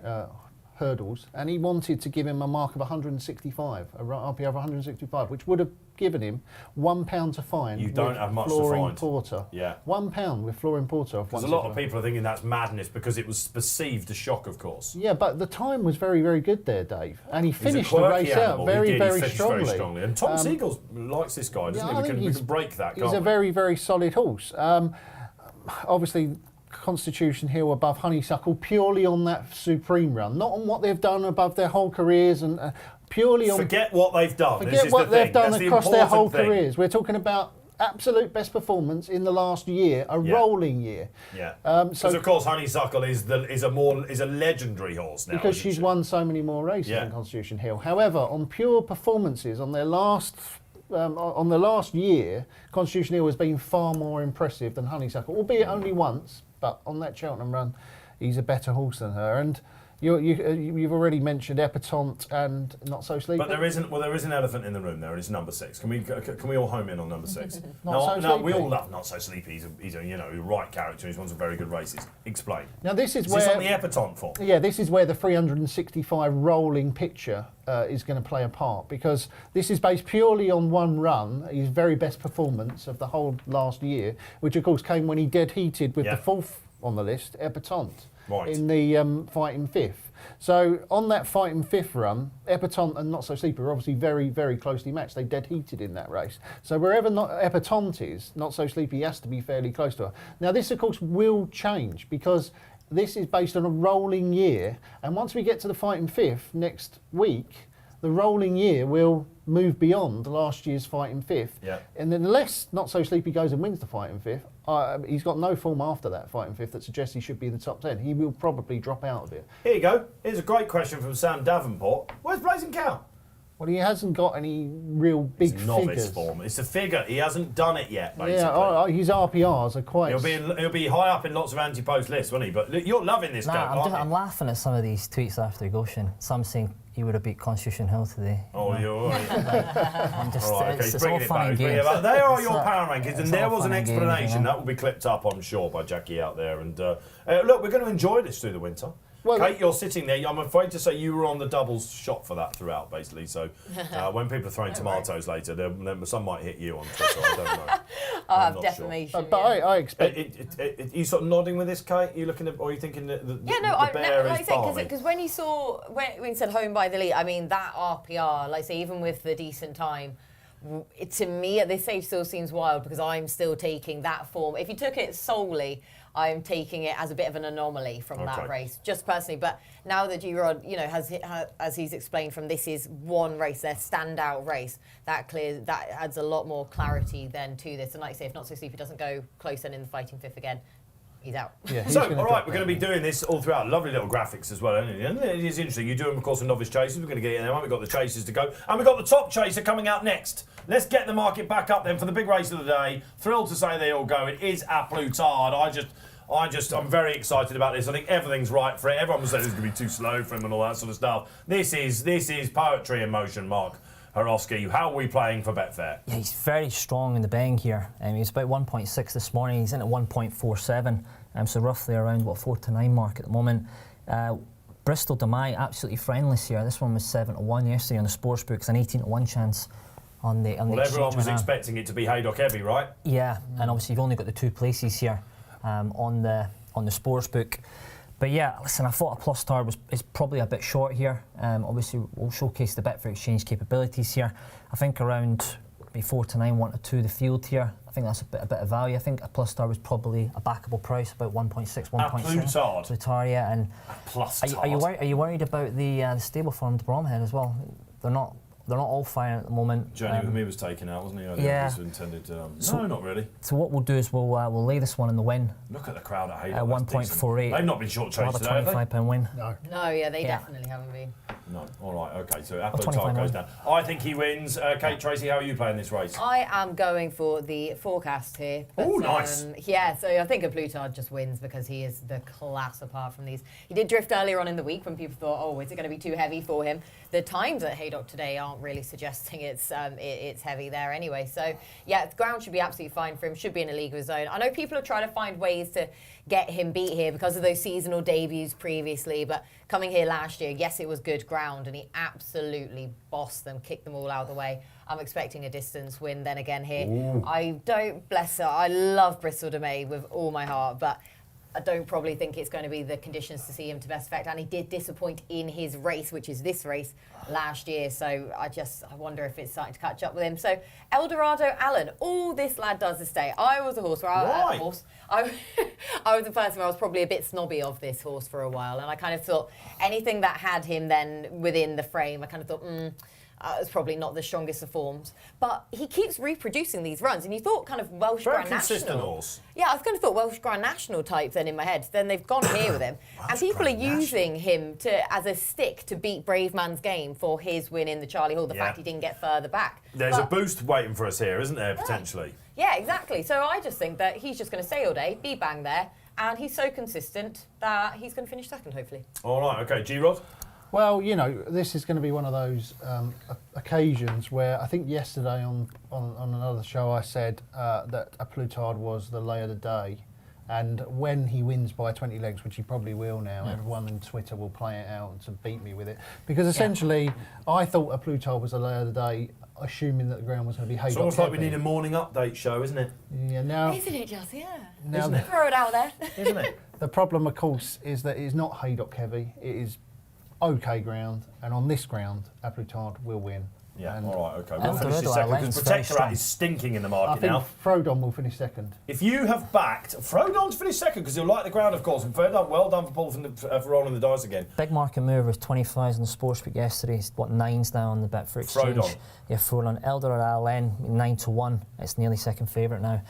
S3: hurdles, and he wanted to give him a mark of 165, a RPR of 165, which would have given him £1 to find.
S1: You don't
S3: with
S1: have much to
S3: Flooring
S1: find.
S3: Porter.
S1: Yeah.
S3: £1 with Flooring Porter.
S1: Because a lot of people are thinking that's madness because it was perceived a shock, of course.
S3: Yeah, but the time was very, very good there, Dave. And he
S1: He's a
S3: finished the
S1: quirky
S3: race
S1: animal.
S3: out very,
S1: He
S3: very
S1: finished
S3: strongly.
S1: very strongly. And Tom Siegels likes this guy, doesn't
S3: Yeah, I
S1: he?
S3: think
S1: We
S3: he's-
S1: can break that,
S3: He's
S1: can't
S3: a
S1: we?
S3: very, very solid horse. Obviously, Constitution Hill above Honeysuckle purely on that supreme run, not on what they've done above their whole careers, and purely on
S1: Forget what they've done. This
S3: forget
S1: is
S3: what
S1: the
S3: they've
S1: thing.
S3: done
S1: That's the
S3: across their whole
S1: important thing.
S3: careers. We're talking about absolute best performance in the last year, a
S1: Yeah.
S3: rolling year.
S1: Yeah.
S3: So
S1: Because of course Honeysuckle is a legendary horse now.
S3: because
S1: isn't
S3: she's
S1: she?
S3: won so many more races
S1: Yeah.
S3: than Constitution Hill. However, on pure performances on their last on the last year, Constitution Hill has been far more impressive than Honeysuckle, albeit only once. But on that Cheltenham run, he's a better horse than her. And you've already mentioned Epatante and Not So Sleepy.
S1: But there is an elephant in the room there, and it's number 6. Can we all home in on number 6?
S3: Not So
S1: no, we
S3: Sleepy.
S1: all love Not So Sleepy. He's a right character. He's won some very good races. Explain.
S3: Now this is
S1: Is
S3: where
S1: this on the Epatante form?
S3: Yeah, this is where the 365 rolling picture is going to play a part, because this is based purely on one run, his very best performance of the whole last year, which of course came when he dead heated with
S1: Yeah.
S3: the 4th on the list, Epatante,
S1: Right.
S3: in the fighting 5th. So on that fighting 5th run, Epatante and Not So Sleepy are obviously very, very closely matched. They dead heated in that race. So wherever Epatante is, Not So Sleepy has to be fairly close to her. Now this of course will change, because this is based on a rolling year, and once we get to the fighting 5th next week, the rolling year will move beyond last year's fighting fifth.
S1: Yeah.
S3: And then unless Not So Sleepy goes and wins the fighting fifth, he's got no form after that fighting fifth that suggests he should be in the top 10. He will probably drop out of it.
S1: Here you go. Here's a great question from Sam Davenport. Where's Blazing Cow?
S3: Well, he hasn't got any real big
S1: It's novice
S3: figures.
S1: form. It's a figure. He hasn't done it yet, basically.
S3: Yeah, his RPRs are quite...
S1: He'll be high up in lots of anti-post lists, won't he? But look, you're loving this guy, aren't
S4: I'm
S1: you?
S4: laughing at some of these tweets after Goshen. Some saying he would have beat Constitution Hill today.
S1: Oh, you're...
S4: I'm just,
S1: All right, okay,
S4: it's
S1: bringing
S4: all
S1: it
S4: fun
S1: back.
S4: and games.
S1: They are your
S4: It's
S1: power rankings, and
S4: it's
S1: there
S4: all
S1: was an
S4: fun and games,
S1: explanation
S4: you know.
S1: that will be clipped up, I'm sure, by Jackie out there. And look, we're going to enjoy this through the winter.
S3: Well,
S1: Kate, you're sitting there. I'm afraid to say you were on the doubles shot for that throughout, basically. So when people are throwing tomatoes later, some might hit you on Twitter. I don't know.
S2: I
S1: I'm
S2: have
S1: not
S2: defamation.
S3: But I expect...
S1: you sort of nodding with this, Kate? You looking at, or are you thinking that the bear
S2: like I
S1: is
S2: said,
S1: balmy?
S2: because when you said home by the lead, I mean that RPR, like I say, even with the decent time, to me at this stage still seems wild because I'm still taking that form. If you took it solely, I'm taking it as a bit of an anomaly from that race, just personally. But now that G-Rod, as he's explained from this is one race, their standout race, that adds a lot more clarity then to this. And like I say, if Not So Sleepy doesn't go close and in the fighting fifth again, he's out.
S3: Yeah,
S1: So, all right, we're going to be doing this all throughout. Lovely little graphics as well, isn't it? And it is interesting. You do them, of course, in novice chases. We're going to get in there. We've got the chases to go. And we've got the top chaser coming out next. Let's get the market back up then for the big race of the day. Thrilled to say they all go. It is A Plus Tard. I'm very excited about this. I think everything's right for it. Everyone was saying it's going to be too slow for him and all that sort of stuff. This is poetry in motion, Marc. Hyrhorskyj, how are we playing for Betfair?
S4: Yeah, he's very strong in the betting here. He's about 1.6 this morning. He's in at 1.47. So roughly around 4 to 9 mark at the moment. Bristol Demai absolutely friendless here. This one was 7 to 1 yesterday on the sportsbook. It's an 18 to 1 chance on the.
S1: Well, everyone was expecting it to be Haydock heavy, right?
S4: Yeah, and obviously you've only got the 2 places here on the sportsbook. But yeah, listen, I thought A Plus Tard is probably a bit short here. Obviously, we'll showcase the Betfair Exchange capabilities here. I think around maybe 4 to 9, 1 to 2 the field here. I think that's a bit of value. I think A Plus Tard was probably a backable price, about 1.6, 1.7.
S1: A Plus
S4: Tard, yeah. And
S1: A Plus Tard.
S4: Are you worried about the stable formed Bromhead as well? They're not all firing at the moment.
S1: Journey with Me was taken out, wasn't he? I
S4: Yeah.
S1: It was intended to, no, not really.
S4: So what we'll do is we'll lay this one in the win.
S1: Look at the crowd at Haydock.
S4: At 1.48.
S1: They've not been short-changed
S4: We'll have
S1: today,
S4: a
S1: have they?
S4: £25 win.
S3: No.
S2: Yeah, they
S4: Yeah.
S2: definitely haven't been.
S1: No. All right, OK. So A Plus
S4: 25
S1: Tard goes
S4: now.
S1: down. I think he wins. Kate, Tracey, how are you playing this race?
S2: I am going for the forecast here.
S1: Oh, nice.
S2: Yeah, so I think A Plus Tard just wins because he is the class apart from these. He did drift earlier on in the week when people thought, oh, is it going to be too heavy for him? The times at Haydock today aren't really suggesting it's heavy there anyway. So, yeah, the ground should be absolutely fine for him, should be in a legal zone. I know people are trying to find ways to get him beat here because of those seasonal debuts previously, but coming here last year, yes, it was good ground, and he absolutely bossed them, kicked them all out of the way. I'm expecting a distance win then again here.
S1: Ooh.
S2: Bless her, I love Bristol Demay with all my heart, but I don't probably think it's going to be the conditions to see him to best effect. And he did disappoint in his race, which is this race, last year. So I wonder if it's starting to catch up with him. So Eldorado Allen, all this lad does is stay. I was a horse.
S1: Why?
S2: I was a person where I was probably a bit snobby of this horse for a while. And I kind of thought anything that had him then within the frame, I kind of thought, it's probably not the strongest of forms. But he keeps reproducing these runs. And you thought kind of Welsh
S1: Very
S2: Grand
S1: consistent
S2: National.
S1: horse.
S2: Yeah, I was kind of thought Welsh Grand National type then in my head. Then they've gone here with him. And people are
S1: Grand National.
S2: using him as a stick to beat Brave Man's Game for his win in the Charlie Hall, the fact he didn't get further back.
S1: There's a
S2: But-
S1: boost waiting for us here, isn't there, potentially?
S2: Yeah, exactly. So I just think that he's just going to stay all day, be bang there, and he's so consistent that he's going to finish second, hopefully.
S1: All right, OK. G-Rod?
S3: Well, this is going to be one of those occasions where I think yesterday on another show I said that A Plus Tard was the lay of the day. And when he wins by 20 legs, which he probably will now, everyone on Twitter will play it out to beat me with it. Because essentially, I thought A Plus Tard was the lay of the day, assuming that the ground was going to be Haydock
S1: It's almost like we
S3: heavy.
S1: need a morning update show, isn't it?
S3: Yeah, now...
S2: Isn't it just? Yeah.
S3: Now
S1: Isn't it?
S2: Throw it out there.
S1: Isn't it?
S3: the problem, of course, is that it's not Haydock heavy. It is OK ground, and on this ground, A Plus Tard will win.
S1: Yeah,
S3: And
S1: all right, okay. We'll
S4: Eldorado
S1: finish this second because
S4: Island's very
S1: Protectorat
S4: strong.
S1: is stinking in the
S3: I
S1: market
S3: think
S1: now.
S3: Frodon will finish second.
S1: If you have backed, Frodon's finished second because he'll like the ground, of course. And fair done, well done for Paul for rolling the dice again.
S4: Big market move was 25s on the Sportsbook yesterday. It's what, 9s now on the Betfair Exchange.
S1: Frodon.
S4: Yeah, Frodon. Eldorado Island 9-1. It's nearly second favourite now.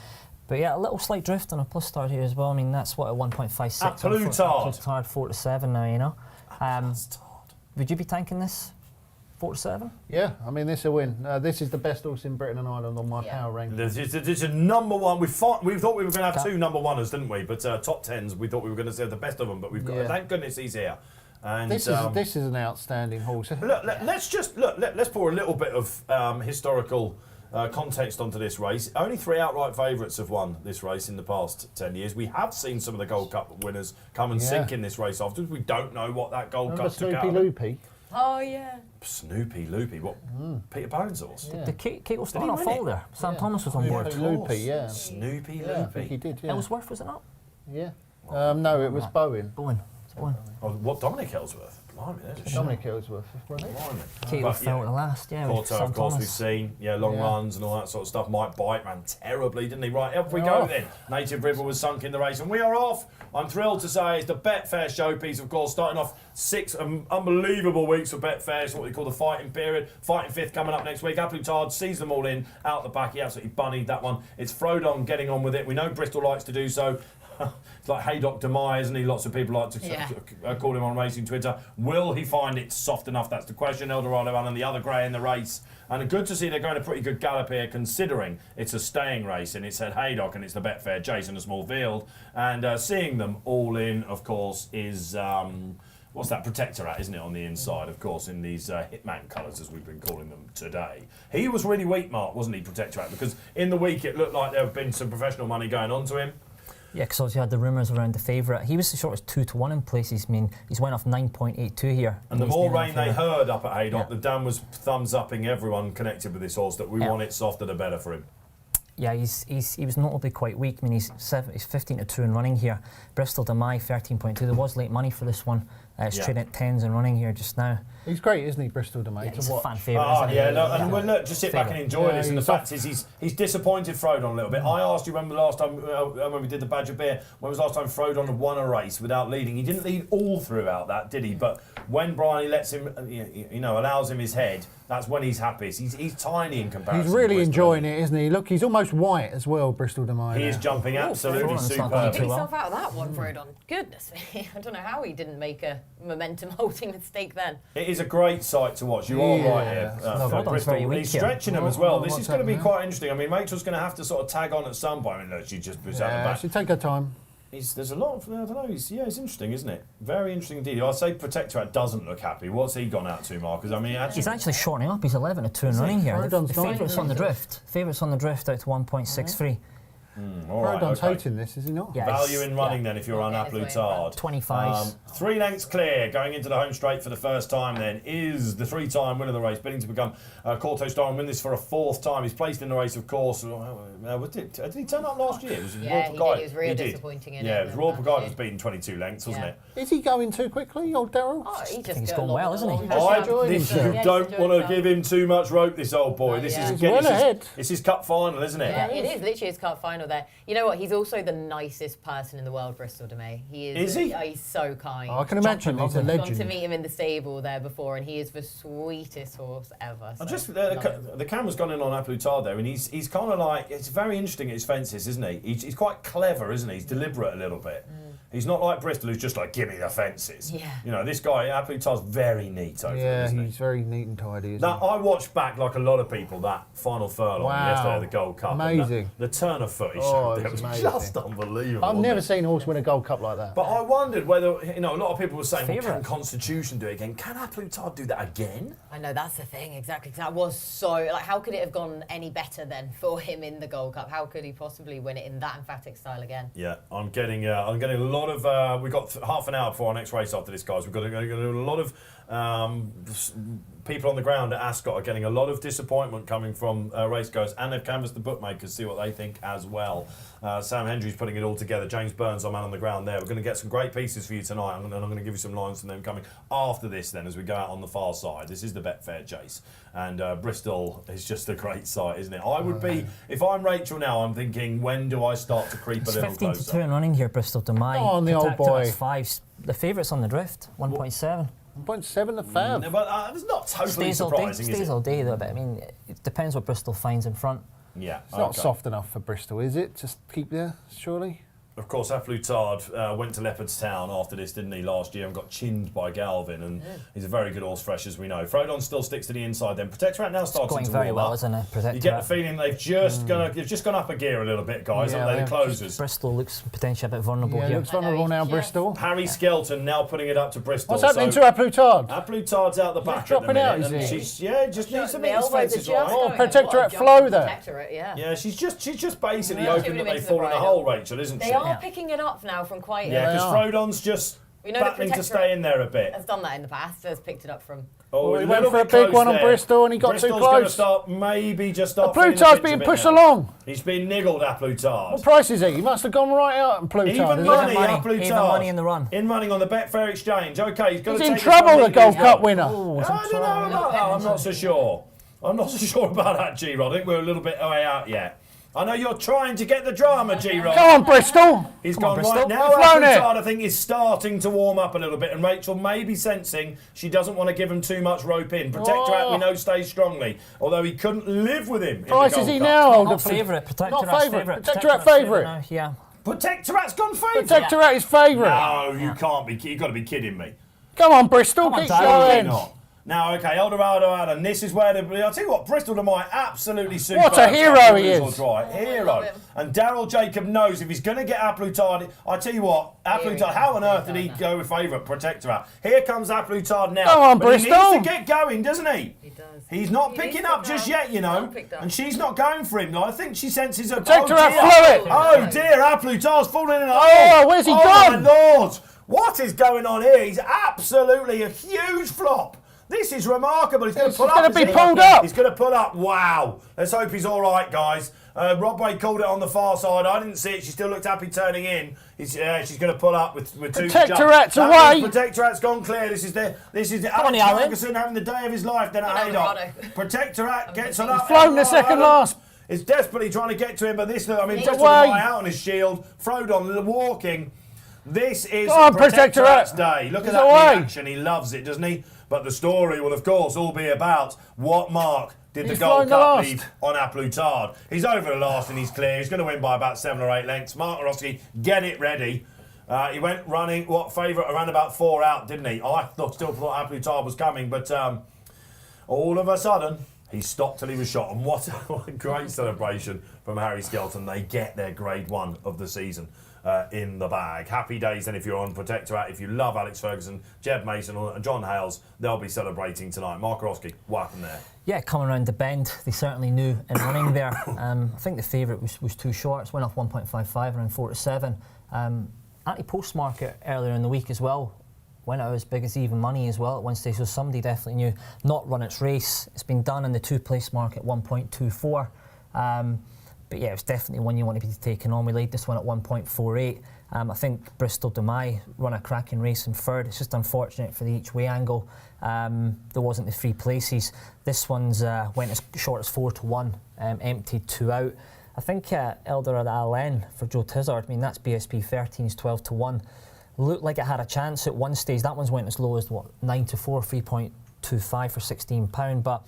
S4: But yeah, a little slight drift on a plus start here as well. I mean, that's what a 1.56.
S1: Plutard.
S4: 4-7 now, you know.
S1: Plutard.
S4: Would you be tanking this? 4-7?
S3: Yeah, I mean, this is a win. This is the best horse in Britain and Ireland on my
S2: Yeah.
S3: power ranking.
S1: This is a number one. We thought we were going to have two number oneers, didn't we? But top tens, we thought we were going to see the best of them. But we've got.
S3: Yeah.
S1: Thank goodness he's here. And
S3: This is an outstanding horse.
S1: let's pour a little bit of historical context onto this race. Only 3 outright favourites have won this race in the past 10 years. We have seen some of the Gold Cup winners come and sink in this race afterwards. We don't know what that Gold
S3: Remember
S1: Cup took out.
S3: Snoopy
S1: of them.
S3: Loopy?
S2: Oh, yeah.
S1: Snoopy Loopy, what? Peter Bones horse?
S3: Yeah.
S4: Did Kate was
S1: Did he
S4: not
S1: win
S4: fall
S1: it?
S4: there? Sam
S3: Yeah.
S4: Thomas was on
S3: Yeah.
S4: board.
S3: Loopy, yeah.
S1: Snoopy
S3: Yeah, I
S1: Loopy.
S3: think he did, yeah.
S4: Ellsworth, was it not?
S3: Yeah. No, it was Bowen.
S4: Bowen. It's Bowen.
S1: Oh, what, Dominic Ellsworth? Blimey, there's a shame.
S3: Dominic Ellsworth. wasn't it?
S1: Blimey.
S4: Kate
S1: But,
S4: fell at the last, yeah. with
S1: Porto,
S4: Sam
S1: of course, we've
S4: Thomas.
S1: seen. Yeah, long
S3: Yeah.
S1: runs and all that sort of stuff. Mike Bite ran terribly, didn't he? Right, up we go
S3: Oh.
S1: then. Native River was sunk in the race, and we are off. I'm thrilled to say it's the Betfair showpiece, of course, starting off 6 unbelievable weeks for Betfair. It's what we call the fighting period. Fighting fifth coming up next week. Plutard sees them all in, out the back. He absolutely bunnied that one. It's Frodon getting on with it. We know Bristol likes to do so. It's like Haydock Ascot, isn't he? Lots of people like to call him on racing Twitter. Will he find it soft enough? That's the question. Eldorado and the other grey in the race. And good to see they're going a pretty good gallop here, considering it's a staying race and it's at Haydock and it's the Betfair Chase in a small field. And seeing them all in, of course, is... what's that Protectorat, isn't it, on the inside, of course, in these Hitman colours, as we've been calling them today. He was really weak, Marc, wasn't he, Protectorat? Because in the week it looked like there have been some professional money going on to him.
S4: Yeah, because obviously you had the rumours around the favourite. He was as short as 2-1 in places. I mean, he's went off 9.82 here.
S1: And the
S4: he's
S1: more
S4: been in
S1: rain they
S4: favourite.
S1: heard up at Haydock,
S4: Yeah.
S1: the Dan was thumbs-upping everyone connected with this horse that we want it softer the better for him.
S4: Yeah, he was notably quite weak. I mean, he's 15-2 in running here. Bristol to Mai 13.2. There was late money for this one. It's trading at 10s and running here just now.
S3: He's great, isn't he, Bristol to mate?
S4: Yeah, he's
S3: to
S4: a
S3: watch.
S4: fan favourite, isn't he?
S1: Yeah, no, and well, look, just sit back and enjoy
S3: Yeah,
S1: this. And the
S3: he's
S1: fact is, he's disappointed Frodon a little bit. I asked you when the last time when we did the Badger Beer, when was the last time Frodon had won a race without leading? He didn't lead all throughout that, did he? But when Bryony lets him, allows him his head, that's when he's happiest. He's tiny in comparison.
S3: He's
S1: to
S3: really
S1: Bristol,
S3: enjoying
S1: isn't
S3: it, isn't he? Look, he's almost white as well, Bristol to Mai.
S1: he? He is jumping absolutely
S4: Frodon's not
S1: superb.
S4: going
S2: Get
S4: too well.
S2: himself out of that one, Frodon. Goodness me. I don't know how he didn't make a momentum-holding mistake then.
S1: It is a great sight to watch. You are right here.
S3: it's lovely.
S1: For
S4: Frodon's
S1: Bristol.
S4: very weak
S1: He's
S4: here.
S1: stretching them as well. This is
S3: What's
S1: going to be
S3: happening?
S1: quite interesting. I mean, Rachel's going to have to sort of tag on at some point. I mean, look, she just was out the
S3: Yeah,
S1: back.
S3: she'll take her time.
S1: There's a lot of, I don't know, it's interesting, isn't it? Very interesting indeed. I'd say Protectorat doesn't look happy. What's he gone out to, Marc? Because, I mean, actually...
S4: He's actually shortening up. He's 11-2 in running here. The
S3: Frodon's not
S4: favourites on the drift. Favourites on the drift out to 1.63.
S1: all right,
S3: Frodon's
S1: okay.
S3: hating this, is he not?
S4: Yeah,
S1: Value
S4: he's-
S1: in running
S4: yeah.
S1: then if you're on
S2: Yeah, it's
S1: Plutard.
S4: 25s.
S1: 3 lengths clear, going into the home straight for the first time then, is the 3-time winner of the race, bidding to become Corto Star and win this for a 4th time. He's placed in the race, of course. Did he turn up last year? It was
S2: Yeah,
S1: Royal
S2: he
S1: Pagaya.
S2: did. He was real
S1: did.
S2: disappointing in
S1: Yeah,
S2: it
S1: it was Royal
S2: last
S1: Pagaya
S2: year.
S1: was beaten 22 lengths, wasn't
S2: Yeah.
S1: it?
S3: Is he going too quickly, old Daryl?
S2: Oh, he just
S4: he's
S2: go
S4: gone
S2: along
S4: well,
S2: with
S4: isn't he?
S2: the long
S3: Just enjoying
S1: You
S3: himself.
S2: Yeah,
S1: don't
S2: he's
S1: want to
S2: enjoying
S1: give him too much rope, this old boy.
S2: Oh,
S1: This
S2: yeah.
S1: is
S3: He's well ahead.
S1: It's his cup final, isn't it?
S2: Yeah, it is literally his cup final there. You know what? He's also the nicest person in the world, Bristol to me. He is.
S1: Is he?
S2: Oh, he's so kind.
S3: Oh, I can imagine he's a
S4: lovely.
S2: I've gone to
S3: legend.
S2: meet him in the stable there before, and he is the sweetest horse ever.
S1: I
S2: So
S1: just
S2: love him.
S1: the camera's gone in on Plutard there, and he's kind of like, it's very interesting at his fences, isn't he? He's quite clever, isn't he? He's deliberate a little bit. He's not like Bristol, who's just like, give me the fences.
S2: Yeah.
S1: You know, this guy Plutard's very neat over
S3: Yeah,
S1: there, isn't
S3: he's
S1: he?
S3: very neat and tidy, isn't
S1: That,
S3: he?
S1: I watched back, like a lot of people, that final furlong
S3: Wow.
S1: yesterday at the Gold Cup. and
S3: Amazing.
S1: The turn of foot he
S3: Oh,
S1: showed
S3: it
S1: there
S3: was
S1: was
S3: amazing.
S1: just unbelievable.
S3: I've
S1: wasn't
S3: never
S1: it?
S3: seen a horse win a Gold Cup like that.
S1: But I wondered whether, a lot of people were saying, well, can
S4: Favourite.
S1: Constitution do it again? Can Plutard do that again?
S2: I know, that's the thing, exactly. 'Cause that was so, like, how could it have gone any better then for him in the Gold Cup? How could he possibly win it in that emphatic style again?
S1: Yeah, I'm getting a lot of. We've got half an hour before our next race after this, guys. We've got a lot of people on the ground at Ascot are getting a lot of disappointment coming from racegoers, and they've canvassed the bookmakers, see what they think as well. well. Sam Hendry's putting it all together. James Burns, our man on the ground there. We're going to get some great pieces for you tonight, and I'm going to give you some lines from them coming after this then as we go out on the far side. This is the Betfair Chase, and Bristol is just a great site, isn't it? I would be, if I'm Rachel now, I'm thinking, when do I start to creep a little
S4: 15
S1: closer?
S4: to 2 and running here, Bristol to my.
S3: Oh, on the old boy.
S4: 5. The favourites on the drift, 1.7.
S3: 1.7 the fab.
S1: No, but it's not totally surprising,
S4: Stays
S1: is it?
S4: all day though, but I mean, it depends what Bristol finds in front.
S1: Yeah,
S3: It's not soft enough for Bristol, is it? Just keep there, surely?
S1: Of course, Aflutard went to Leopardstown after this, didn't he, last year, and got chinned by Galvin, and he's a very good horse, fresh as we know. Frodon still sticks to the inside then. Protectorat now starting
S4: Going
S1: to
S4: very
S1: warm
S4: well,
S1: up.
S4: isn't it? Protectorat.
S1: You get the feeling they've just gone up a gear a little bit, guys, haven't they, the closers?
S4: Bristol looks potentially a bit vulnerable
S3: Yeah,
S4: here.
S3: looks vulnerable now, Bristol.
S1: Harry Skelton now putting it up to Bristol.
S3: What's happening to Aflutard?
S1: Aflutard's out the back
S3: dropping
S1: at the minute,
S3: out, is
S1: and
S3: he?
S1: she's just needs to
S2: The
S1: make his
S2: elbows are
S1: fences
S2: just
S1: right.
S2: going.
S3: Protectorate
S2: What a
S3: flow
S2: jump
S3: there.
S2: Protectorate, yeah.
S1: Yeah, she's just basically
S2: Yeah.
S1: hoping that they fall in a hole, Rachel, isn't
S2: They
S1: she?
S2: are picking it up now from quite.
S1: Yeah, because
S3: They are.
S1: Frodon's just
S2: We know the
S1: battling to
S2: Protectorate
S1: stay in there a bit.
S2: has done that in the past. Has picked it up from.
S1: Oh,
S3: He
S1: a
S3: went
S1: little
S3: for a
S1: bit
S3: big
S1: close
S3: one on
S1: there.
S3: Bristol and he got too
S1: Bristol's going to
S3: close.
S1: start, maybe just start. feeling the
S3: Aflutard's
S1: pitch a
S3: being
S1: bit
S3: pushed
S1: now.
S3: along.
S1: He's been niggled, Aflutard.
S3: What price is he? He must have gone right out in Plutard.
S1: Even
S3: isn't he?
S1: money,
S4: money,
S1: Aflutard.
S4: even money in the run.
S1: In running on the Betfair Exchange. Okay, he's got
S3: He's
S1: to
S3: in
S1: take
S3: trouble,
S1: this
S3: the Gold
S1: one.
S3: Cup winner.
S1: I don't know about that. I'm not so sure. I'm not so sure about that, G-Rod. I think we're a little bit way out yet. I know you're trying to get the drama, G-Rod.
S3: Come on, Bristol.
S1: He's
S4: Come on,
S1: gone
S4: Bristol.
S1: right now.
S3: You've flown it.
S1: Aflutard, I think, is starting to warm up a little bit, and Rachel may be sensing she doesn't want to give him too much rope in. Protectorate, we know, stays strongly, although he couldn't live with him.
S3: Price is he now? Older
S4: Not favourite. Protectorat's
S3: Not favourite.
S4: favourite.
S3: Protectorate favourite.
S4: now, yeah.
S1: Protectorate's gone favourite.
S3: Protectorate is favourite.
S1: No, you can't be. You've got to be kidding me.
S3: Come on, Bristol.
S4: Come on,
S3: Keep
S4: Dave.
S3: going.
S1: Not. Now, okay, Eldorado, and this is where I'll tell you what, Bristol to my absolutely super.
S3: What a hero he is.
S1: Hero.
S2: love him.
S1: And Daryl Jacob knows if he's going to get Aflutard, I tell you what, Aflutard, how on earth did he go with favourite Protectorate? Here comes Aflutard now.
S3: Come on,
S1: but he
S3: Bristol.
S1: needs to get going, doesn't he?
S2: He does.
S1: He's not
S2: He
S1: picking
S2: needs to
S1: up
S2: pick
S1: just
S2: up.
S1: yet, you
S2: He's
S1: know.
S2: not picked up.
S1: And she's not going for him. I think she senses a
S3: Protectorate,
S1: dear.
S3: flow it.
S1: Oh dear, Aflutard's fallen in a hole.
S3: Oh, where's he gone?
S1: My Lord, what is going on here? He's absolutely a huge flop. This is remarkable. He's going to pull up.
S3: gonna
S1: is
S3: be
S1: he?
S3: pulled up.
S1: He's going to pull up. Wow. Let's hope he's all right, guys. Rodway called it on the far side. I didn't see it. She still looked happy turning in. She's going to pull up with two.
S3: Protectorate's
S1: That
S3: away.
S1: means Protectorate's gone clear. This is
S4: on,
S1: Alex
S4: Alan.
S1: Ferguson having the day of his life. Then at Haydock.
S2: Rodway.
S1: Protectorate gets on up.
S3: flown the second last.
S1: It's desperately trying to get to him, but this, I mean,
S2: He's
S1: just with
S3: away.
S1: the eye out on his shield, Frodon walking. This is
S3: Go on,
S1: Protectorate's
S3: Protectorate.
S1: day. Look
S3: He's
S1: at that
S3: away.
S1: reaction. He loves it, doesn't he? But the story will, of course, all be about what Marc did
S3: He's
S1: the Gold
S3: flying the
S1: Cup
S3: last.
S1: leave on Aflutard. He's over the last and he's clear. He's going to win by about 7 or 8 lengths. Marc Hyrhorskyj, get it ready. He went running, favourite, around about 4 out, didn't he? I still thought Aflutard was coming, but all of a sudden, he stopped till he was shot. And what a great celebration from Harry Skelton. They get their grade 1 of the season in the bag. Happy days then if you're on Protectorate. If you love Alex Ferguson, Jeb Mason and John Hales, they'll be celebrating tonight. Marc Hyrhorskyj, what happened there?
S4: Yeah, coming around the bend, they certainly knew in running there. I think the favourite was too short. It's went off 1.55, around 4 to 7. Anti-postmarket earlier in the week as well. Went out as big as even money as well at one stage, so somebody definitely knew not run its race. It's been done in the 2-place mark at 1.24. But yeah, it's definitely one you want to be taking on. We laid this one at 1.48. I think Bristol Demai run a cracking race in third. It's just unfortunate for the each way angle. There wasn't the 3 places. This one's went as short as 4 to 1, emptied 2 out. I think Eldorado Allen for Joe Tizzard, I mean, that's BSP 13's 12 to 1. Looked like it had a chance at one stage. That one's went as low as, 9 to 4, 3.25 for £16. But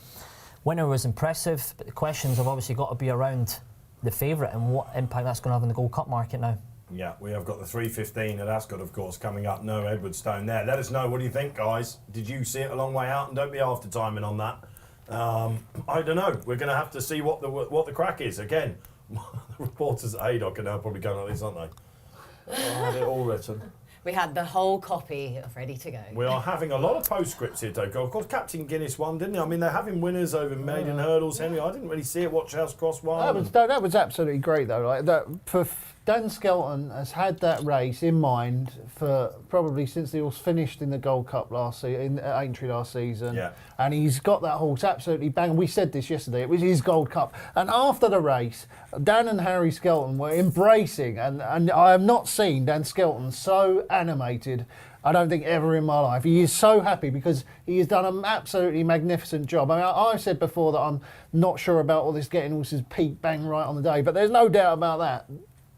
S4: winner was impressive. But the questions have obviously got to be around the favourite and what impact that's going to have on the Gold Cup market now.
S1: Yeah, we have got the 3:15 at Ascot, of course, coming up. No Edwardstone there. Let us know. What do you think, guys? Did you see it a long way out? And don't be after timing on that. I don't know. We're going to have to see what the crack is. Again, the reporters at Haydock are now probably going like this, aren't they? I had it all written.
S2: We had the whole copy ready to go.
S1: We are having a lot of postscripts here, Togo. Of course, Captain Guinness won, didn't he? I mean, they're having winners over maiden hurdles. Henry, I didn't really see it. Watch House Cross won.
S3: That was absolutely great though. Like that Dan Skelton has had that race in mind for probably since the horse finished in the Gold Cup last season, at Aintree last season.
S1: Yeah.
S3: And he's got that horse absolutely bang. We said this yesterday, it was his Gold Cup. And after the race, Dan and Harry Skelton were embracing, and I have not seen Dan Skelton so animated, I don't think, ever in my life. He is so happy because he has done an absolutely magnificent job. I mean, I've said before that I'm not sure about all this getting horses peak bang right on the day, but there's no doubt about that.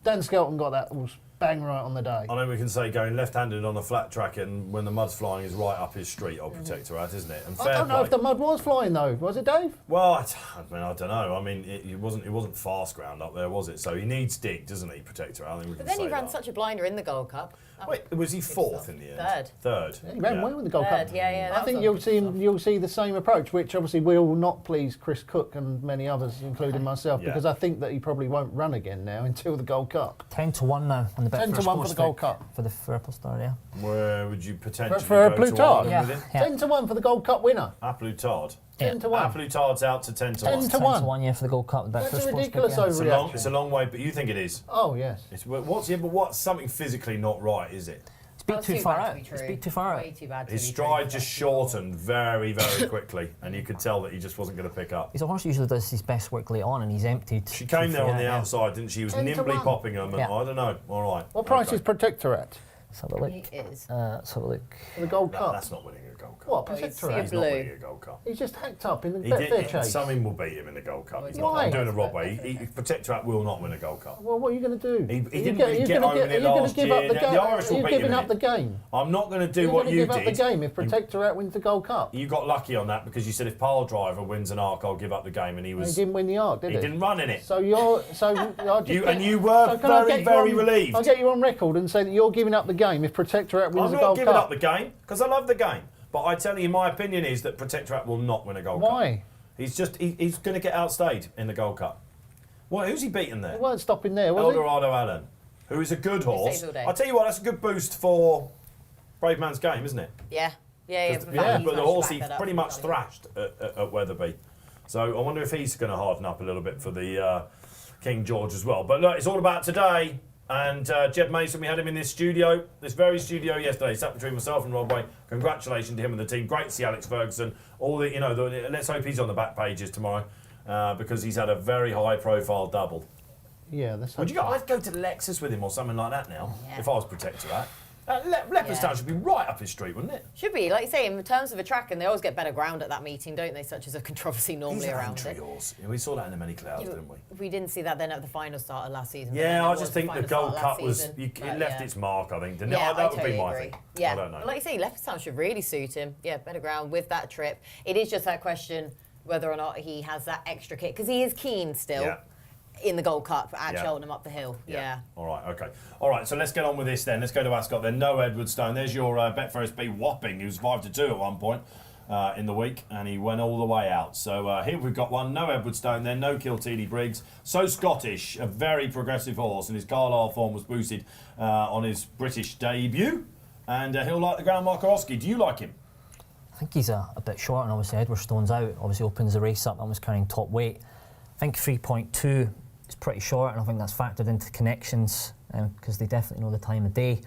S3: Dan Skelton got that horse bang right on the day.
S1: I know we can say going left-handed on a flat track and when the mud's flying is right up his street, I'll protect her at, isn't it? And
S3: I don't know if the mud was flying though. Was it, Dave?
S1: Well, I don't know. I mean, it wasn't fast ground up there, was it? So he needs dig, doesn't he, protect her? I think we can
S2: But then he
S1: say
S2: ran
S1: that.
S2: such a blinder in the Gold Cup.
S1: Wait, was he fourth in the end? Third.
S3: He ran well in the Gold Cup.
S2: Yeah,
S3: I think you'll see the same approach, which obviously will not please Chris Cook and many others, including myself,
S1: Yeah.
S3: because I think that he probably won't run again now until the Gold Cup.
S4: 10-1 now on the Betfair
S3: 10-1 for the Gold Cup.
S4: For the Purple-Star, yeah.
S1: Where would you potentially
S3: For a
S1: go
S3: Blue
S1: to
S3: Tard?
S1: Ireland with him?
S4: Yeah.
S3: 10-1 for the Gold Cup winner.
S1: Aplutard.
S3: 10-1.
S1: Aplutard's out to 10-1.
S3: 10-1.
S4: 10-1, yeah, for the Gold Cup.
S3: That's a
S4: Betfair
S3: ridiculous
S4: Sportsbook, yeah.
S3: overreaction.
S1: It's a long way, but you think it is.
S3: Oh yes.
S1: What's something physically not right, is it?
S4: It's beat too far out. It's beat too far out.
S2: Way too bad to
S1: His
S2: be
S1: stride
S2: true.
S1: just shortened very, very quickly, and you could tell that he just wasn't going to pick up.
S4: He's a horse who usually does his best work late on, and he's emptied.
S1: She came there on the
S4: Yeah.
S1: outside, didn't she? He was
S3: 10-1.
S1: nimbly popping them, and
S4: Yeah.
S1: I don't know. All right.
S3: What price
S1: Okay.
S3: is Protector at
S4: Let's have a look.
S2: He is.
S4: Let's have a look.
S3: for the Gold
S1: No,
S3: Cup?
S1: that's not winning a Gold Cup.
S3: What
S2: Oh,
S3: Protector
S2: he's
S3: at?
S1: He's not
S2: blue.
S1: winning a Gold Cup.
S3: He's just hacked up in the
S1: He
S3: Betfair
S1: did.
S3: chase.
S1: Something will beat him in the Gold Cup. He's not,
S3: Why?
S1: I'm doing a Rodway. Protector Act will not win a Gold Cup.
S3: Well, what are you going to do?
S1: He didn't really get over it last
S3: give
S1: year.
S3: Up the
S1: The
S3: game?
S1: Irish will
S3: Are you
S1: beat him
S3: giving
S1: in
S3: up
S1: it.
S3: the game?
S1: I'm not going to do
S3: You're
S1: what
S3: going to
S1: you
S3: give up
S1: did.
S3: the game if Protector at wins the Gold Cup.
S1: You got lucky on that because you said if Pile Driver wins an arc, I'll give up the game, and he
S3: He
S1: was.
S3: didn't win the arc, did
S1: He
S3: he?
S1: didn't run in it.
S3: So you're I'll just
S1: You- and you were
S3: so can I
S1: very,
S3: get you
S1: very
S3: on-
S1: relieved.
S3: I'll get you on record and say that you're giving up the game if Protector at wins
S1: I'm
S3: the
S1: not
S3: Gold
S1: giving
S3: Cup.
S1: up the game because I love the game. But I tell you, my opinion is that Protectorat will not win a Gold Cup.
S3: Why?
S1: He's going to get outstayed in the Gold Cup. Well, who's he beating there?
S3: They weren't stopping there, was
S1: Eldorado Allen, who is a good horse.
S2: stays all day.
S1: I'll tell you what, that's a good boost for Brave Man's Game, isn't it?
S2: Yeah. Yeah.
S1: But the horse he pretty much thrashed at Wetherby. So I wonder if he's going to harden up a little bit for the King George as well. But look, it's all about today. And Jed Mason, we had him in this very studio yesterday. Sat between myself and Rodway. Congratulations to him and the team. Great to see Alex Ferguson. Let's hope he's on the back pages tomorrow because he's had a very high-profile double.
S3: Yeah, that's.
S1: Would you go? I'd go to the Lexus with him or something like that now
S2: Yeah.
S1: if I was Protectorat. Leopardstown should be right up his street, wouldn't it?
S2: Should be, like you say, in terms of a track, and they always get better ground at that meeting, don't they? Such as a controversy normally
S1: He's an
S2: around
S1: entry
S2: it.
S1: horse. We saw that in the many clouds, didn't we?
S2: We didn't see that then at the final start of last season. but then
S1: Yeah,
S2: there
S1: I
S2: was
S1: just think the
S2: final
S1: Gold
S2: start
S1: Cup
S2: last
S1: was
S2: season,
S1: it
S2: but
S1: left
S2: yeah.
S1: its mark, I think, didn't
S2: Yeah,
S1: it? That would
S2: totally
S1: be my
S2: agree.
S1: thing.
S2: Yeah,
S1: I don't know.
S2: But like you say, Leopardstown should really suit him. Yeah, better ground with that trip. It is just that question whether or not he has that extra kick because he is keen still.
S1: Yeah.
S2: In the Gold Cup at
S1: Yeah.
S2: Cheltenham up the hill. Yeah.
S1: All right, okay. All right, so let's get on with this then. Let's go to Ascot then. No Edwardstone. There's your Betfair SB whopping. He was 5-2 at one point in the week, and he went all the way out. So here we've got one. No Edwardstone then. No Kilteely Briggs. So Scottish, a very progressive horse, and his Carlisle form was boosted on his British debut. And he'll like the ground, Marc Hyrhorskyj. Do you like him?
S4: I think he's a bit short, and obviously Edwardstone's out. Obviously opens the race up and was carrying top weight. I think 3.2 is pretty short, and I think that's factored into connections because they definitely know the time of day.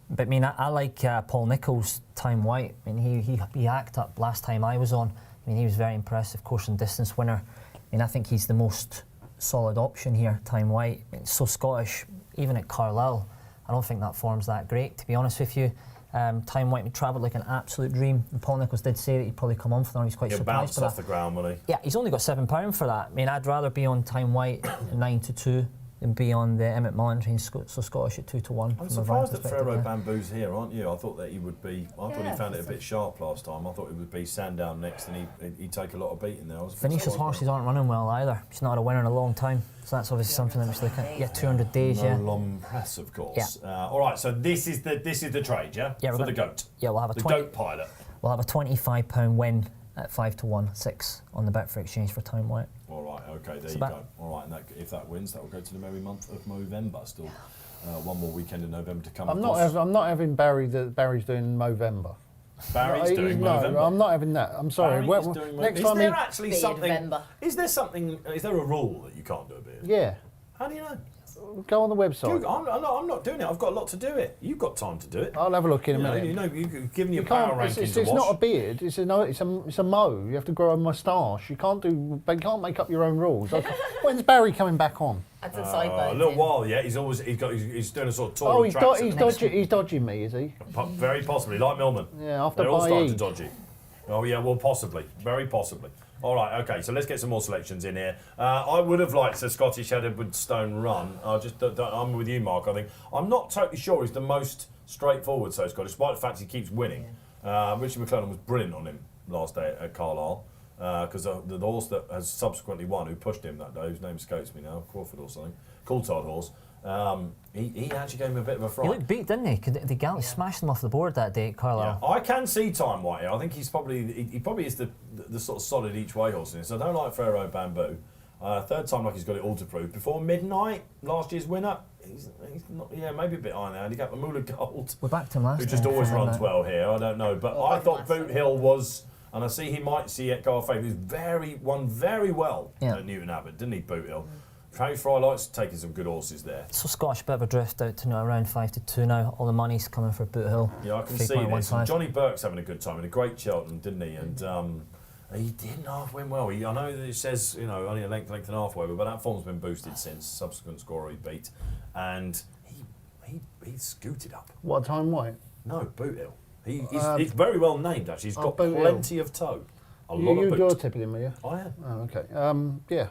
S4: But I mean, I like Paul Nicholls' time white. I mean, he hacked up last time I was on. I mean, he was very impressive, course and distance winner. I mean, I think he's the most solid option here, time white. I mean, it's so Scottish, even at Carlisle. I don't think that form's that great, to be honest with you. Time White travelled like an absolute dream. And Paul Nicholls did say that he'd probably come on for that. He's quite
S1: He'll
S4: surprised
S1: bounce
S4: by
S1: off
S4: that.
S1: the ground, will he?
S4: Yeah, he's only got £7 for that. I mean, I'd rather be on Time White at 9-2 than be on the Emmett Mullen train, so Scottish at 2-1.
S1: I'm surprised that Ferro Bamboo's here, aren't you? I thought that he would be. I thought he found it a bit sharp last time. I thought it would be Sandown next, and he'd take a lot of beating there.
S4: Venetia's horses aren't running well either. He's not had a winner in a long time, so that's obviously something that we should look at. Yeah, 200 days, yeah.
S1: Long press, of course.
S4: Yeah.
S1: All right, so this is the trade, yeah.
S4: Yeah,
S1: for the goat.
S4: Yeah, we'll have a
S1: the goat pilot.
S4: We'll have a £25 win at 5-1, 6 on the Betfair Exchange for Time White.
S1: All right, okay, there you go. All right, and if that wins, that will go to the merry month of November. Still, one more weekend in November to come.
S3: I'm not having Barry that Barry's doing Movember.
S1: Barry's doing November.
S3: No, I'm not having that. I'm sorry.
S1: Barry is doing
S3: Next
S1: is
S3: time
S1: there actually
S2: Beard
S1: something?
S2: November.
S1: Is there a rule that you can't do a beard?
S3: yeah.
S1: How do you know?
S3: Go on the website.
S1: Google, I'm not doing it. I've got a lot to do it. You've got time to do it.
S3: I'll have a look in a minute.
S1: You've given your
S3: You
S1: power
S3: can't,
S1: rankings
S3: it's
S1: to watch.
S3: not a beard. It's a mo. You have to grow a moustache. You can't make up your own rules. When's Barry coming back on?
S2: That's a sideburn.
S1: A little while, yeah. He's doing a sort of tour.
S3: Oh, he's dodging me, is he?
S1: Very possibly, like Millman.
S3: Yeah, after
S1: They're all starting to
S3: Bailly.
S1: dodge you. Oh yeah, well possibly, very possibly. All right, okay. So let's get some more selections in here. I would have liked a Scottish Edwardstone run. I'm with you, Mark. I think I'm not totally sure he's the most straightforward. So Scottish, despite the fact he keeps winning. Richard McClellan was brilliant on him last day at Carlisle. Because the horse that has subsequently won, who pushed him that day, whose name escapes me now, Crawford or something, Coulthard horse, he actually gave him a bit of a fright.
S4: He looked beat, didn't he? The Galley smashed him off the board that day at Carlisle.
S1: Yeah. I can see Time White here. I think he probably is the sort of solid each way horse in this. I don't like Ferro Bamboo. Third time like he's got it all to prove. Before Midnight, last year's winner, he's not, maybe a bit high in the handicap. Amula Gold,
S4: We're back to him last
S1: who just
S4: time,
S1: always
S4: if I
S1: runs
S4: remember.
S1: well here. I don't know, but I thought Boot Hill was. And I see he might see it go off favour. He won very well at Newton Abbot, didn't he, Boot Hill? Harry Fry likes taking some good horses there.
S4: So Scottish bit of a drift out to around 5-2 now. All the money's coming for Boot Hill.
S1: Yeah, I can see this. And Johnny Burke's having a good time in a great Cheltenham, didn't he? And he didn't half win well. I know that it says only a length and a half over, but that form's been boosted since subsequent scorer he beat, and he scooted up.
S3: What, Time White?
S1: No, Boot Hill. He's very well named actually. He's got
S3: Boot
S1: plenty of toe.
S3: You're tipping him, are you?
S1: I am.
S3: Oh, okay. Yeah.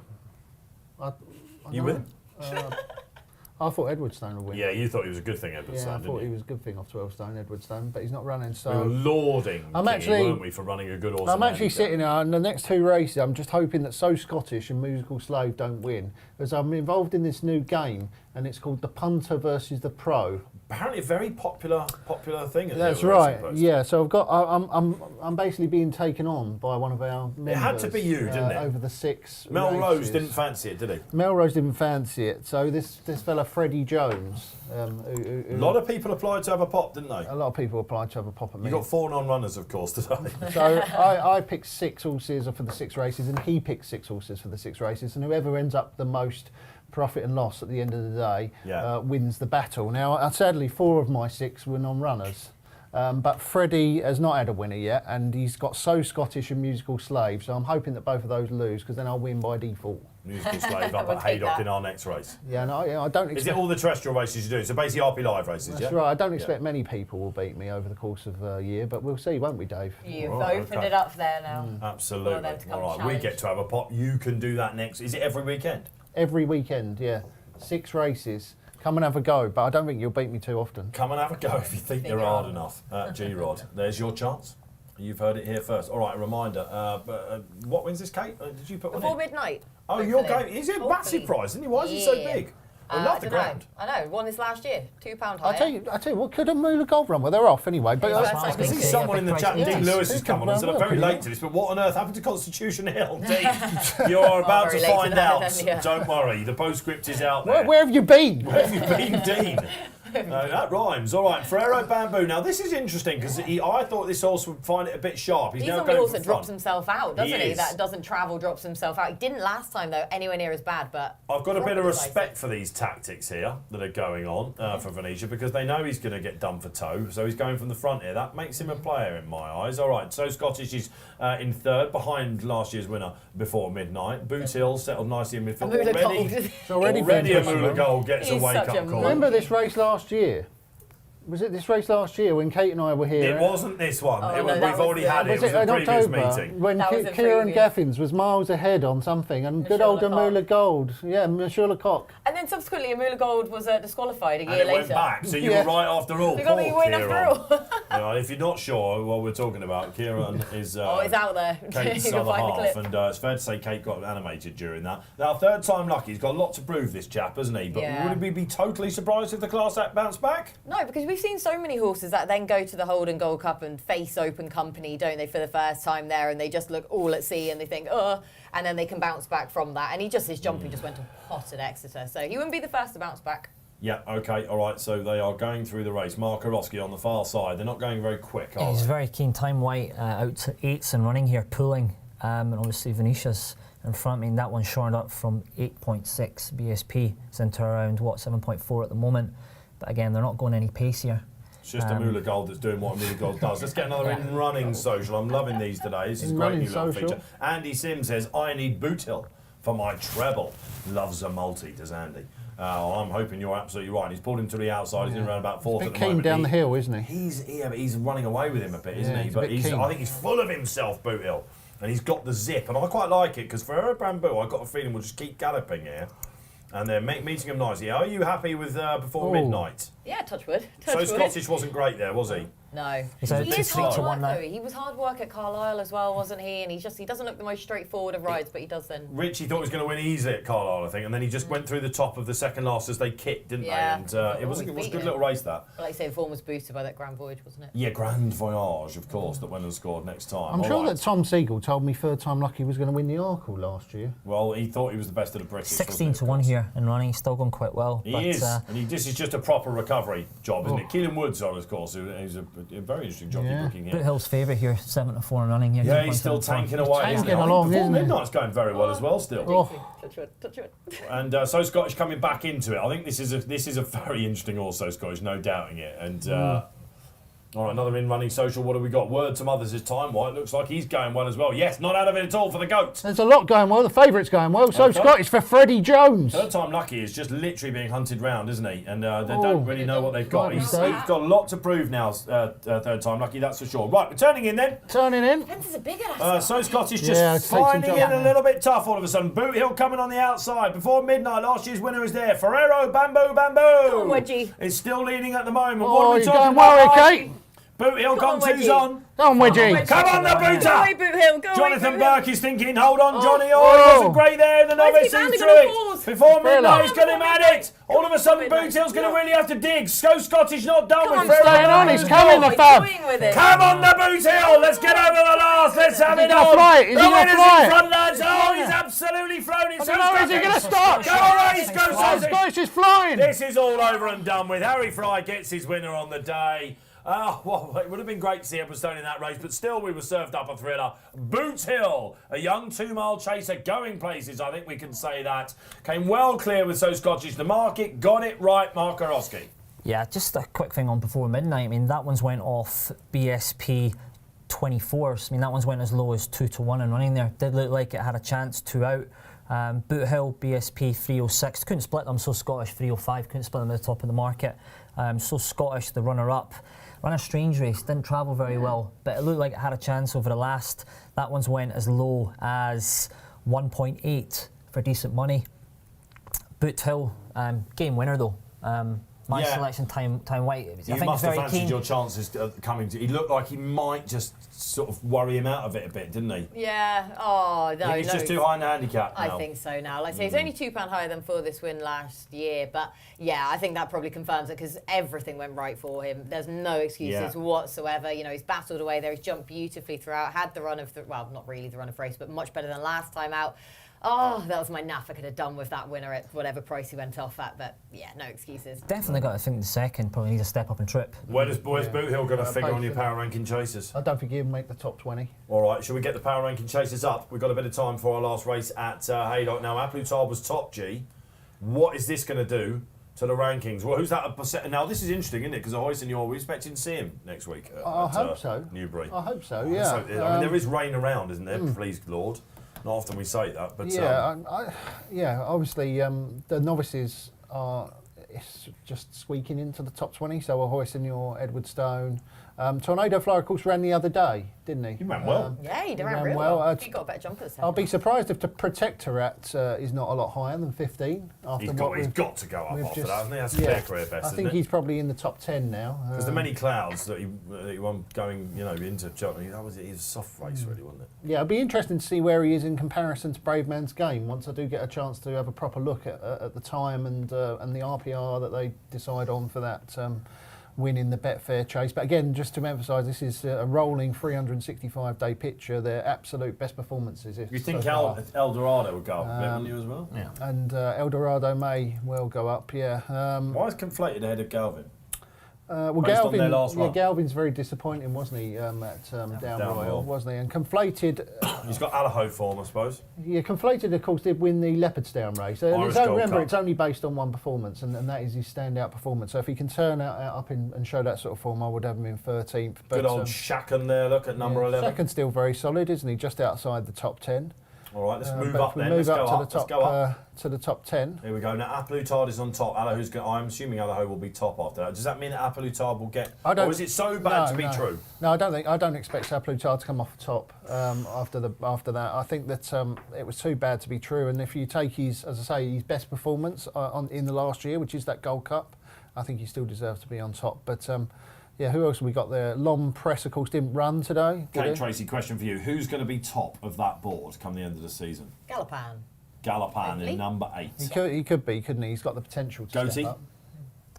S1: You with him?
S3: I thought Edwardstone would win.
S1: Yeah, you thought he was a good thing, Edwardstone,
S3: Yeah, I
S1: didn't
S3: thought
S1: you?
S3: he was a good thing off 12-stone, Edwardstone, but he's not running. So
S1: We were lauding Kingy, weren't we, for running a good horse.
S3: I'm
S1: in
S3: actually
S1: handicap.
S3: sitting there, and the next two races, I'm just hoping that So Scottish and Musical Slave don't win, because I'm involved in this new game, and it's called the Punter versus the Pro.
S1: Apparently, a very popular thing. At
S3: That's
S1: the
S3: right.
S1: Post.
S3: Yeah, so I'm basically being taken on by one of our members.
S1: It had to be you, didn't it?
S3: Over the 6
S1: Melrose
S3: races.
S1: didn't fancy it, did he?
S3: Melrose didn't fancy it. So this fella Freddie Jones.
S1: A lot of people applied to have a pop, didn't they?
S3: A lot of people applied to have a pop at me.
S1: You got 4 non-runners, of course, today.
S3: So I picked 6 horses for the 6 races, and he picked 6 horses for the 6 races, and whoever ends up the most profit and loss at the end of the day wins the battle. Now, sadly, 4 of my 6 were non-runners. But Freddie has not had a winner yet, and he's got So Scottish and Musical Slave, so I'm hoping that both of those lose, because then I'll win by default.
S1: Musical Slave up at Haydock in our next race.
S3: Yeah, no, I don't expect...
S1: Is it all the terrestrial races you do? So basically RP Live races,
S3: That's right, I don't expect many people will beat me over the course of a year, but we'll see, won't we, Dave?
S2: You've opened it up there now.
S1: Absolutely.
S2: For them to come
S1: All right, we
S2: challenge.
S1: get to have a pop. You can do that next. Is it every weekend?
S3: Every weekend, yeah. 6 races. Come and have a go, but I don't think you'll beat me too often.
S1: Come and have a go if you think you're hard enough. G-Rod, there's your chance. You've heard it here first. All right, a reminder. What wins this, Kate? Did you put one
S2: Before
S1: in?
S2: midnight.
S1: Oh, your
S2: hopefully.
S1: game. Is it a
S2: Hopefully.
S1: massive prize, isn't it? Why is it so big? I love the
S2: dunno.
S1: ground.
S2: I know, won this last year. £2 higher.
S3: I tell you what, could a Moolah Gold run? Well, they're off anyway. But
S2: Yeah,
S1: I can see
S2: Yeah,
S1: someone in the chat,
S4: big
S1: Dean
S4: price.
S1: Lewis has
S3: Yes,
S1: come on and said, I'm
S3: well,
S1: very
S3: well,
S1: late to this, but what on earth happened to Constitution Hill? Dean, you're about to
S2: very late
S1: find
S2: to that,
S1: out.
S2: then, yeah.
S1: Don't worry, the postscript is out there.
S3: where have you been?
S1: Where have you been, Dean? That rhymes. All right, Ferrero Bamboo. Now, this is interesting because I thought this horse would find it a bit sharp. He's
S2: He's
S1: now
S2: on the
S1: going
S2: horse
S1: for
S2: that drops
S1: front.
S2: himself out, doesn't he?
S1: is.
S2: That doesn't travel, drops himself out. He didn't last time, though, anywhere near as bad, but...
S1: I've got a bit of
S2: proper
S1: respect
S2: decisive.
S1: for these tactics here that are going on for Venetia because they know he's going to get done for toe, so he's going from the front here. That makes him a player in my eyes. All right, so Scottish is in third behind last year's winner Before Midnight. Boot Hill settled nicely in midfield.
S2: Amula Gold.
S3: It's already
S1: Already
S3: fantastic.
S1: Amula Gold gets a
S2: He's such
S1: wake-up
S2: a
S1: call.
S3: Remember this race last year? Was it this race last year when Kate and I were here?
S1: It wasn't this one.
S2: Oh,
S1: It
S2: no,
S1: was,
S2: that
S1: we've
S2: was
S1: already
S2: the-
S1: had it.
S3: Was
S1: It was
S3: it in
S1: the previous
S3: October
S1: meeting.
S3: when
S2: That was the
S3: Kieran
S2: previous.
S3: Gaffins was miles ahead on something and good
S2: Monsieur
S3: old
S2: Lecoq.
S3: Amula Gold? Yeah, Monsieur Lecoq.
S2: And then subsequently, Amula Gold was disqualified a
S1: And
S2: year
S1: it
S2: later.
S1: went back, so you
S3: Yeah.
S1: were right after all.
S2: We got the
S1: Poor
S2: win
S1: Kieran.
S2: after all.
S1: If you're not sure what we're talking about, Kieran is
S2: Oh, it's out there.
S1: Kate's
S2: You can
S1: other
S2: find the
S1: half,
S2: clip.
S1: and it's fair to say Kate got animated during that. Now, third time lucky, he's got a lot to prove, this chap, hasn't he? But
S2: Yeah.
S1: would we be totally surprised if the class act bounced back?
S2: No, because we've seen so many horses that then go to the Holden Gold Cup and face Open Company, don't they, for the first time there, and they just look all at sea and they think, and then they can bounce back from that. And his jumping just went to pot at Exeter, so he wouldn't be the first to bounce back.
S1: Yeah, okay, all right, so they are going through the race. Marc Hyrhorskyj on the far side. They're not going very quick, are
S4: He's
S1: they?
S4: very keen. Time White out to 8s and running here, pulling. And obviously Venetia's in front. I mean, that one shortened up from 8.6 BSP. It's into around, 7.4 at the moment. But again, they're not going any pacier.
S1: It's just a Moolah Gold that's doing what a Moolah Gold does. Let's get another in running social. I'm loving these today. This is a great new little feature. Andy Sim says, I need Boot Hill for my treble. Loves a multi, does Andy. I'm hoping you're absolutely right. He's pulled him to the outside. He's in around about fourth at the moment.
S3: Down the hill, isn't he?
S1: But he's running away with him a bit, isn't he? But I think he's full of himself, Boot Hill. And he's got the zip. And I quite like it, because for Bamboo, I've got a feeling we'll just keep galloping here. And they're meeting him nicely. Are you happy with Before Midnight?
S2: Yeah, touch wood.
S1: Scottish wasn't great there, was he?
S2: No.
S4: He
S2: is hard work, though. He was hard work at Carlisle as well, wasn't he? And he doesn't look the most straightforward of rides, but he does then.
S1: Richie thought he was going to win easily at Carlisle, I think, and then he just went through the top of the second last as they kicked, didn't they? And it was a good little race, that.
S2: But like you say, the form was boosted by that Grand Voyage, wasn't it?
S1: Yeah, Grand Voyage, of course, that went and scored next time.
S3: I'm sure that Tom Siegel told me third time lucky was going to win the Arkle last year.
S1: Well, he thought he was the best of the British.
S4: 16 to 1 here in running, still going quite well.
S1: He is, and this is just a proper recovery job, isn't it? Keelan Woods on, of course, who's a very interesting jockey booking here.
S4: Boot Hill's favourite here, 7 to 4 in running here.
S1: Yeah, he's still tanking away.
S3: Tanking along,
S1: Before Midnight's going very well as well still.
S2: Touch wood.
S1: And So Scottish coming back into it. I think this is a very interesting also Scottish, no doubting it. And all right, another in-running social. What have we got? Word to Mothers this time. White looks like he's going well as well. Yes, not out of it at all for the goat.
S3: There's a lot going well. The favourite's going well. So Scottish for Freddie Jones.
S1: Third time lucky is just literally being hunted round, isn't he? And they don't really know what they've got. He's got a lot to prove now. Third time lucky, that's for sure. Right, we're turning in then.
S2: Fences are bigger.
S1: So Scottish just finding it a little bit tough all of a sudden. Boot Hill coming on the outside. Before Midnight, last year's winner is there. Ferrero, Bamboo.
S2: Come on, Wedgie.
S1: Is still leading at the moment.
S3: Oh,
S1: What are we
S3: he's
S1: talking
S3: going well
S1: about?
S3: here, Kate.
S1: Boot Hill gone two's on.
S3: Come on, Wedgie.
S1: Come on, the booter.
S2: Go away, Boot Hill. Go
S1: Jonathan
S2: away, Boot Hill.
S1: Burke is thinking, hold on, Johnny. Oh, he wasn't great there. The
S2: Where's
S1: novice
S2: he
S1: is
S2: landing
S1: through
S2: on
S1: it.
S2: the balls?
S1: Before Midnight, he's got him at it. All of a sudden, Boot Hill's going to really have to dig. So Scottish not done with
S3: He's staying on. He's coming, the fab.
S1: Come on, the Boot Hill. Let's get over the last. Let's have it on.
S3: Is he going to fly?
S1: In front, lads. Oh, he's absolutely flown it.
S3: Is he going to stop?
S1: Go on, race. Go,
S3: Scottish is flying.
S1: This is all over and done with. Harry Fry gets his winner on the day. Well, it would have been great to see Eppestone in that race, but still we were served up a thriller. Boot Hill, a young 2-mile chaser going places, I think we can say that. Came well clear with So Scottish. The market got it right, Marc Hyrhorskyj.
S4: Yeah, just a quick thing on Before Midnight. I mean, that one's went off BSP 24s. I mean, that one's went as low as 2 to 1 in running there. Did look like it had a chance, 2 out. Boot Hill, BSP 306. Couldn't split them, So Scottish 305. Couldn't split them at the top of the market. So Scottish, the runner-up. Ran a strange race, didn't travel very well, but it looked like it had a chance over the last. That one's went as low as 1.8 for decent money. Boot Hill, game winner though. My selection, time White.
S1: You must have fancied your chances coming to. He looked like he might just sort of worry him out of it a bit, didn't he?
S2: Yeah. Oh, no.
S1: He's just too high in the handicap now.
S2: I think so now. Like I say, he's only £2 higher than for this win last year. But yeah, I think that probably confirms it because everything went right for him. There's no excuses whatsoever. You know, he's battled away there. He's jumped beautifully throughout. Had the run of, well, not really the run of race, but much better than last time out. Oh, that was my naff I could have done with that winner at whatever price he went off at, but yeah, no excuses.
S4: Definitely got to think the second probably needs a step up in trip.
S1: Where's Boot Hill going to figure on your power ranking chasers?
S3: I don't think he'll make the top 20.
S1: All right, shall we get the power ranking chasers up? We've got a bit of time for our last race at Haydock. Now, Aplutal was top, G. What is this going to do to the rankings? Well, who's that? Now, this is interesting, isn't it? Because we're expecting to see him next week at
S3: I hope so.
S1: Newbury.
S3: I hope so, yeah.
S1: I mean, there is rain around, isn't there? Please, Lord. Not often we say that, but
S3: obviously the novices are just squeaking into the top 20. So we're hoisting your Edwardstone. Tornado Flyer, of course, ran the other day, didn't he?
S1: He ran well.
S2: Yeah, he ran really well. He got a better jumper this time.
S3: I'll be surprised if the Protectorate is not a lot higher than 15.
S1: He's got to go up after that, hasn't he? That's a fair career best,
S3: I think he's probably in the top 10 now.
S1: Because the many clouds that he won going, into Cheltenham, he was a soft race, really, wasn't it?
S3: Yeah, it'll be interesting to see where he is in comparison to Brave Man's Game once I do get a chance to have a proper look at the time and the RPR that they decide on for that win in the Betfair Chase. But again, just to emphasise, this is a rolling 365-day picture. They're absolute best performances.
S1: You think Eldorado would go up, wouldn't you, as well?
S3: Yeah. And Eldorado may well go up, yeah.
S1: Why is Conflated ahead of Galvin?
S3: Well,
S1: based on their last run.
S3: Galvin's very disappointing, wasn't he, at Down Royal, wasn't he? And conflated.
S1: He's got Hyrhorskyj form, I suppose.
S3: Yeah, conflated, of course, did win the Leopardstown race.
S1: Irish Gold
S3: Remember,
S1: Cup.
S3: it's only based on one performance, and that is his standout performance. So if he can turn out up and show that sort of form, I would have him in 13th.
S1: Good old Shacken there, look at number 11.
S3: Second's still very solid, isn't he? Just outside the top 10.
S1: All right, let's move
S3: but
S1: up
S3: if we
S1: then.
S3: move
S1: Let's
S3: up
S1: go
S3: to
S1: up.
S3: the top,
S1: Let's go up.
S3: to the top 10.
S1: Here we go. Now, Apelutard is on top. I'm assuming Hyrhorskyj will be top after that. Does that mean that Apelutard will get... Or is it so bad to be true?
S3: No, I don't expect Apelutard to come off the top after that. I think that it was too bad to be true. And if you take his best performance in the last year, which is that Gold Cup, I think he still deserves to be on top. But yeah, who else have we got there? Lom Press, of course, didn't run today.
S1: Okay, Tracey, question for you. Who's going to be top of that board come the end of the season? Galopan in number 8.
S3: He could be, couldn't he? He's got the potential to step up.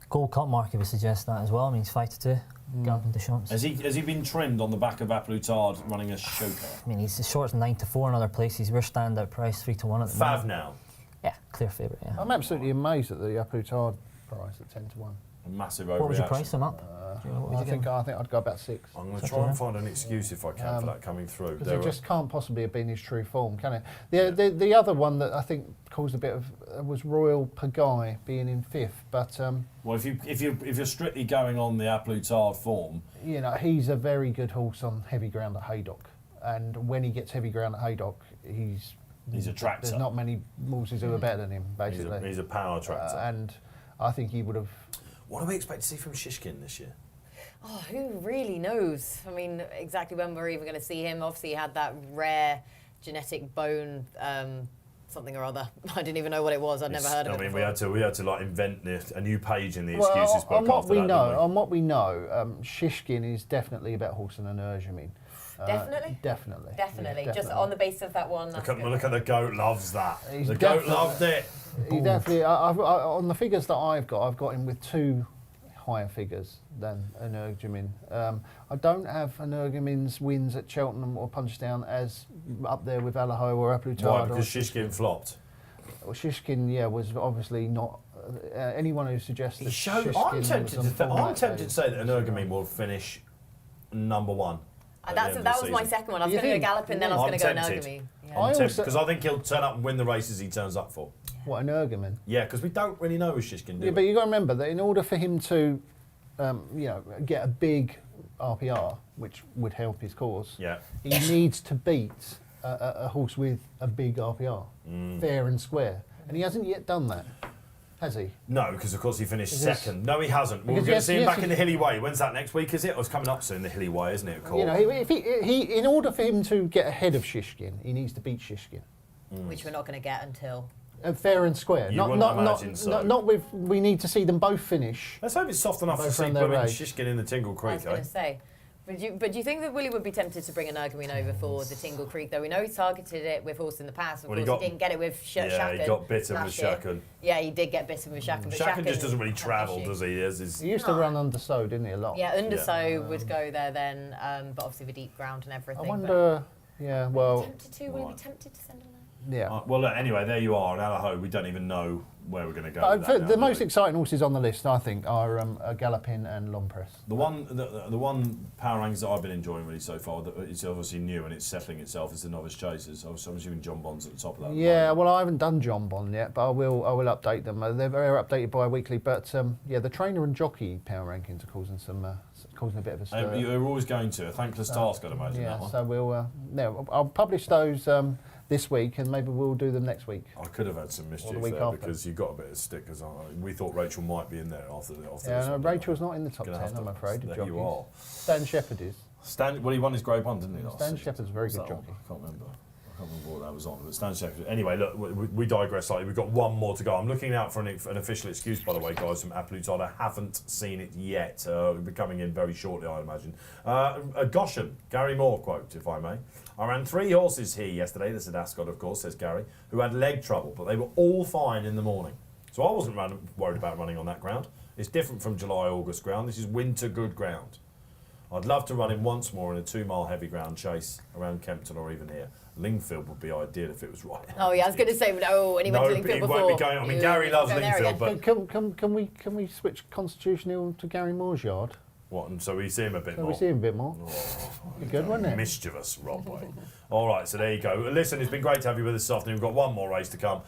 S4: Gold Cup Marc would suggest that as well. I mean, he's 5-2. Galloping Deschamps.
S1: Has he been trimmed on the back of Apelutard running a Shoker?
S4: I mean, he's as short as 9-4 in other places. We're standout price 3-1 at the moment.
S1: Fav now.
S4: Yeah, clear favourite. Yeah.
S3: I'm absolutely amazed at the Apelutard price at 10-1.
S1: A massive overreaction.
S4: What would you price him up?
S3: I think I'd go about 6.
S1: I'm going to try and find an excuse if I can for that coming through.
S3: Because it just can't possibly have been his true form, can it? The other one that I think caused a bit of was Royal Pagaille being in 5th, but
S1: well, if you're strictly going on the Apelutard form,
S3: you know, he's a very good horse on heavy ground at Haydock, and when he gets heavy ground at Haydock, he's
S1: a tractor.
S3: There's not many horses who are better than him, basically.
S1: He's a power tractor,
S3: and I think he would have.
S1: What do we expect to see from Shishkin this year?
S2: Oh, who really knows? I mean, exactly when we're even going to see him. Obviously, he had that rare genetic bone, something or other. I didn't even know what it was. I'd never heard of it before.
S1: we had to like invent a new page in the excuses book after that.
S3: On what we know, Shishkin is definitely a better horse than an Erjamin. Definitely.
S2: Just on the basis of that one.
S1: Look at the goat loves that. The goat loved it.
S3: He definitely. On the figures that I've got him with 2 higher figures than Energumin. I don't have Energumin's wins at Cheltenham or Punchestown as up there with Hyrhorskyj or Apelutard.
S1: Why? Because Shishkin flopped.
S3: Well, Shishkin, was obviously not. Anyone who suggests that Shishkin
S1: I'm tempted to say that Energumin will finish number 1.
S2: That was my second one. I was going to go Galloping, then I was going to go Energumin.
S1: Because I think he'll turn up and win the races he turns up for.
S3: What, Energumin?
S1: Yeah, because we don't really know who Shishkin do.
S3: Yeah, but you've got to remember that in order for him to, get a big RPR, which would help his cause, he needs to beat a horse with a big RPR, fair and square. And he hasn't yet done that, has he? No,
S1: because of course he finished second. No, he hasn't. We're going to see him back in the Hilly Way. When's that, next week, is it? Or it's coming up soon, the Hilly Way, isn't it, of course?
S3: You know, if he in order for him to get ahead of Shishkin, he needs to beat Shishkin.
S2: Which we're not going to get until...
S3: fair and square.
S1: You wouldn't imagine so.
S3: Not with. We need to see them both finish.
S1: Let's hope it's soft enough to see Shishkin in the Tingle Creek.
S2: I was going to say. But do you think that Willie would be tempted to bring an Energumin over for the Tingle Creek, though? We know he targeted it with horse in the past. Of course, he didn't get it with Shacken.
S1: Yeah, he got bitten with Shacken.
S2: Yeah, he did get bitten with Shacken.
S1: Shacken just doesn't really travel, does he?
S3: He used to run Undersow, didn't he, a lot?
S2: Yeah, Undersow would go there then, but obviously the deep ground and everything.
S3: I wonder,
S2: Will he be tempted to send him there?
S3: Yeah.
S1: Well, look, anyway, there you are. And Hyrhorskyj, we don't even know where we're going to go.
S3: The most exciting horses on the list, I think, are Gallopin and Lompress.
S1: The one power rankings that I've been enjoying really so far, that it's obviously new and it's settling itself, is the Novice Chasers. I'm assuming John Bond's at the top of that.
S3: Yeah, well, I haven't done John Bond yet, but I will update them. They're updated bi-weekly, but the trainer and jockey power rankings are causing a bit of a stir.
S1: You're always going to. A thankless task, I'd imagine, that one.
S3: So I'll publish those this week, and maybe we'll do them next week.
S1: I could have had some mischief
S3: the
S1: there because you got a bit of stickers. We thought Rachel might be in there after this.
S3: No, Rachel's not in the top 10, I'm afraid.
S1: There you are.
S3: Stan Shepherd is.
S1: Well, he won his Grade 1, didn't he?
S3: Stan Shepherd's a very good jockey.
S1: I can't remember what that was on, but Stan Shepherd. Anyway, look, we digress slightly. We've got one more to go. I'm looking out for an official excuse, by the way, guys, from Apelutard. I haven't seen it yet. It'll be coming in very shortly, I imagine. A Goshen, Gary Moore quote, if I may. I ran 3 horses here yesterday, this is at Ascot, of course, says Gary, who had leg trouble, but they were all fine in the morning. So I wasn't worried about running on that ground. It's different from July, August ground. This is winter good ground. I'd love to run him once more in a 2 mile heavy ground chase around Kempton or even here. Lingfield would be ideal if it was right.
S2: Oh yeah, I was going to say no. And he went to Lingfield before.
S1: Won't be going. I mean, Gary loves Lingfield, but
S3: can we switch Constitution Hill to Gary Moore's yard?
S1: What? And so we see him a bit more.
S3: We see him a bit more. Be good, wouldn't it?
S1: Mischievous, Rodway. All right, so there you go. Listen, it's been great to have you with us this afternoon. We've got one more race to come.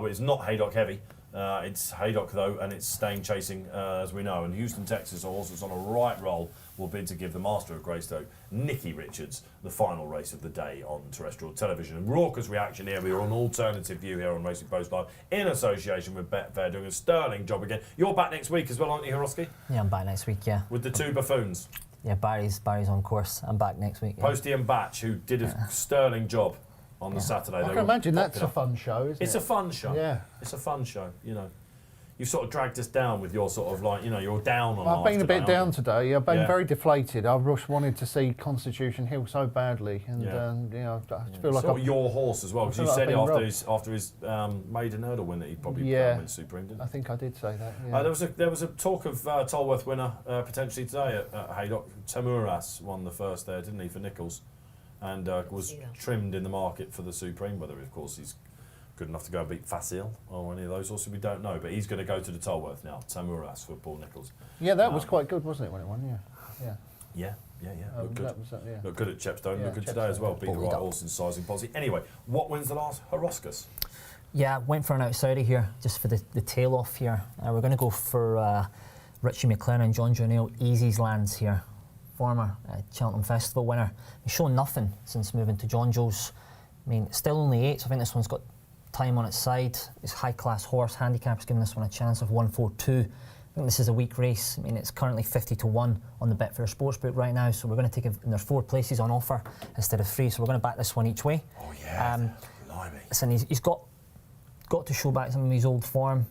S1: It's not Haydock heavy. It's Haydock though, and it's staying chasing as we know. And Houston, Texas, a horse that's on a right roll, will bid to give the Master of Greystoke, Nicky Richards, the final race of the day on terrestrial television. And raucous reaction here. We are on Alternative View here on Racing Post Live in association with Betfair, doing a sterling job again. You're back next week as well, aren't you, Hyrhorskyj?
S4: Yeah, I'm back next week, yeah.
S1: With the 2 buffoons.
S4: Yeah, Barry's on course. I'm back next week. Yeah.
S1: Posty and Batch, who did a sterling job on the Saturday.
S3: I can imagine that's a fun show, isn't it?
S1: It's a fun show.
S3: Yeah.
S1: It's a fun show, you know. You've sort of dragged us down with your sort of like, you know, you're down on
S3: I've been a bit down
S1: today.
S3: today. I've been very deflated. I just wanted to see Constitution Hill so badly, and you know, I feel like
S1: sort of your horse as well, because you said it after his maiden hurdle win that he probably went supreme, didn't he?
S3: I think I did say that. Yeah.
S1: There was a talk of Tolworth winner potentially today at Haydock. Tamuras won the first there, didn't he, for Nichols, and was trimmed in the market for the supreme. Whether of course he's good enough to go and beat Facile or any of those horses, we don't know. But he's going to go to the Tolworth now, Tamuras for Paul Nichols.
S3: Yeah, that was quite good, wasn't it, when it won? Yeah.
S1: Looked good.
S3: Yeah.
S1: Looked good at Chepstow. Looked good today as well. Beat the right horse in sizing policy. Anyway, what wins the last? Hyrhorskyj.
S4: Yeah, went for an outsider here, just for the tail off here. We're going to go for Richie McLaren and John Journell, Easy's Lands here. Former Cheltenham Festival winner. He's shown nothing since moving to John Joe's. I mean, still only 8, so I think this one's got time on its side. It's high-class horse. Handicap's giving this one a chance of 142. I think this is a weak race. I mean, it's currently 50-1 on the Betfair Sportsbook right now, so we're going to take it, and there's 4 places on offer instead of 3, so we're going to back this one each way.
S1: Oh, yeah.
S4: Listen, he's got to show back some of his old form.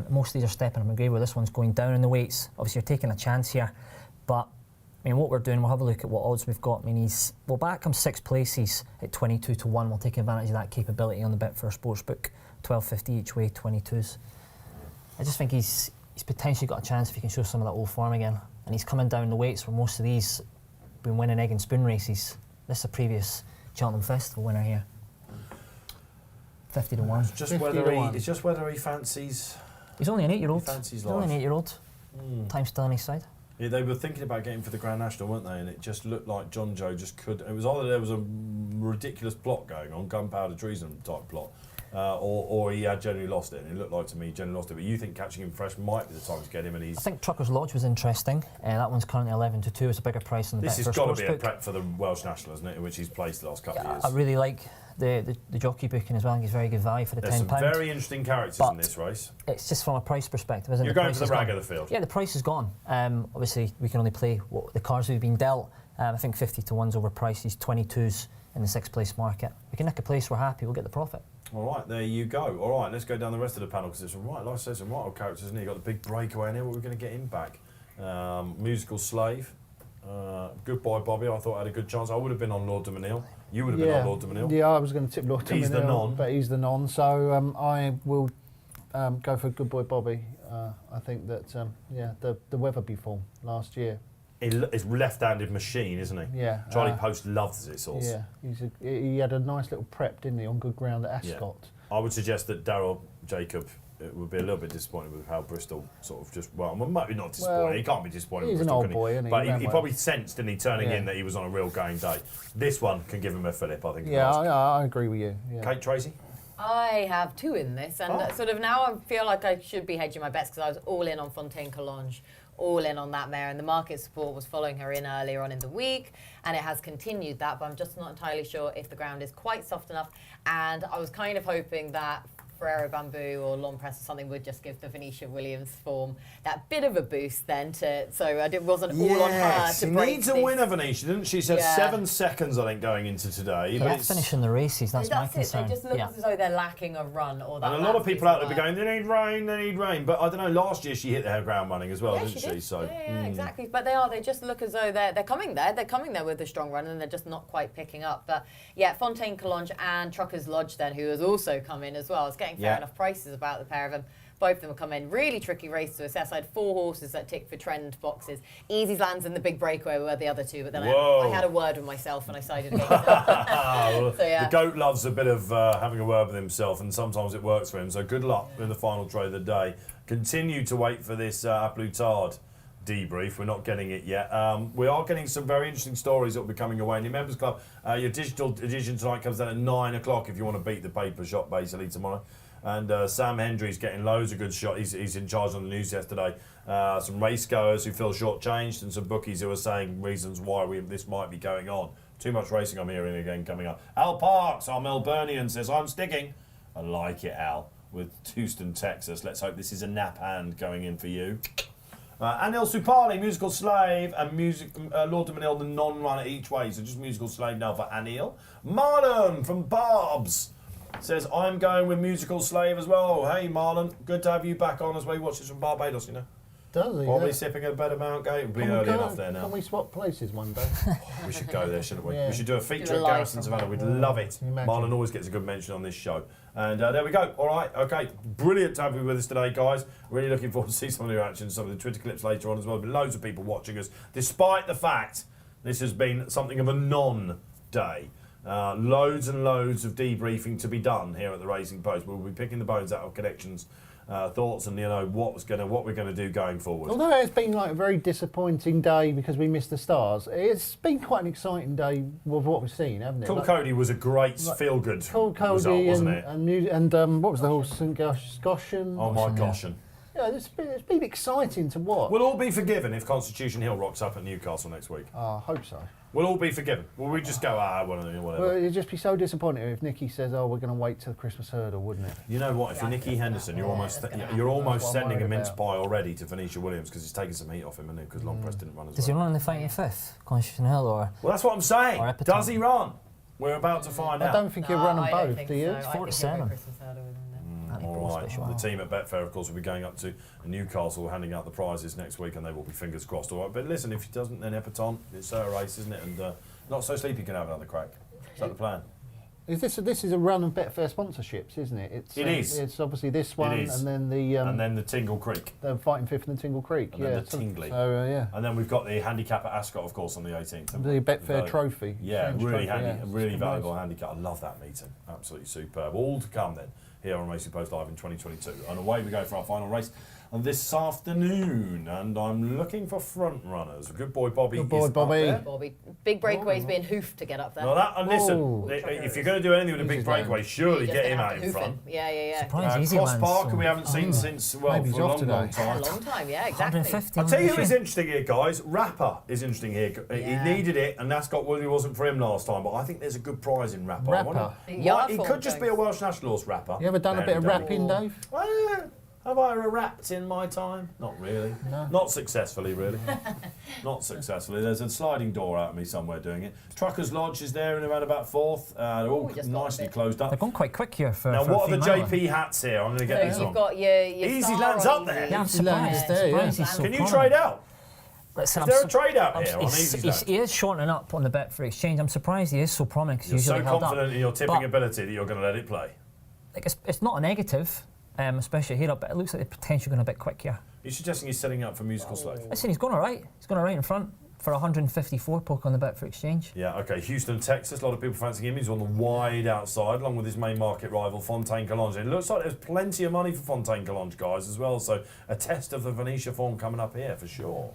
S4: Most of these are stepping him agree where this one's going down in the weights. Obviously, you're taking a chance here, but I mean, what we're doing, we'll have a look at what odds we've got. I mean, we'll back him 6 places at 22-1. We'll take advantage of that capability on the Betfair Sportsbook. 12.50 each way, 22s. I just think he's potentially got a chance if he can show some of that old form again. And he's coming down the weights where most of these been winning egg and spoon races. This is a previous Cheltenham Festival winner here. 50-1.
S1: It's just whether he fancies.
S4: He's only an 8-year-old.
S1: He's
S4: only an 8-year-old. Time's still on his side.
S1: Yeah, they were thinking about getting for the Grand National, weren't they? And it just looked like John Joe just could. It was either there was a ridiculous plot going on, gunpowder treason type plot, or he had generally lost it. And it looked like to me he generally lost it. But you think catching him fresh might be the time to get him, and he's.
S4: I think Trucker's Lodge was interesting. That one's currently 11-2. It's a bigger price than the Betfair Sportsbook.
S1: This has got to be a prep for the Welsh National, isn't it? In which he's placed the last couple of years.
S4: I really like the jockey booking as well. I think he's very good value for the £10.
S1: There's some very interesting characters in this race.
S4: It's just from a price perspective, isn't it?
S1: You're going for the rag of the field.
S4: Yeah, the price is gone. Obviously, we can only play what the cards we've been dealt. I think 50-1's overpriced. He's 22s in the 6th place market. We can nick a place, we're happy, we'll get the profit.
S1: All right, there you go. All right, let's go down the rest of the panel because it's right. Like I said, some right old characters, isn't he? Got the big breakaway in here. What are we going to get him back? Musical Slave. Goodbye, Bobby. I thought I had a good chance. I would have been on Lord Dominil. You would have been on Lord Dominil.
S3: Yeah, I was going to tip Lord Dominil.
S1: He's the non.
S3: But he's the non. So I will go for Good Boy Bobby. I think that, the Weatherby form last year.
S1: It's left-handed machine, isn't he?
S3: Yeah.
S1: Charlie Post loves this horse.
S3: Yeah, he had a nice little prep, didn't he, on good ground at Ascot.
S1: Yeah. I would suggest that Darryl Jacob would be a little bit disappointed with how Bristol sort of just, maybe not disappointed. Well, he can't be disappointed with Bristol,
S3: an old boy, isn't he?
S1: But he probably sensed, didn't he, turning in that he was on a real game day. This one can give him a fillip, I think.
S3: Yeah, I agree with you. Yeah.
S1: Kate, Tracey?
S2: I have 2 in this, and sort of now I feel like I should be hedging my bets because I was all in on Fontaine Collonges, all in on that mare, and the market support was following her in earlier on in the week, and it has continued that, but I'm just not entirely sure if the ground is quite soft enough, and I was kind of hoping that Ferrero Bamboo or Long Press or something would just give the Venetia Williams form that bit of a boost then so it wasn't all on her to break.
S1: She needs a winner, Venetia, didn't she? She had 7 seconds, I think, going into today.
S4: But it's finishing the races, that's my concern.
S2: They just look as though they're lacking a run or that.
S1: And a lot of people out there be going, they need rain. But I don't know, last year she hit her ground running as well, didn't she? So,
S2: yeah, exactly. But they just look as though they're coming there. They're coming there with a strong run and they're just not quite picking up. But yeah, Fontaine Collonges and Trucker's Lodge then, who has also come in as well. It's getting fair enough prices about the pair of them. Both of them will come in. Really tricky race to assess. I had 4 horses that ticked for trend boxes. Easy's Lands and the Big Breakaway were the other 2, but then I had a word with myself and I sided against it.
S1: Well,
S2: So, yeah.
S1: The goat loves a bit of having a word with himself, and sometimes it works for him. So good luck in the final trade of the day. Continue to wait for this Aplutard debrief. We're not getting it yet. We are getting some very interesting stories that will be coming away in your members club. Your digital edition tonight comes down at 9 o'clock if you want to beat the paper shop basically tomorrow. And Sam Hendry's getting loads of good shots. He's in charge on the news yesterday. Some race goers who feel shortchanged and some bookies who are saying reasons why this might be going on. Too much racing I'm hearing again coming up. Al Parks, our Melburnian, says, I'm sticking. I like it, Al, with Houston, Texas. Let's hope this is a nap hand going in for you. Anil Supali, musical slave, and Lord Manil, the non-runner each way. So just musical slave now for Anil. Marlon from Barb's says, I'm going with musical slave as well. Hey, Marlon, good to have you back on as well. You watch this from Barbados, you know.
S3: Does he?
S1: Probably sipping a better Mount Gate. We'll be early enough there now.
S3: Can we swap places one day?
S1: We should go there, shouldn't we?
S3: Yeah.
S1: We should do a feature
S2: Do a
S1: at
S2: live
S1: Garrison
S2: from
S1: Savannah.
S2: there.
S1: We'd love it.
S3: Imagine.
S1: Marlon always gets a good mention on this show. And there we go. All right, okay. Brilliant to have you with us today, guys. Really looking forward to see some of your actions, some of the Twitter clips later on as well. But loads of people watching us, despite the fact this has been something of a non-day. Loads and loads of debriefing to be done here at the Racing Post. We'll be picking the bones out of connections, thoughts, and what we're going to do going forward.
S3: Although it's been like a very disappointing day because we missed the stars, it's been quite an exciting day with what we've seen, hasn't it?
S1: Cool Cody was a great feel-good
S3: Cool
S1: result,
S3: Cody
S1: wasn't it?
S3: and what was the horse? St. Goshen.
S1: Oh my gosh.
S3: Yeah, it's been exciting to watch.
S1: We'll all be forgiven if Constitution Hill rocks up at Newcastle next week.
S3: I hope so.
S1: We'll all be forgiven. Will we just go, whatever.
S3: Well, it'd just be so disappointing if Nicky says, "Oh, we're going to wait till the Christmas hurdle," wouldn't it?
S1: You know what? If you're Nicky Henderson, you're almost
S3: that's what I'm
S1: sending a
S3: worried
S1: mince
S3: about.
S1: pie already to Venetia Williams because he's taking some heat off him, and because Long Press didn't run as
S4: Does he
S1: well.
S4: run on the 25th, Constitution Hill, or?
S1: Well, that's what I'm saying.
S4: Or Epitome.
S1: Does he run? We're about to find
S3: I
S1: out.
S3: don't think you'll run them both, do you?
S2: I think
S4: 4 to
S2: he'll go
S4: 7.
S2: Christmas hurdle, isn't it?
S1: All right. The team at Betfair, of course, will be going up to Newcastle, handing out the prizes next week, and they will be fingers crossed. All right. But listen, if he doesn't, then Epitome. It's a race, isn't it? And Not So Sleepy can have another crack. Is that the plan?
S3: This is a run of Betfair sponsorships, isn't it?
S1: It is.
S3: It's obviously this one,
S1: is.
S3: and then the
S1: And then the Tingle Creek.
S3: the Fighting Fifth and the Tingle Creek.
S1: And
S3: yeah,
S1: then the Tingley.
S3: So yeah,
S1: And then we've got the Handicap at Ascot, of course, on the 18th.
S3: the Betfair
S1: Very-
S3: Trophy.
S1: Yeah,
S3: French
S1: really
S3: trophy,
S1: handy,
S3: yeah.
S1: really
S3: It's
S1: valuable
S3: nice.
S1: handicap. I love that meeting. Absolutely superb. All to come then here on Racing Post Live in 2022. And away we go for our final race this afternoon. And I'm looking for front runners. Good boy Bobby.
S3: Good boy,
S1: is up
S3: Bobby.
S1: there.
S2: Bobby, big breakaway's being hoofed to get up there.
S1: Well, that, and listen,
S3: Oh.
S1: if you're going to do anything with a big
S3: Easy
S1: breakaway, surely
S2: You're just
S1: get him
S2: gonna
S1: out
S2: have to
S1: in
S2: hoof
S1: front.
S2: him. Yeah.
S4: Surprised Easy
S1: Cross
S4: Lands
S1: Parker
S4: so-
S1: we haven't seen since, well,
S3: Maybe
S1: for a
S3: he's off
S1: long
S3: today.
S1: time.
S2: A long time, yeah, exactly.
S4: 150.
S1: I'll tell you who's
S4: who's
S1: interesting here, guys. Rapper is interesting here.
S2: Yeah.
S1: He needed it, and Ascot really wasn't for him last time. But I think there's a good prize in Rapper. I
S3: Rapper?
S1: wonder-
S2: Yard
S1: he
S2: form
S1: could just be a
S2: things.
S1: Welsh national horse rapper.
S3: You ever done a bit of
S1: Very
S3: rapping,
S2: Ooh.
S3: Dave?
S1: Well, have I rapped in my time? Not really.
S3: No.
S1: Not successfully, really. Not successfully. There's a sliding door out of me somewhere doing it. Truckers Lodge is there in around about fourth. They're all
S2: Ooh, just got a
S1: nicely
S2: bit.
S1: closed
S4: They're
S1: up.
S4: going quite quick here for
S1: Now,
S4: for
S1: what
S4: a
S1: are the
S4: few miler.
S1: JP hats here? I'm going to get these
S2: So
S1: on.
S2: you've got your
S1: Easy
S2: star
S1: Lands
S2: on
S1: up there.
S4: Yeah, I'm
S3: Easy Lands
S4: surprised.
S3: there, yeah.
S4: Surprised he's so
S1: Can you
S4: prominent.
S1: trade out?
S4: Listen,
S1: Is
S4: I'm
S1: there a
S4: su-
S1: trade out
S4: I'm
S1: here on
S4: he's-
S1: Easy
S4: he's-
S1: Lands?
S4: He is shortening up on the Betfair Exchange. I'm surprised he is so prominent because
S1: You're
S4: he's
S1: so
S4: usually held up.
S1: confident in your tipping
S4: But,
S1: ability that you're going to let it play.
S4: like, it's not a negative, especially here up, but it looks like the potential going a bit quick here.
S1: You're suggesting he's setting up for musical slave?
S4: Listen, he's going all right. He's going all right in front for 154 poke on the Betfair Exchange.
S1: Yeah, okay. Houston, Texas. A lot of people fancying him. He's on the wide outside, along with his main market rival, Fontaine Collonges. It looks like there's plenty of money for Fontaine Collonges, guys, as well. So a test of the Venetia form coming up here for sure.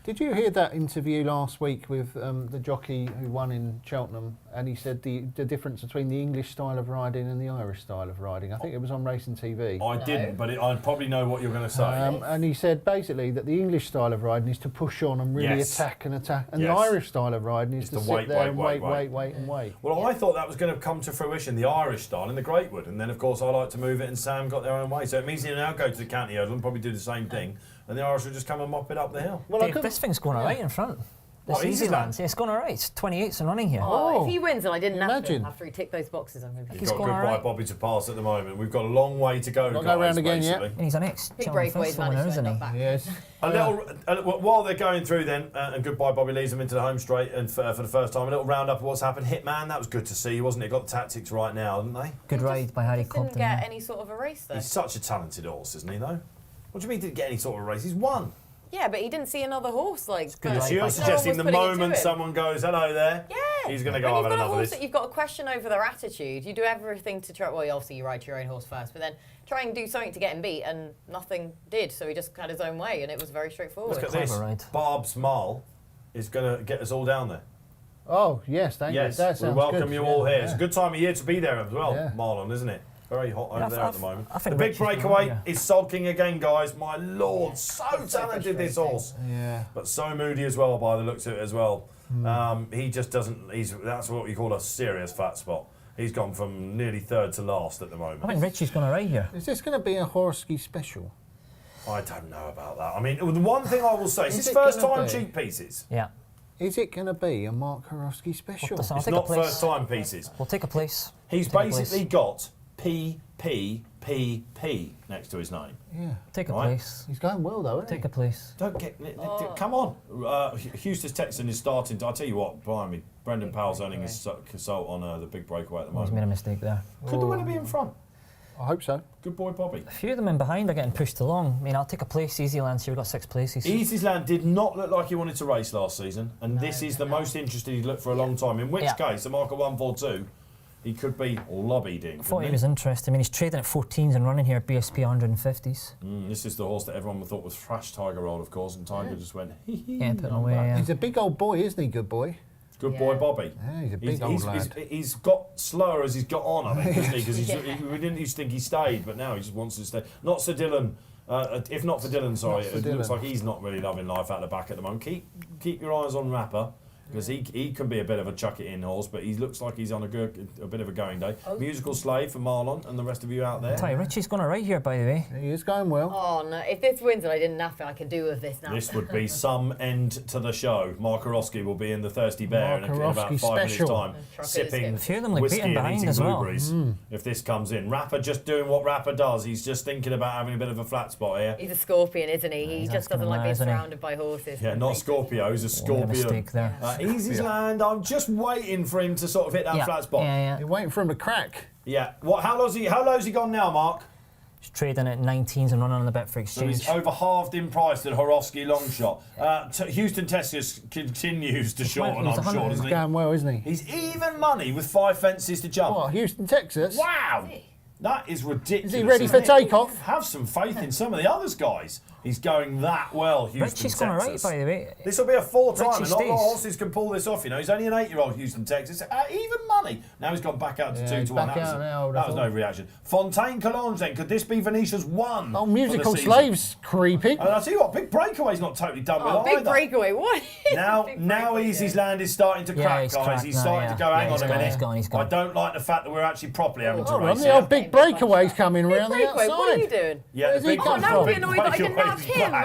S3: Did you hear that interview last week with the jockey who won in Cheltenham? And he said the difference between the English style of riding and the Irish style of riding. I think it was on Racing TV.
S1: I didn't, but I probably know what you're going to say.
S3: And he said basically that the English style of riding is to push on and really
S1: Yes.
S3: attack and attack. And
S1: Yes.
S3: the Irish style of riding is
S1: It's
S3: to
S1: to
S3: sit
S1: wait,
S3: there
S1: wait,
S3: and
S1: wait,
S3: wait and wait.
S1: Well, I thought that was going to come to fruition, the Irish style in the Greatwood. And then, of course, I like to move it, and Sam got their own way. So it means he'll now go to the county hurdle and probably do the same thing. And the Irish will just come and mop it up the hill.
S3: Well, I
S4: Dave,
S3: couldn't-
S4: this thing's going all right in front. This
S1: What,
S4: Easy
S1: Easy
S4: Lands. Yeah, it's going all right. It's 28th and running here.
S2: Oh, if he wins and I didn't have
S3: Imagine.
S2: to after he ticked those boxes, I'm going to be
S1: You've got
S4: going all
S1: Goodbye
S4: right.
S1: Bobby to pass at the moment. We've got a long way to go,
S3: Not
S1: guys,
S3: go round again yet.
S1: basically.
S4: And he's an ex
S2: big
S4: Cheltenham
S2: breakaways
S4: Festival winner,
S2: managed to
S4: isn't
S2: end
S4: he?
S2: up back.
S3: Yes.
S1: While they're going through then, and Goodbye Bobby leads them into the home straight, and for the first time, a little roundup of what's happened. Hitman, that was good to see, wasn't it? Got the tactics right now, didn't they?
S4: Good ride by Harry
S2: Didn't
S4: Cobden.
S2: get any sort of a race though.
S1: He's such a talented horse, isn't he, though? What do you mean didn't get any sort of race? He's won.
S2: Yeah, but he didn't see another horse like.
S4: good
S2: but
S4: ride
S1: So you're
S4: by
S1: suggesting the
S2: no one was putting it to
S1: moment
S2: him.
S1: someone goes, hello there,
S2: Yeah.
S1: he's going to
S2: When
S1: go
S2: you've
S1: have
S2: got a
S1: enough of
S2: horse
S1: this.
S2: that you've got a question over their attitude, you do everything to try. Well, obviously you ride your own horse first, but then try and do something to get him beat, and nothing did. So he just had his own way, and it was very straightforward.
S1: Look at
S4: Clever
S1: this.
S4: ride.
S1: Barb's Mile is going to get us all down there.
S3: Oh, yes, thank you.
S1: Yes,
S3: That
S1: we
S3: sounds
S1: welcome
S3: good.
S1: you all
S3: Yeah,
S1: here. It's a good time of year to be there as well,
S3: Yeah.
S1: Marlon, isn't it? Very hot over
S4: Yeah,
S1: there at the moment.
S4: I
S1: The
S4: think
S1: big
S4: Richie's gonna
S1: breakaway
S4: win, yeah.
S1: is sulking again, guys. My lord, so talented this horse,
S3: Yeah.
S1: but so moody as well by the looks of it as well. He just doesn't. That's what you call a serious fat spot. He's gone from nearly third to last at the moment.
S4: I think Richie's going to ride here.
S3: Is this going to be a Hyrhorskyj special?
S1: I don't know about that. I mean, the one thing I will say is
S3: Is
S1: his
S3: it
S1: first
S3: gonna
S1: time
S3: be?
S1: cheap pieces.
S4: Yeah.
S3: Is it going to be a Marc Hyrhorskyj special?
S4: What the I'll
S1: It's
S4: take a
S1: not
S4: place.
S1: first time pieces.
S4: We'll take a place.
S1: He's
S4: Take a place.
S1: basically got PPPP next to his name.
S3: Yeah.
S4: Take a
S1: Right.
S4: place.
S3: He's going well, though, isn't
S4: Take
S3: he?
S4: a place.
S1: Don't get. Come on. Houston's Texan is starting to. I tell you what, blimey, Brendan Powell's earning his consult on the big breakaway at the
S4: He's made
S1: moment.
S4: a mistake there.
S1: Could the winner be in front?
S3: I hope so.
S1: Good boy, Bobby.
S4: A few of them in behind are getting pushed along. I mean, I'll take a place. Easy Lands here. We've got 6 places.
S1: Easy's Land did not look like he wanted to race last season, and this is the most interested he'd looked for a long time. In which
S4: Yeah.
S1: case, a mark of 142, he could be lobbied in.
S4: I thought he
S1: couldn't
S4: was interested. I mean, he's trading at 14s and running here at BSP 150s.
S1: This is the horse that everyone thought was Thrash Tiger Roll, of course, and Tiger just went, hee hee.
S4: Yeah, put him
S1: I'm
S4: away.
S1: back.
S4: Yeah.
S3: He's a big old boy, isn't he, good boy?
S1: Good boy,
S2: Yeah.
S1: Bobby.
S3: Yeah, he's a big old lad.
S1: He's got slower as he's got on, I think, isn't he? Because we didn't used to think he stayed, but now he just wants to stay. Not Sir Dylan. If not for Dylan, sorry,
S3: Not for
S1: it looks
S3: Dylan.
S1: like he's not really loving life out the back at the moment. Keep your eyes on Rapper, because he can be a bit of a chuck it in horse, but he looks like he's on a bit of a going day. Musical Slave for Marlon and the rest of you out there.
S4: Tell you, Richie's going to ride here, by the way.
S3: He is going well.
S2: Oh no! If this wins and I didn't have it, I could do with this now.
S1: This would be some end to the show. Marc Hyrhorskyj will be in the Thirsty Bear
S3: Marc
S1: in about
S3: Hyrhorskyj
S1: 5 minutes'
S3: special.
S1: time,
S2: Truckers
S1: sipping
S2: get-
S4: A few of them like
S1: whiskey
S4: beating
S1: and
S4: behind
S1: eating
S4: as well.
S1: blueberries. If this comes in, Rapper just doing what Rapper does. He's just thinking about having a bit of a flat spot here.
S2: He's a scorpion, isn't he? He
S4: he's
S2: just
S4: asking
S2: doesn't like
S4: him
S2: being
S4: that, isn't he?
S2: surrounded by horses.
S1: Yeah, not Scorpio. He's a
S4: Made a
S1: scorpion.
S4: mistake there.
S1: Easy's Land. I'm just waiting for him to sort of hit that
S4: Yeah,
S1: flat spot.
S4: yeah.
S3: You're waiting for him to crack.
S1: Yeah. What? How low's he gone now, Mark?
S4: He's trading at 19s and running on the Betfair
S1: So
S4: Exchange.
S1: he's over halved in price to Hyrhorskyj long shot. Houston Texas continues to shorten,
S4: He's
S1: I'm sure,
S4: 100.
S1: doesn't
S3: He's
S1: he?
S3: going well, isn't he?
S1: He's even money with 5 fences to jump.
S3: What, Houston, Texas?
S1: Wow! That is ridiculous.
S3: Is he ready
S1: isn't
S3: for
S1: it?
S3: takeoff?
S1: Have some faith in some of the others, guys. He's going that well, Houston,
S4: Richie's going to ride,
S1: Texas.
S4: by the way.
S1: This will be a 4-timer.
S4: Richie
S1: Not a lot of
S4: stays.
S1: horses can pull this off, you know. He's only an 8-year-old, Houston, Texas. Even money. Now he's gone back out to
S3: Yeah,
S1: 2
S3: he's
S1: to 1.
S3: back
S1: That was,
S3: out now, I would
S1: that
S3: have
S1: was no
S3: thought.
S1: reaction. Fontaine Collonges then. Could this be Venetia's 1?
S3: Oh,
S1: for the
S3: Musical
S1: season?
S3: Slaves creeping.
S1: And I'll tell you what, Big Breakaway's not totally done
S2: Oh,
S1: with
S2: big
S1: either.
S2: breakaway! What?
S1: Now
S2: Big
S1: Easy's
S2: breakaway.
S1: Land is starting to
S4: Yeah,
S1: crack,
S4: he's
S1: guys.
S4: cracked
S1: He's
S4: now,
S1: starting
S4: yeah.
S1: to go, hang
S4: Yeah,
S1: on
S4: he's
S1: a
S4: gone,
S1: minute.
S4: he's gone, he's gone.
S1: I don't like the fact that we're actually properly having to
S3: Oh,
S1: race
S3: the old
S1: here.
S3: big breakaway's coming around the
S2: Breakaway,
S3: outside.
S2: what are you doing?
S1: Yeah,
S3: Where's
S1: the
S3: he
S1: big
S3: come
S2: Oh, now I'm
S3: from?
S2: a bit annoyed that I didn't have
S1: breakaway's
S2: him
S1: back.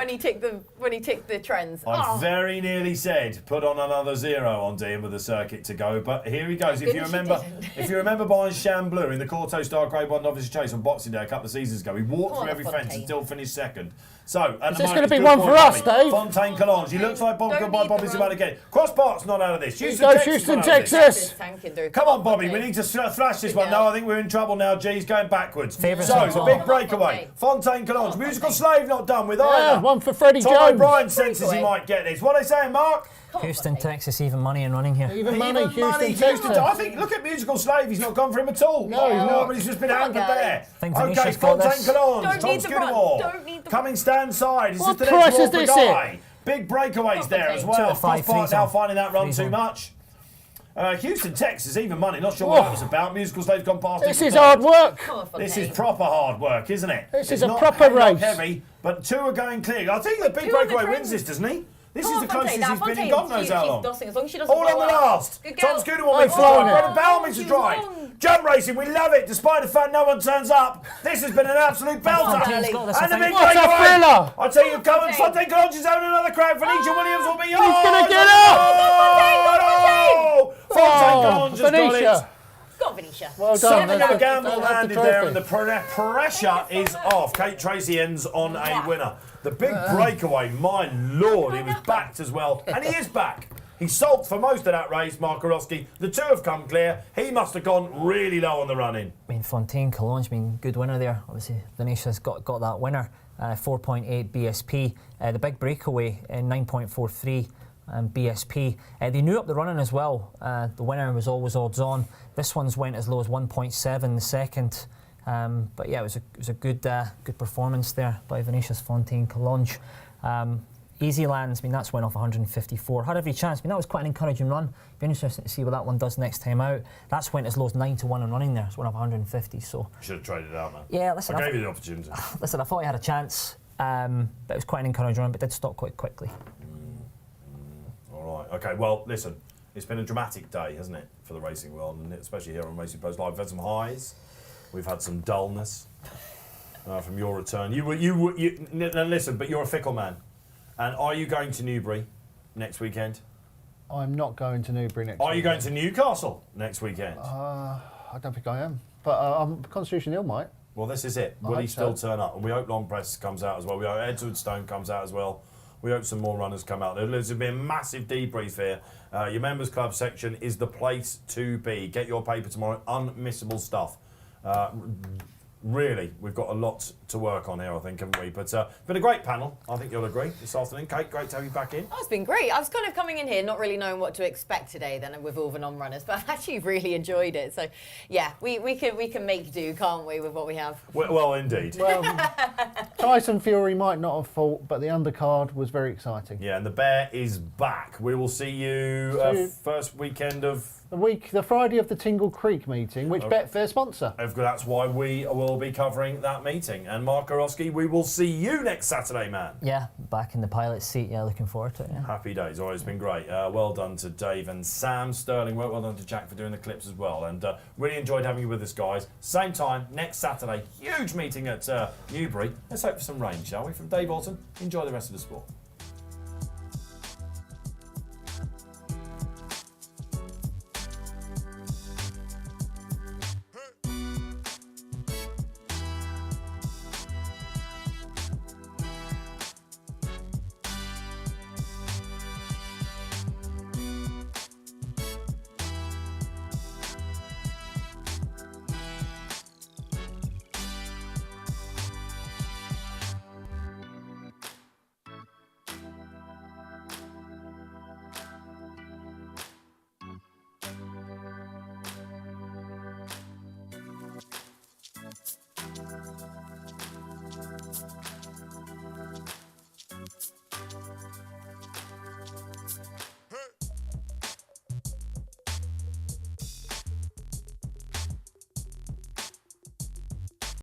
S2: when he ticked the trends.
S1: I
S2: Oh.
S1: very nearly said put on another 0 on Dean with the circuit to go, but here he goes. If you
S2: Goodness, you
S1: remember,
S2: didn't.
S1: if you remember buying Chamblou in the Corto Star Grade 1 Novice Chase on Boxing Day a couple of seasons ago, he walked
S2: Come on,
S1: through every
S2: Fontaine.
S1: fence and still finished second. So at
S3: Is
S1: the
S3: this
S1: moment,
S3: gonna be
S1: it's
S3: one
S1: good
S3: for
S1: boy
S3: us,
S1: Bobby.
S3: Dave?
S1: Fontaine Collonges. He looks like
S2: Don't
S1: Goodbye
S2: need the
S1: Bobby's
S2: run.
S1: about to get it. Crossbar's not out of this.
S3: Go, Houston,
S1: not out of this.
S3: Texas.
S2: Tanking through.
S1: Come on, Bobby, we need to thrash this one. No, I think we're in trouble now, G. He's going backwards.
S4: Favourites
S1: So,
S4: on
S1: the
S4: top.
S1: big breakaway. Fontaine Collonges. Musical Slave not done with either.
S3: Yeah, one for Freddie
S1: Tom
S3: Jones.
S1: O'Brien senses he
S2: Breakaway.
S1: might get this. What are they saying, Mark?
S4: Houston, Texas, even money and running here.
S3: Even money, Houston,
S1: Houston.
S3: Texas.
S1: I think, look at Musical Slave, he's not gone for him at all.
S3: No, he's not.
S1: But he's just been
S2: Come on,
S1: anchored
S2: guys.
S1: there.
S4: Think
S1: Okay,
S4: Venetia's got
S1: Fontaine
S4: this.
S1: Collonges,
S2: Don't
S1: Tom
S2: need the run.
S1: Scudamore.
S2: Don't need the
S1: Coming stand side. Is
S3: What
S1: this the next
S3: price is
S1: Walker
S3: this
S1: guy? Big breakaways there as
S2: Two
S1: well.
S4: at 5,
S1: Crossbar now
S4: 3s
S1: finding that run
S4: Threes
S1: too
S4: on.
S1: much. Houston, Texas, even money. Not sure what
S3: Whoa.
S1: that was about. Musical Slave's gone past
S3: This
S1: it
S3: is
S1: for
S3: hard
S1: third.
S3: work.
S2: Come on,
S1: This
S2: Fontaine.
S1: is proper hard work, isn't it?
S3: This
S1: It's
S3: is a
S1: not
S3: proper
S1: Haydock
S3: race.
S1: heavy, but 2 are going clear. I think the big
S2: Two on the
S1: breakaway
S2: trend.
S1: wins this, doesn't he? This
S2: Come
S1: is
S2: on,
S1: the closest
S2: Fontaine.
S1: he's been in
S2: Now,
S1: God knows
S2: Fontaine,
S1: how
S2: she's
S1: long.
S2: dossing as long as she doesn't
S1: All on
S2: blow
S1: the
S2: up.
S1: last.
S2: Good
S1: Tom
S2: girl.
S1: Scudamore
S3: Oh,
S1: makes
S3: flown
S1: the
S3: it.
S1: drive. Brendan Bellamy to
S2: She's
S1: drive.
S2: wrong.
S1: Jump racing, we love it. Despite the fact no one turns up, this has been an absolute belter.
S2: Fontaine's got
S4: this,
S1: And the
S4: I
S1: big
S4: think.
S3: What a
S1: breakaway.
S3: thriller!
S1: I tell you, come and Fontaine College is having another crack. Felicia Williams will be. He's
S3: gonna get up!
S1: Fontaine College has got it.
S3: Venetia.
S2: Got Venetia.
S3: Well done.
S1: Something
S3: That's
S1: of a
S3: the-
S1: gamble
S3: that's the
S1: landed there,
S3: trophy.
S1: and the pressure is off. Kate Tracey ends on a winner. The big breakaway, my lord, he was backed as well, and he is back. He sulked for most of that race, Marc Hyrhorskyj. The two have come clear. He must have gone really low on the run-in.
S4: I mean, Fontaine Cologne's been good winner there. Obviously, Venetia's got that winner. 4.8 BSP. The big breakaway, 9.43 BSP. They knew up the running as well. The winner was always odds on. This one's went as low as 1.7 the second. But yeah, it was a good performance there by Venetia's Fontaine Cologne. Easy Lands, I mean, that's went off 154. Had every chance. I mean, that was quite an encouraging run. Be interesting to see what that one does next time out. That's went as low as 9-1 in running there. It's went off 150. So
S1: Should have traded it out, man.
S4: yeah, listen,
S1: I gave you the opportunity.
S4: listen, I thought he had a chance, but it was quite an encouraging run, but did stop quite quickly.
S1: All right. Okay. Well, listen. It's been a dramatic day, hasn't it, for the racing world, and especially here on Racing Post Live. We've had some highs. We've had some dullness from your return. Now listen, but you're a fickle man. And are you going to Newbury next weekend?
S3: I'm not going to Newbury next
S1: Are you going
S3: weekend.
S1: to Newcastle next weekend?
S3: I don't think I am. But Constitution Hill might.
S1: Well, this is it.
S3: I
S1: Will he
S3: hope
S1: still
S3: so.
S1: turn up? And we hope Long Press comes out as well. We hope Edward Stone comes out as well. We hope some more runners come out. There's going to be a massive debrief here. Your members club section is the place to be. Get your paper tomorrow. Unmissable stuff. Really, we've got a lot to work on here, I think, haven't we? But been a great panel. I think you'll agree this afternoon. Kate, great to have you back in.
S2: Oh, it's been great. I was kind of coming in here not really knowing what to expect today then with all the non-runners, but I actually really enjoyed it. So, yeah, we can make do, can't we, with what we have?
S1: Well, indeed.
S3: Well, Tyson Fury might not have fought, but the undercard was very exciting.
S1: Yeah, and the bear is back. We will see you first weekend of...
S3: The Friday of the Tingle Creek meeting, which Betfair sponsor.
S1: That's why we will be covering that meeting. And Marc Hyrhorskyj, we will see you next Saturday, man.
S4: Yeah, back in the pilot seat. Yeah, looking forward to it. Yeah.
S1: Happy days. All right, it's been great. Well done to Dave and Sam. Sterling work. Well done to Jack for doing the clips as well. And really enjoyed having you with us, guys. Same time, next Saturday. Huge meeting at Newbury. Let's hope for some rain, shall we? From Dave Orton, enjoy the rest of the sport.